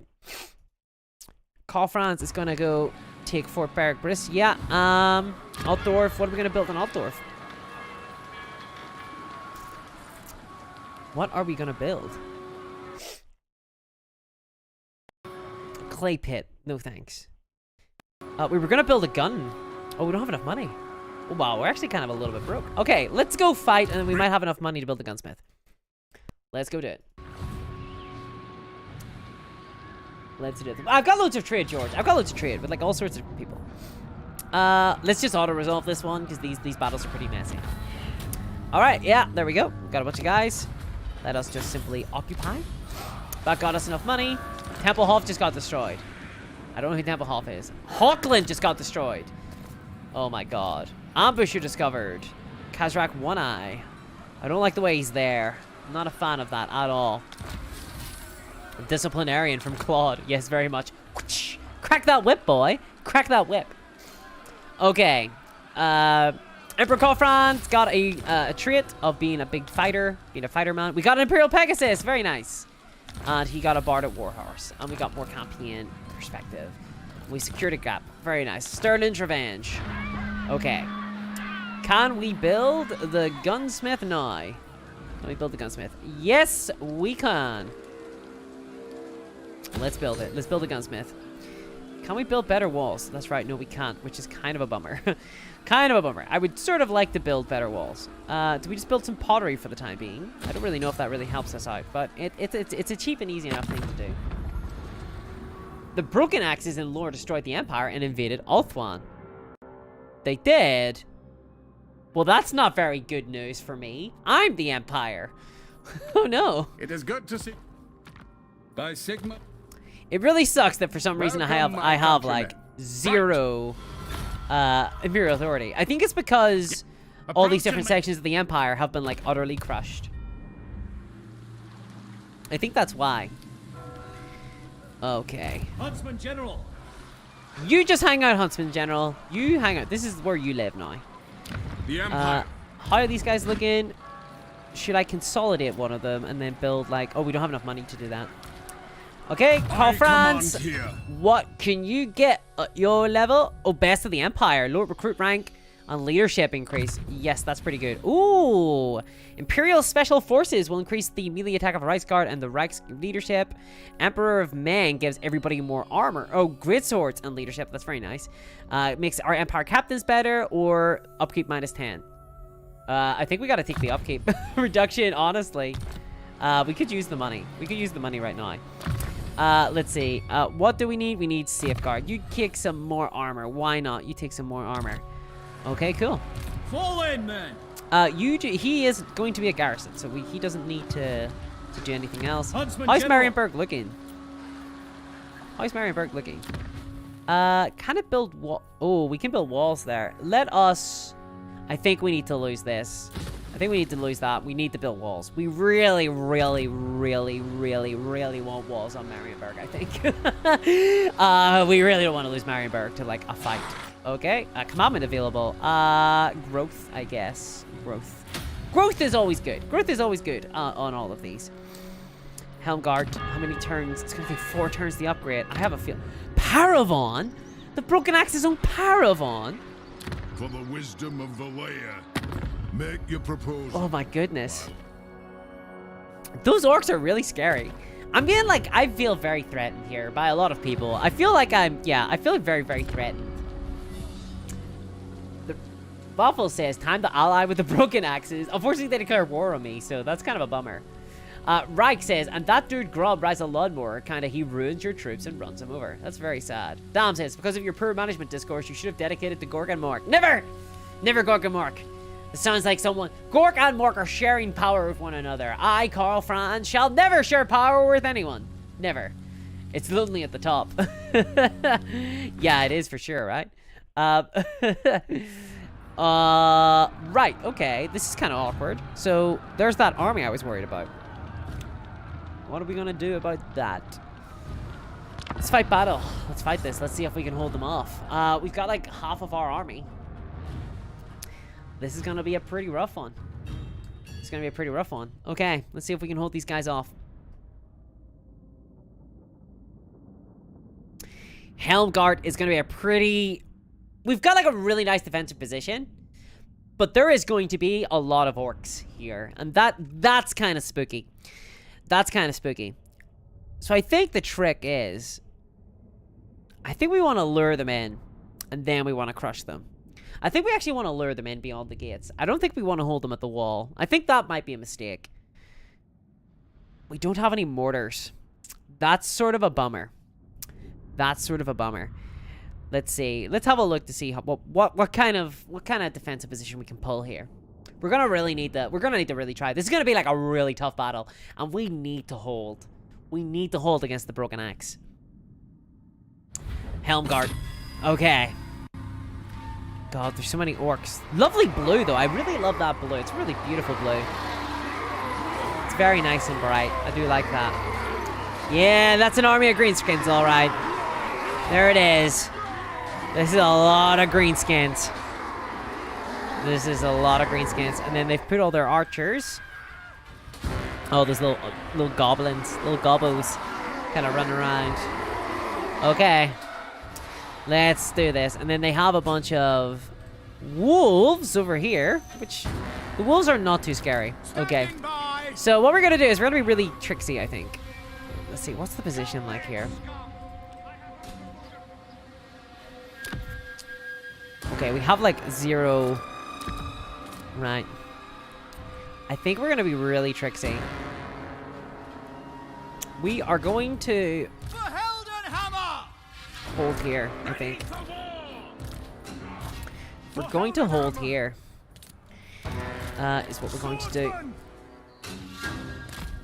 Carl is gonna go take Fort Bergbris. Yeah, Altdorf. What are we gonna build in Altdorf? What are we gonna build? Clay pit. No thanks. We were gonna build a gun. Oh, we don't have enough money. Oh, wow, we're actually kind of a little bit broke. Okay, let's go fight, and then we might have enough money to build a gunsmith. Let's go do it. Let's do it. I've got loads of trade, George. I've got loads of trade with like all sorts of people. Let's just auto-resolve this one because these battles are pretty messy. All right, yeah, there we go. Got a bunch of guys. Let us just simply occupy. That got us enough money. Templehof just got destroyed. I don't know who Templehof is. Hawkland just got destroyed. Oh my god. Ambusher discovered. Kazrak One Eye. I don't like the way he's there. I'm not a fan of that at all. Disciplinarian from Claude. Yes, very much. Crack that whip, boy. Crack that whip. Okay. Emperor Kofran's got a trait of being a big fighter, being a fighter man. We got an Imperial Pegasus. Very nice. And he got a Barded Warhorse. And we got more Campion perspective. We secured a gap. Very nice. Sterling's Revenge. Okay. Can we build the gunsmith now? Can we build the gunsmith? Yes, we can. Let's build it. Let's build a gunsmith. Can we build better walls? That's right. No, we can't, which is kind of a bummer. Kind of a bummer. I would sort of like to build better walls. Do we just build some pottery for the time being? I don't really know if that really helps us out, but it's a cheap and easy enough thing to do. The Broken Axes in lore destroyed the Empire and invaded Ulthuan. They did? Well, that's not very good news for me. I'm the Empire. Oh no. It is good to see. By Sigma. It really sucks that for some reason I have like 0 Imperial authority. I think it's because all these different sections of the Empire have been like utterly crushed. I think that's why. Okay. Huntsman General. You just hang out, Huntsman General. You hang out. This is where you live now. The Empire. How are these guys looking? should I consolidate one of them and then build like... Oh, we don't have enough money to do that. Okay, Carl Franz, what can you get at your level? Oh, best of the Empire. Lower recruit rank and leadership increase. Yes, that's pretty good. Ooh, Imperial Special Forces will increase the melee attack of Reichsguard and the Reichs leadership. Emperor of Men gives everybody more armor. Oh, grid swords and leadership. That's very nice. Makes our Empire captains better or upkeep -10. I think we got to take the upkeep reduction, honestly. We could use the money. We could use the money right now. Let's see. What do we need? We need safeguard. You kick some more armor. Why not? You take some more armor. Okay, cool. Fall in, men. He is going to be a garrison, so he doesn't need to do anything else. Huntsman How's General. Marienburg looking? How's Marienburg looking? Can it build wall? Oh, we can build walls there. Let us... I think we need to lose this. I think we need to lose that. We need to build walls. We really, really, really, really, really want walls on Marienburg, I think. We really don't want to lose Marienburg to, like, a fight. Okay. Commandment available. Growth, I guess. Growth. Growth is always good. Growth is always good on all of these. Helmgard. How many turns? It's going to take 4 turns to upgrade. I have a feel. Paravon? The Broken Axe's own Paravon? For the wisdom of the layer, make your proposal. Oh my goodness. Those orcs are really scary. I'm being like, I feel very threatened here by a lot of people. I feel like I feel very, very threatened. The Waffle says, time to ally with the Broken Axes. Unfortunately, they declare war on me, so that's kind of a bummer. Reich says, and that dude Grob rides a lawnmower, he ruins your troops and runs them over. That's very sad. Dom says, because of your poor management discourse, you should have dedicated to Gork and Mork. Never! Never Gork and Mork. It sounds like someone... Gork and Mork are sharing power with one another. I, Karl Franz, shall never share power with anyone. Never. It's lonely at the top. Yeah, it is for sure, right? Right, okay. This is kind of awkward. So, there's that army I was worried about. What are we gonna do about that? Let's fight battle. Let's fight this. Let's see if we can hold them off. We've got like half of our army. This is gonna be a pretty rough one. It's gonna be a pretty rough one. Okay, let's see if we can hold these guys off. Helmgard is gonna be a pretty... We've got like a really nice defensive position, but there is going to be a lot of orcs here, and that's kind of spooky. That's kind of spooky. So I think the trick is... I think we want to lure them in, and then we want to crush them. I think we actually want to lure them in beyond the gates. I don't think we want to hold them at the wall. I think that might be a mistake. We don't have any mortars. That's sort of a bummer. That's sort of a bummer. Let's see. Let's have a look to see how, what kind of defensive position we can pull here. We're gonna really need to. We're gonna need to really try. This is gonna be like a really tough battle, and we need to hold. We need to hold against the Broken Axe. Helmgard. Okay. God, there's so many orcs. Lovely blue though. I really love that blue. It's really beautiful blue. It's very nice and bright. I do like that. Yeah, that's an army of greenskins, all right. There it is. This is a lot of greenskins. This is a lot of greenskins. And then they've put all their archers. Oh, there's little goblins, little gobos kind of running around. Okay. Let's do this. And then they have a bunch of wolves over here, which the wolves are not too scary. Okay. So what we're going to do is we're going to be really tricksy, I think. Let's see. What's the position like here? Okay, we have like 0... Right. I think we're going to be really tricksy. We are going to hold here, I think. We're going to hold here. Is what we're going to do.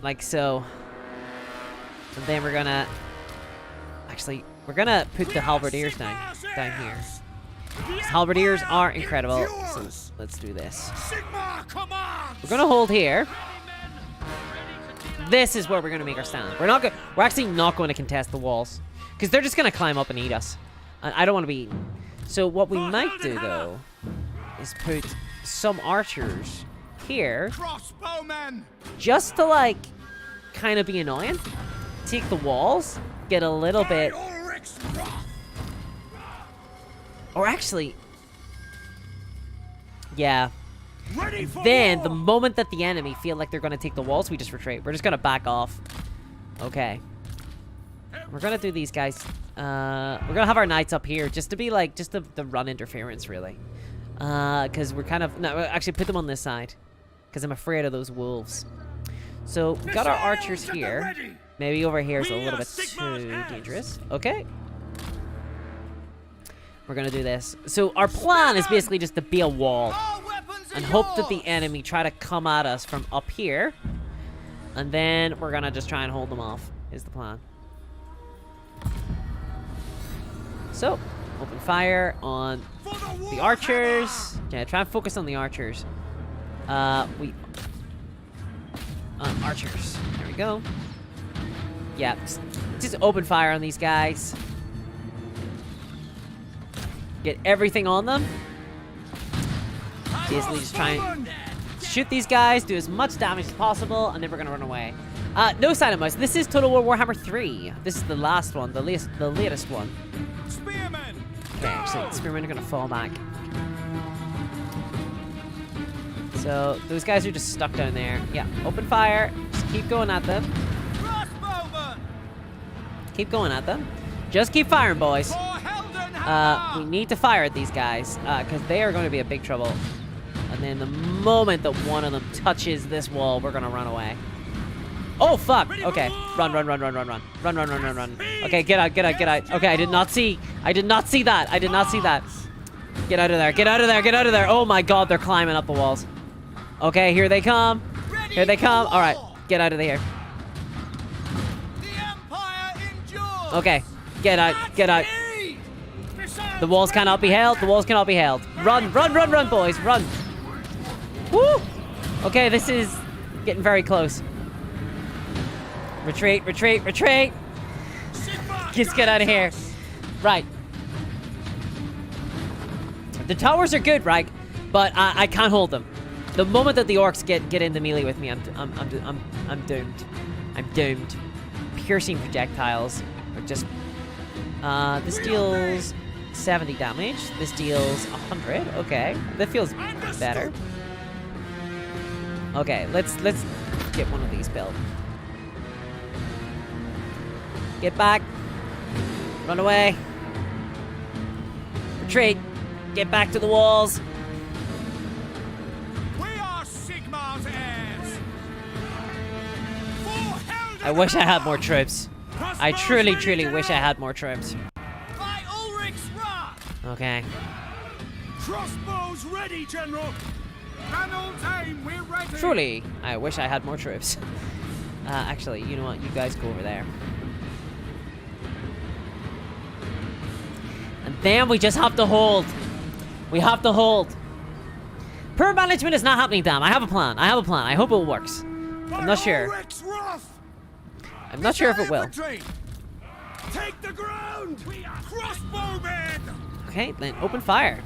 Like so. And then we're going to... Actually, we're going to put the halberdiers down here. Halberdiers are incredible. So let's do this. We're gonna hold here. This is where we're gonna make our stand. We're actually not going to contest the walls, because they're just gonna climb up and eat us. And I don't want to be eaten. So what we might do though is put some archers here, Crossbowmen! just to like kind of be annoying. Take the walls, get a little bit. Ulrich's wrath! Or actually, yeah. Ready for Then, war! the moment that the enemy feel like they're going to take the walls, we just retreat. We're just going to back off. Okay. We're going to do these guys. We're going to have our knights up here just to be like, just the run interference, really. Because we're kind of... No, actually, put them on this side. Because I'm afraid of those wolves. So, we got our archers here. Maybe over here is a little bit too dangerous. Okay. We're going to do this. So, our plan is basically just to be a wall. And hope that the enemy try to come at us from up here. And then we're gonna just try and hold them off, is the plan. So, open fire on the archers. Yeah, try and focus on the archers. Archers. There we go. Yeah, just open fire on these guys. Get everything on them. Basically just try and shoot these guys, do as much damage as possible, and then we're gonna run away. No sign of mouse. This is Total War Warhammer 3. This is the last one, the latest one. Spearmen! Okay, actually, spearmen are gonna fall back. So, those guys are just stuck down there. Yeah, open fire. Just keep going at them. Crossbowmen! Keep going at them. Just keep firing, boys. For Heldenhammer! We need to fire at these guys, because they are going to be a big trouble. And then the moment that one of them touches this wall, we're gonna run away. Oh, fuck! Okay. Run. Run. Okay, get out. Okay, I did not see that. Get out of there. Oh my god, they're climbing up the walls. Okay, here they come. Alright, get out of here. The Empire endures! Okay, get out. The walls cannot be held. Run, boys, run. Woo! Okay, this is getting very close. Retreat. Just get out of here. Right. The towers are good, right? But I can't hold them. The moment that the orcs get into melee with me, I'm doomed. I'm doomed. Piercing projectiles are just... this deals 70 damage. This deals 100. Okay, that feels better. Okay, let's get one of these built. Get back. Run away. Retreat. Get back to the walls. We are Sigmar's heirs! For Heldenhammer! I wish I had more troops. I truly wish I had more troops. By Ulrich's wrath! Okay. Crossbows ready, General! Panel time, we're ready! Truly, I wish I had more troops. Actually, you know what? You guys go over there. And then we just have to hold. We have to hold. Per management is not happening, damn. I have a plan. I hope it works. I'm not sure. I'm not sure if it will. Take the ground! We are crossbowmen! Okay, then open fire.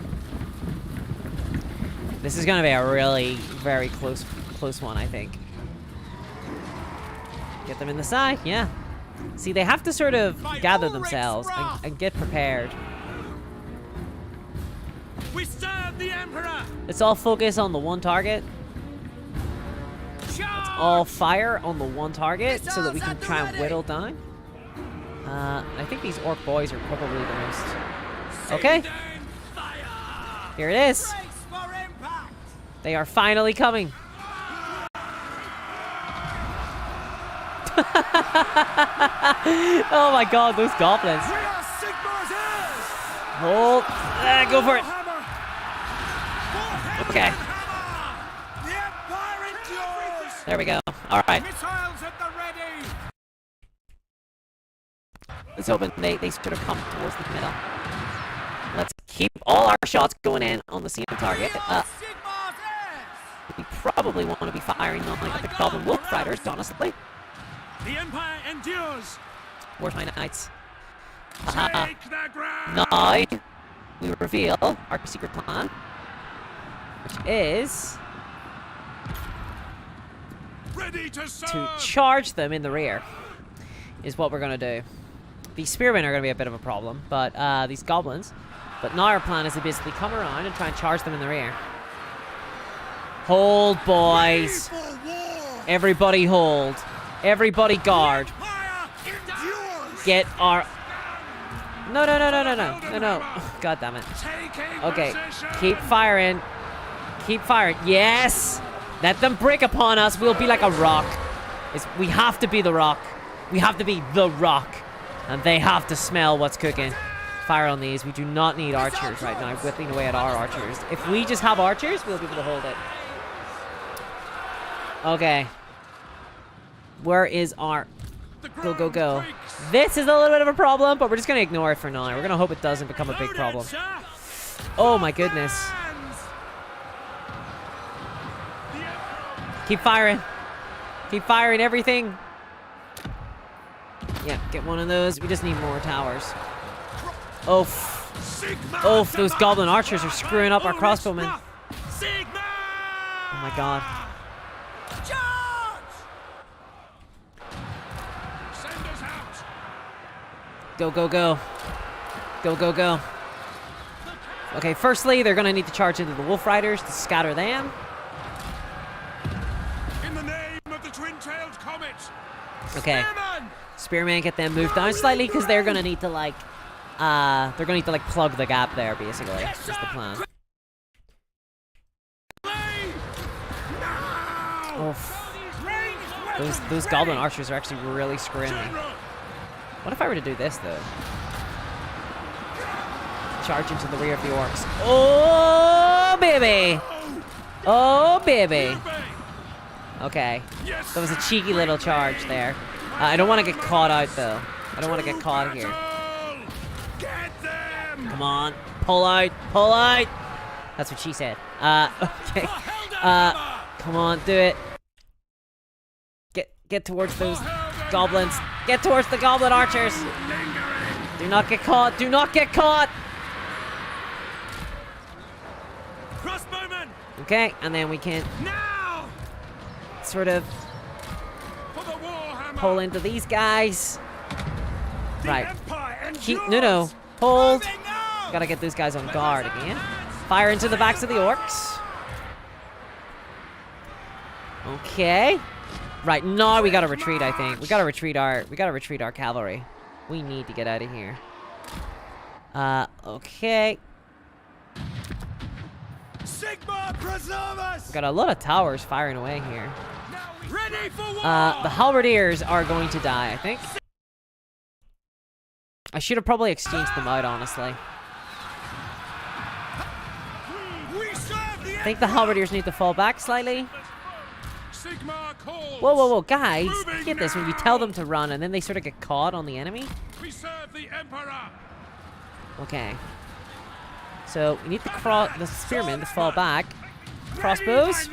This is gonna be a really very close one, I think. Get them in the side, yeah. See, they have to sort of gather themselves and get prepared. We serve the Emperor! Let's all focus on the one target. Let's all fire on the one target so that we can try and whittle down. I think these orc boys are probably the most... Okay. Here it is. They are finally coming. Oh my god, those goblins. We are Sigmar's heirs! Hold. Go for it. Okay. The Empire endures! There we go. Alright. Missiles at the ready! Let's hoping they sort of come towards the middle. Let's keep all our shots going in on the same target. Sigmar's heirs! We probably want to be firing on like the Goblin Wolf Riders, honestly. The Empire endures! Where's my knights? Take the ground! Now, we reveal our secret plan, which is Ready to serve. to charge them in the rear is what we're gonna do. These spearmen are gonna be a bit of a problem, but these goblins. But now our plan is to basically come around and try and charge them in the rear. Hold, boys. Everybody hold. Everybody guard. Get our... No. God damn it. Okay, keep firing. Keep firing. Yes! Let them break upon us. We'll be like a rock. We have to be the rock. We have to be the rock. And they have to smell what's cooking. Fire on these. We do not need archers right now, whipping away at our archers. If we just have archers, we'll be able to hold it. Okay. Where is our... Go. This is a little bit of a problem, but we're just going to ignore it for now. We're going to hope it doesn't become a big problem. Oh my goodness. Keep firing. Keep firing everything. Yeah, get one of those. We just need more towers. Oof, those goblin archers are screwing up our crossbowmen. Oh my god. Go. Okay, firstly, they're gonna need to charge into the wolf riders to scatter them. In the name of the twin-tailed comet. Okay. Spearman, get them moved down slightly because they're gonna need to like plug the gap there, basically. That's the plan. Oof. Those goblin archers are actually really screwing me. What if I were to do this though? Charge into the rear of the orcs. Oh baby! Oh baby! Okay. That was a cheeky little charge there. I don't want to get caught out though. I don't want to get caught here. Come on. Pull out. Pull out. That's what she said. Okay. Come on, do it. Get towards those goblins. Get towards the goblin archers. Do not get caught. Do not get caught. Crossbowman. Okay, and then we can Now. sort of For the Warhammer. pull into these guys. The Right. Empire Keep endures. hold. Moving now. Gotta get those guys on guard again. Fire into the backs of the orcs. Okay. Right, now we gotta retreat, I think. We gotta retreat our cavalry. We need to get out of here. Okay. Sigma preserve us. We got a lot of towers firing away here. Ready for war. The halberdiers are going to die, I think. I should have probably exchanged them out, honestly. We serve the I think the halberdiers need to fall back slightly. Sigma calls. Whoa, guys. Get this, when we tell them to run and then they sort of get caught on the enemy. We serve the Emperor. Okay. So, we need the spearmen to fall back. Crossbows.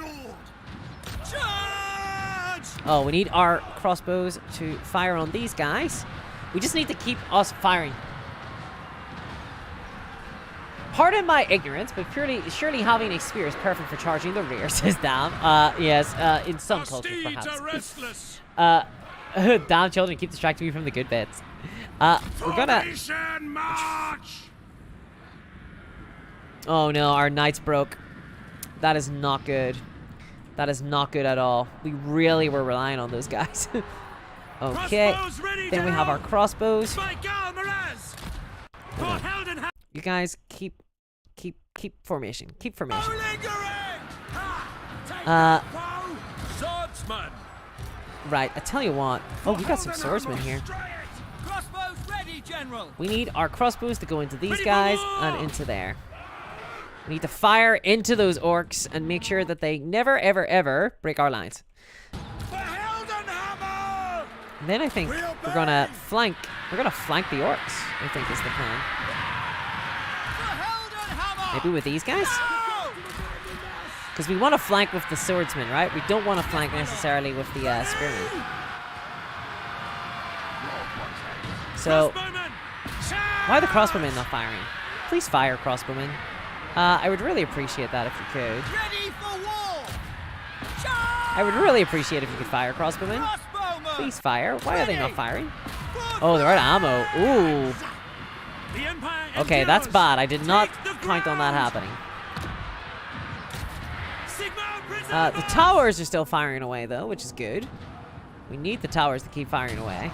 charge. Oh, we need our crossbows to fire on these guys. We just need to keep us firing. Pardon my ignorance, but surely having a spear is perfect for charging the rear, says Dam. Yes, in some cultures, Steeds perhaps. are restless. Damn children, keep distracting me from the good bits. We're gonna... Formation march. Oh no, our knights broke. That is not good. That is not good at all. We really were relying on those guys. Okay. Crossbows ready Then we have our crossbows. By Gal Miraz. For Heldenham. You guys keep formation. Keep formation. Lingering. Take Uh, that bow. Swordsman. Right, I tell you what. Oh, we got some swordsmen here. Crossbows ready, General. We need our crossbows to go into these Ready for guys war! and into there. We need to fire into those orcs and make sure that they never, ever, ever break our lines. For Heldenhammer. And then I think we're gonna flank. We're gonna flank the orcs, I think is the plan. For Heldenhammer. Maybe with these guys? Go. Because we want to flank with the swordsmen, right? We don't want to flank necessarily with the spearmen. So, Crossbowman. why are the crossbowmen not firing? Please fire, crossbowmen. I would really appreciate that if you could. Ready for war. Charge. I would really appreciate if you could fire, crossbowmen. Crossbowman! Please fire. Why are they not firing? Oh, they're out of ammo. Ooh. The Empire Okay, that's endures. bad. I did not Take the count on that ground. happening. Sigma The towers are still firing away, though, which is good. We need the towers to keep firing away.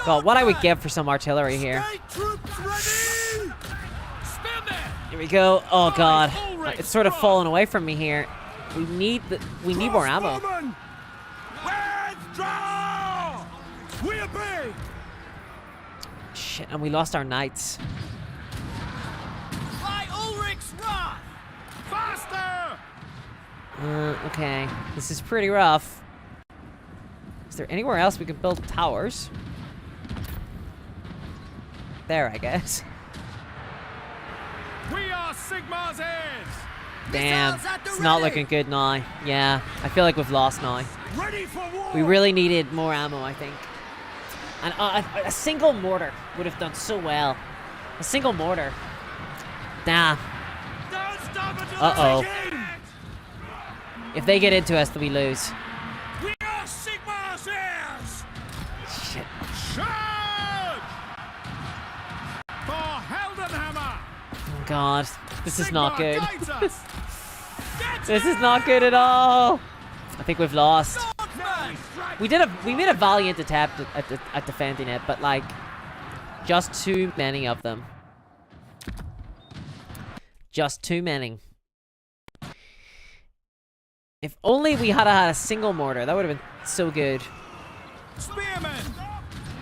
God, what I would give for some artillery here. State troops ready! Spin there! Here we go. Oh, God. It's sort of fallen away from me here. We need more ammo. Crossbowmen! Withdraw! We obey! Shit, and we lost our knights. By Ulrich's wrath! Faster! Okay. This is pretty rough. Is there anywhere else we can build towers? There, I guess. We are Sigma's heirs! Damn. Missiles at the It's not ready! looking good now. Yeah, I feel like we've lost now. Ready for war! We really needed more ammo, I think. And a single mortar would have done so well. A single mortar. Nah. Don't stop until Uh-oh. they begin! If they get into us, then we lose. We are Sigma's heirs! Shit. Charge! For Heldenhammer! Oh, God. This is not Sigma good. guides us! Get This is not good at all. I think we've lost. Northman! We made a valiant attempt at defending it, but like just too many of them. Just too many. If only we had had a single mortar, that would have been so good. Spearmen!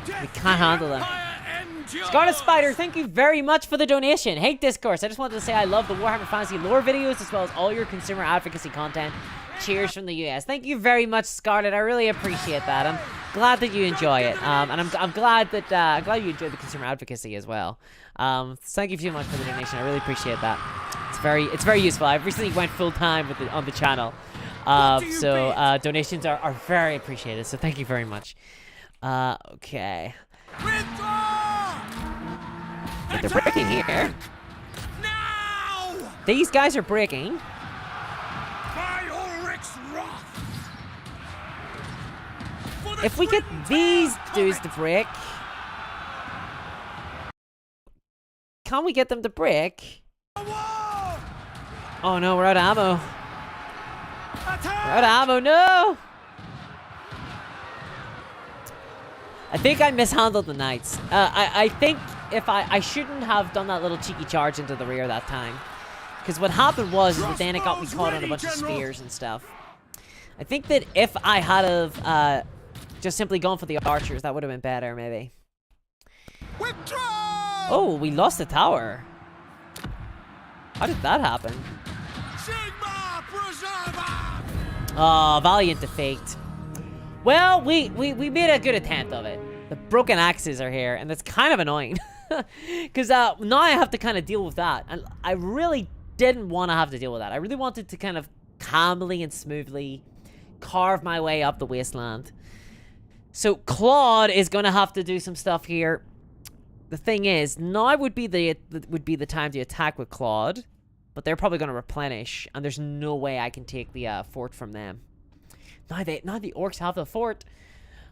We can't handle them. them. Scarlet Spider, thank you very much for the donation. Hey, Discourse, I just wanted to say I love the Warhammer Fantasy lore videos as well as all your consumer advocacy content. Cheers from the US. Thank you very much, Scarlet. I really appreciate that. I'm glad that you enjoy it, and I'm glad that you enjoy the consumer advocacy as well. Thank you so much for the donation. I really appreciate that. It's very useful. I've recently went full time on the channel, so donations are very appreciated. So thank you very much. Okay. But they're breaking here. Now! These guys are breaking. By Ulrich's wrath! For the If we get twin these tails dudes of to it. break, can we get them to break? War! Oh no, we're out of ammo. Attack! We're out of ammo, no! I think I mishandled the knights. I think if I shouldn't have done that little cheeky charge into the rear that time. Because what happened was is that then it got me caught on a bunch of spears and stuff. I think that if I had have just simply gone for the archers, that would have been better, maybe. Withdraw! Oh, we lost the tower. How did that happen? Sigma Preserver! Oh, valiant defeat. Well, we made a good attempt of it. The broken axes are here, and that's kind of annoying. Because now I have to kind of deal with that. And I really didn't want to have to deal with that. I really wanted to kind of calmly and smoothly carve my way up the wasteland. So Claude is going to have to do some stuff here. The thing is, now would be the time to attack with Claude. But they're probably going to replenish, and there's no way I can take the fort from them. Now the orcs have the fort,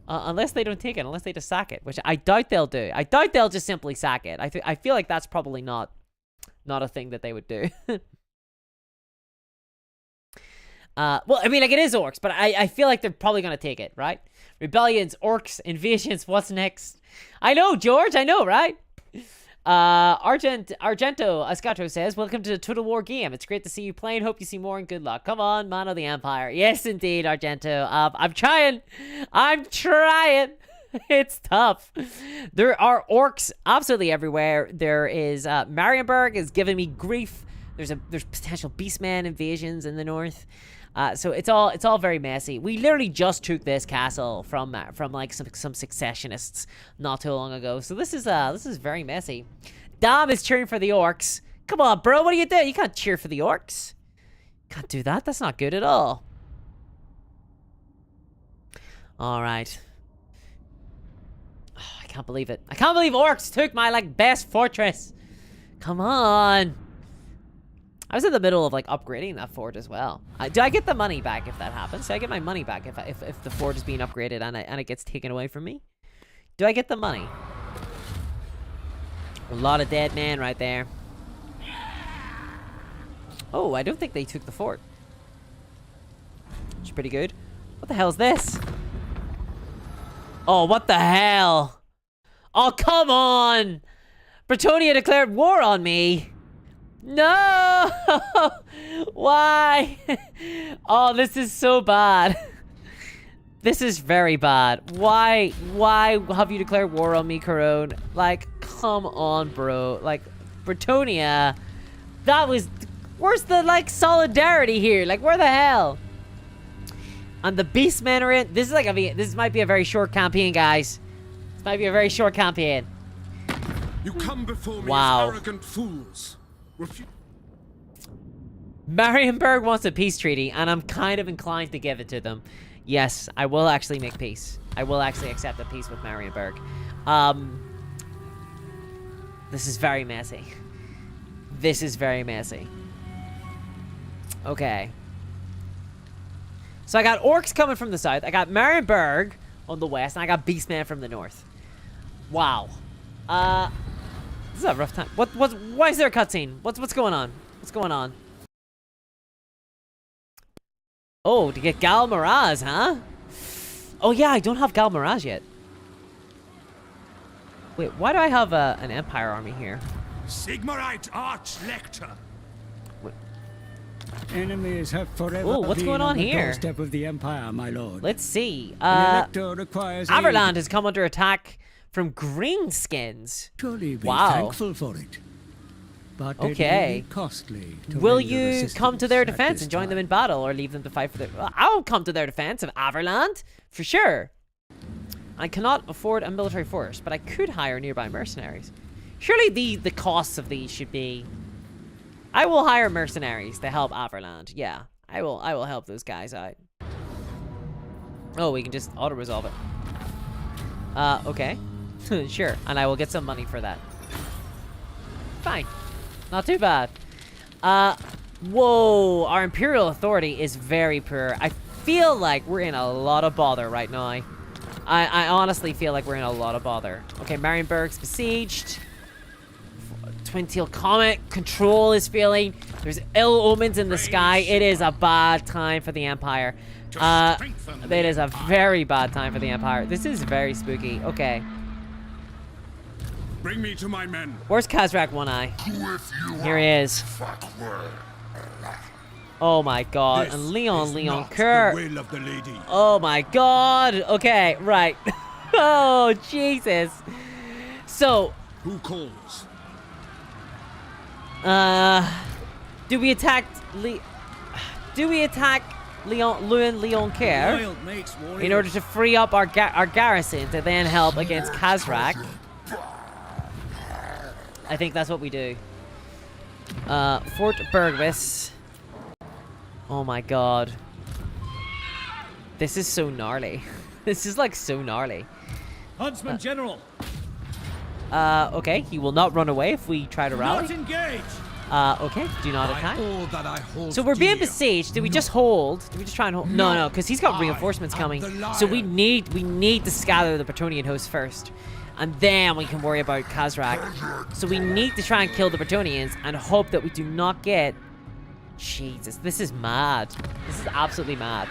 unless they don't take it, unless they just sack it, which I doubt they'll do. I doubt they'll just simply sack it. I feel like that's probably not a thing that they would do. Well, I mean, like, it is orcs, but I feel like they're probably gonna take it, right? Rebellions, orcs, invasions. What's next? I know, George. I know, right? Argento Ascato says, welcome to the Total War game. It's great to see you playing. Hope you see more and good luck. Come on, man of the Empire. Yes, indeed, Argento. I'm trying. It's tough. There are orcs absolutely everywhere. There is, Marienburg is giving me grief. There's potential beastman invasions in the north. So it's all very messy. We literally just took this castle from like some successionists not too long ago. So this is very messy. Dom is cheering for the orcs. Come on, bro, what are you doing? You can't cheer for the orcs. Can't do that. That's not good at all. All right. Oh, I can't believe it. I can't believe orcs took my like best fortress. Come on. I was in the middle of like upgrading that fort as well. Do I get the money back if that happens? Do I get my money back if the fort is being upgraded and it gets taken away from me? Do I get the money? A lot of dead men right there. Oh, I don't think they took the fort. It's pretty good. What the hell is this? Oh, what the hell? Oh, come on! Bretonia declared war on me! No! Why? Oh, this is so bad. This is very bad. Why have you declared war on me, Corone? Like, come on, bro. Like, Bretonia, that was... Where's the, like, solidarity here? Like, where the hell? And the Beastmen are in. This is like this might be a very short campaign, guys. This might be a very short campaign. You come before me Wow. as arrogant fools. Marienburg wants a peace treaty, and I'm kind of inclined to give it to them. Yes, I will actually make peace. I will actually accept a peace with Marienburg. This is very messy. This is very messy. Okay. So I got orcs coming from the south. I got Marienburg on the west, and I got Beastman from the north. Wow. This is a rough time. Why is there a cutscene? What's going on? What's going on? Oh, to get Gal Miraz, huh? Oh yeah, I don't have Gal Miraz yet. Wait, why do I have an Empire army here? Sigmarite Arch-Lector. Enemies have forever Ooh, what's been going on the here? doorstep of the Empire, my lord. Let's see. An elector requires Averland aid. has come under attack from Greenskins. Surely be Wow. thankful for it. But Okay. it will be costly to Will render you come to their assistance at defense this and join them time. in battle, or leave them to fight for their... I'll come to their defense of Averland, for sure. I cannot afford a military force, but I could hire nearby mercenaries. Surely the costs of these should be... I will hire mercenaries to help Averland. Yeah, I will help those guys out. Oh, we can just auto-resolve it. Okay. Sure, and I will get some money for that. Fine. Not too bad. Whoa, our Imperial authority is very poor. I feel like we're in a lot of bother right now. I honestly feel like we're in a lot of bother. Okay, Marienburg's besieged. Twin Tail Comet control is feeling. There's ill omens in the sky. It is a bad time for the Empire. It is a very bad time for the Empire. This is very spooky. Okay. Bring me to my men. Where's Kazrak One Eye? Here he is. Oh my god. And Leon Kerr. The will of the lady. Oh my god. Okay, right. Oh, Jesus. So, Who calls? do we attack Leon Kerr in order to free up our garrison to then help against Kazrak? I think that's what we do. Fort Burgvis. Oh my god. This is so gnarly. This is like so gnarly. Huntsman General. Okay, he will not run away if we try to rally. Not engage. Okay, do not attack. All that I hold So we're being dear. besieged. Do we just hold? Do we just try and hold? No, because he's got reinforcements coming. So we need to scatter the Bretonian host first. And then we can worry about Kazrak. So we need to try and kill the Bretonians and hope that we do not get... Jesus, this is mad. This is absolutely mad.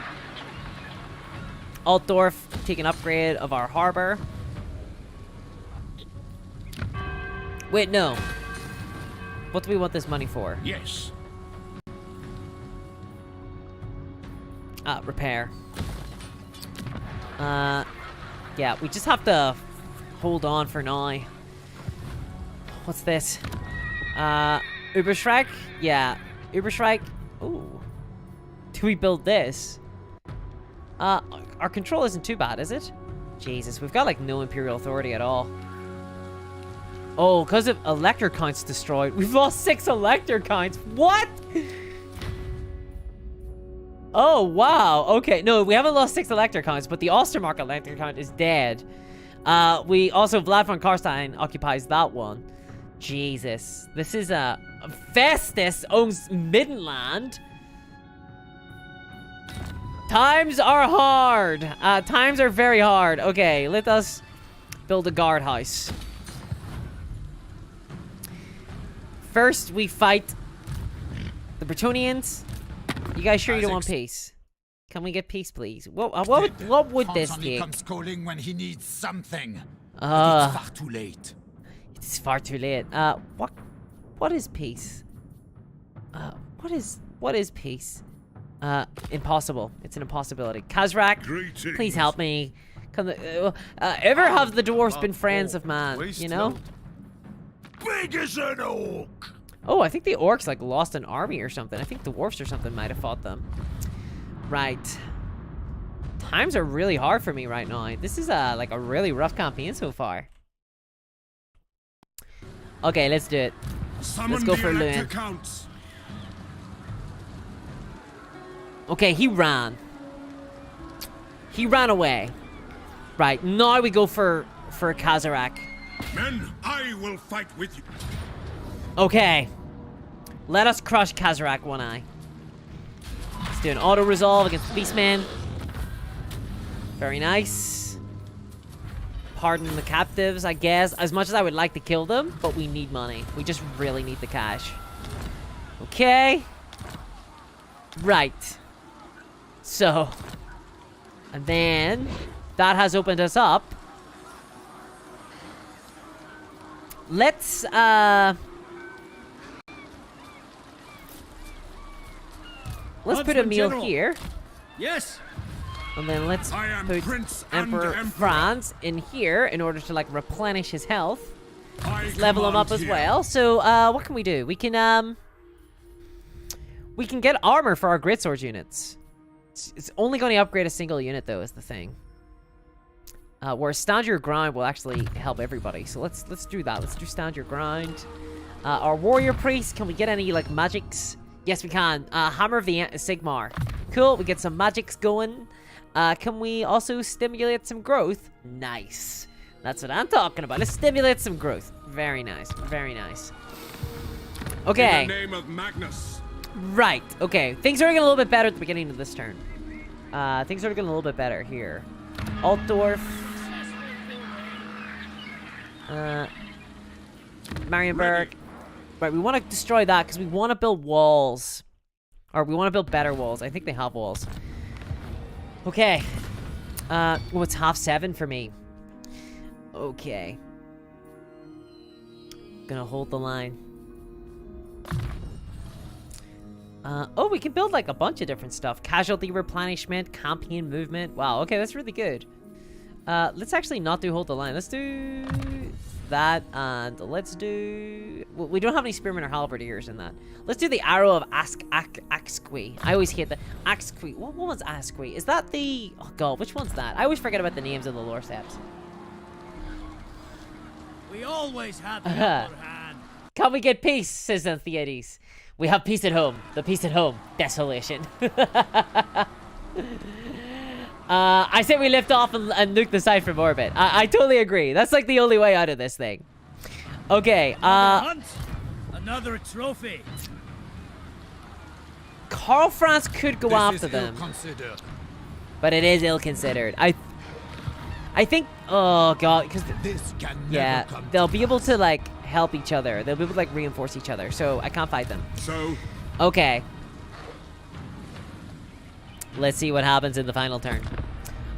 Altdorf, take an upgrade of our harbor. Wait, no. What do we want this money for? Yes. Repair. Yeah, we just have to hold on for now. What's this? Überschreck? Yeah. Überschreck. Ooh. Do we build this? Our control isn't too bad, is it? Jesus, we've got like no Imperial authority at all. Oh, because of elector counts destroyed. We've lost 6 elector counts. What? Oh, wow. Okay, no, we haven't lost 6 elector counts, but the Ostermark elector count is dead. We also, Vlad von Karstein occupies that one. Jesus. This is Festus owns Midland. Times are hard. Times are very hard. Okay, let us build a guardhouse. First, we fight the Bretonians. You guys sure you don't want peace? Can we get peace, please? What would this take? comes calling when he needs something. It's far too late. It's far too late. What is peace? What is peace? Impossible. It's an impossibility. Kazrak, please help me. Ever have the dwarves been friends of man? You know? Big as an oak. Oh, I think the orcs like lost an army or something. I think the dwarves or something might have fought them. Right. Times are really hard for me right now. This is like a really rough campaign so far. Okay, let's do it. Let's go for Lewin. Okay, he ran. He ran away. Right, now we go for Kazarak. Men, I will fight with you. Okay. Let us crush Kazarak One Eye. Let's do an auto-resolve against the Beastman. Very nice. Pardon the captives, I guess. As much as I would like to kill them, but we need money. We just really need the cash. Okay. Right. So. And then that has opened us up. Let's put a meal General. here. Yes. And then let's I am put Prince Emperor and Emperor. Franz in here in order to like replenish his health. I Let's level him up command as here. well. So what can we do? We can get armor for our greatsword units. It's only going to upgrade a single unit though, is the thing. Whereas stand your ground will actually help everybody. So let's do that. Let's do stand your ground. Our warrior priest, can we get any like magics? Yes, we can. Hammer of the Sigmar. Cool, we get some magics going. Can we also stimulate some growth? Nice. That's what I'm talking about. Let's stimulate some growth. Very nice. Very nice. Okay. In the name of Magnus. Right. Okay. Things are getting a little bit better at the beginning of this turn. Things are getting a little bit better here. Altdorf. Marienburg. Right, we want to destroy that because we want to build walls. Or we want to build better walls. I think they have walls. Okay. Well, it's 7:30 for me. Okay. Gonna hold the line. Oh, we can build like a bunch of different stuff. Casualty replenishment, campaign movement. Wow, okay, that's really good. Let's actually not do hold the line. Let's do that, and let's do... Well, we don't have any spearmen or halberdiers in that. Let's do the arrow of Axqui. I always hate the... Axqui. What one's Axqui? Is that the... Oh god, which one's that? I always forget about the names of the lore steps. We always have the upper hand. Can we get peace, says Antheades. We have peace at home. The peace at home. Desolation. I say we lift off and nuke the site from orbit. I totally agree. That's like the only way out of this thing. Okay, Another hunt, another trophy. Karl Franz could go This after is them, ill-considered. but it is ill-considered. I think, oh god, because This can never yeah, come they'll to be able to like help each other. They'll be able to like reinforce each other. So I can't fight them. So, Okay. Let's see what happens in the final turn.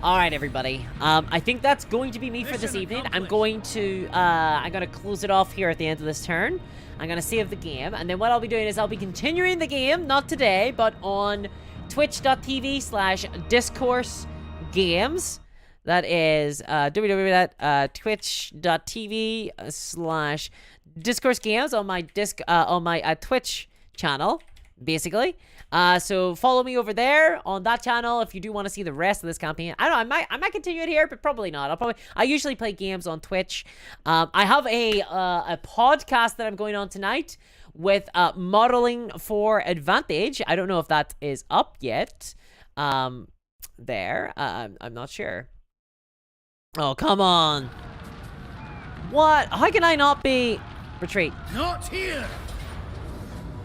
Alright, everybody. I think that's going to be me for this Mission evening. accomplished. I'm gonna close it off here at the end of this turn. I'm gonna save the game, and then what I'll be doing is I'll be continuing the game, not today, but on twitch.tv/discourse games. That is www.twitch.tv/discourse games on my Twitch channel, basically. So follow me over there on that channel if you do want to see the rest of this campaign. I don't know, I might continue it here, but probably not. I usually play games on Twitch. I have a podcast that I'm going on tonight with Modeling for Advantage. I don't know if that is up yet. I'm not sure. Oh, come on. What? How can I not be... Retreat. Not here!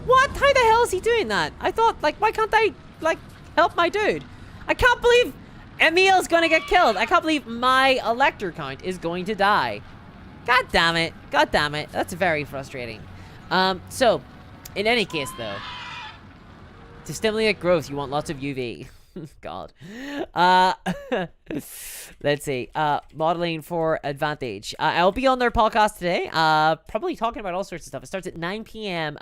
What? How the hell is he doing that? I thought, like, why can't I, like, help my dude? I can't believe Emil's gonna get killed. I can't believe my elector count is going to die. God damn it. God damn it. That's very frustrating. So, in any case, though, to stimulate growth, you want lots of UV. God. Let's see. Modeling for advantage. I'll be on their podcast today. Probably talking about all sorts of stuff. It starts at 9 p.m.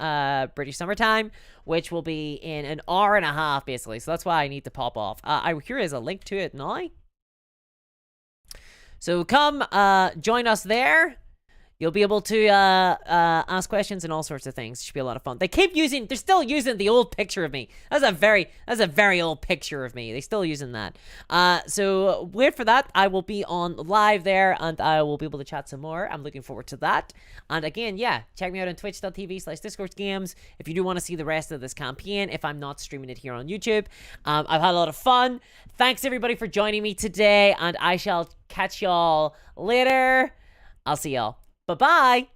British summertime, which will be in an hour and a half, basically. So that's why I need to pop off. Here is a link to it now. So come join us there. You'll be able to ask questions and all sorts of things. It should be a lot of fun. They're still using the old picture of me. That's a very old picture of me. They're still using that. So wait for that. I will be on live there, and I will be able to chat some more. I'm looking forward to that. And again, yeah, check me out on twitch.tv/discoursegames if you do want to see the rest of this campaign, if I'm not streaming it here on YouTube. I've had a lot of fun. Thanks everybody for joining me today, and I shall catch y'all later. I'll see y'all. Bye-bye.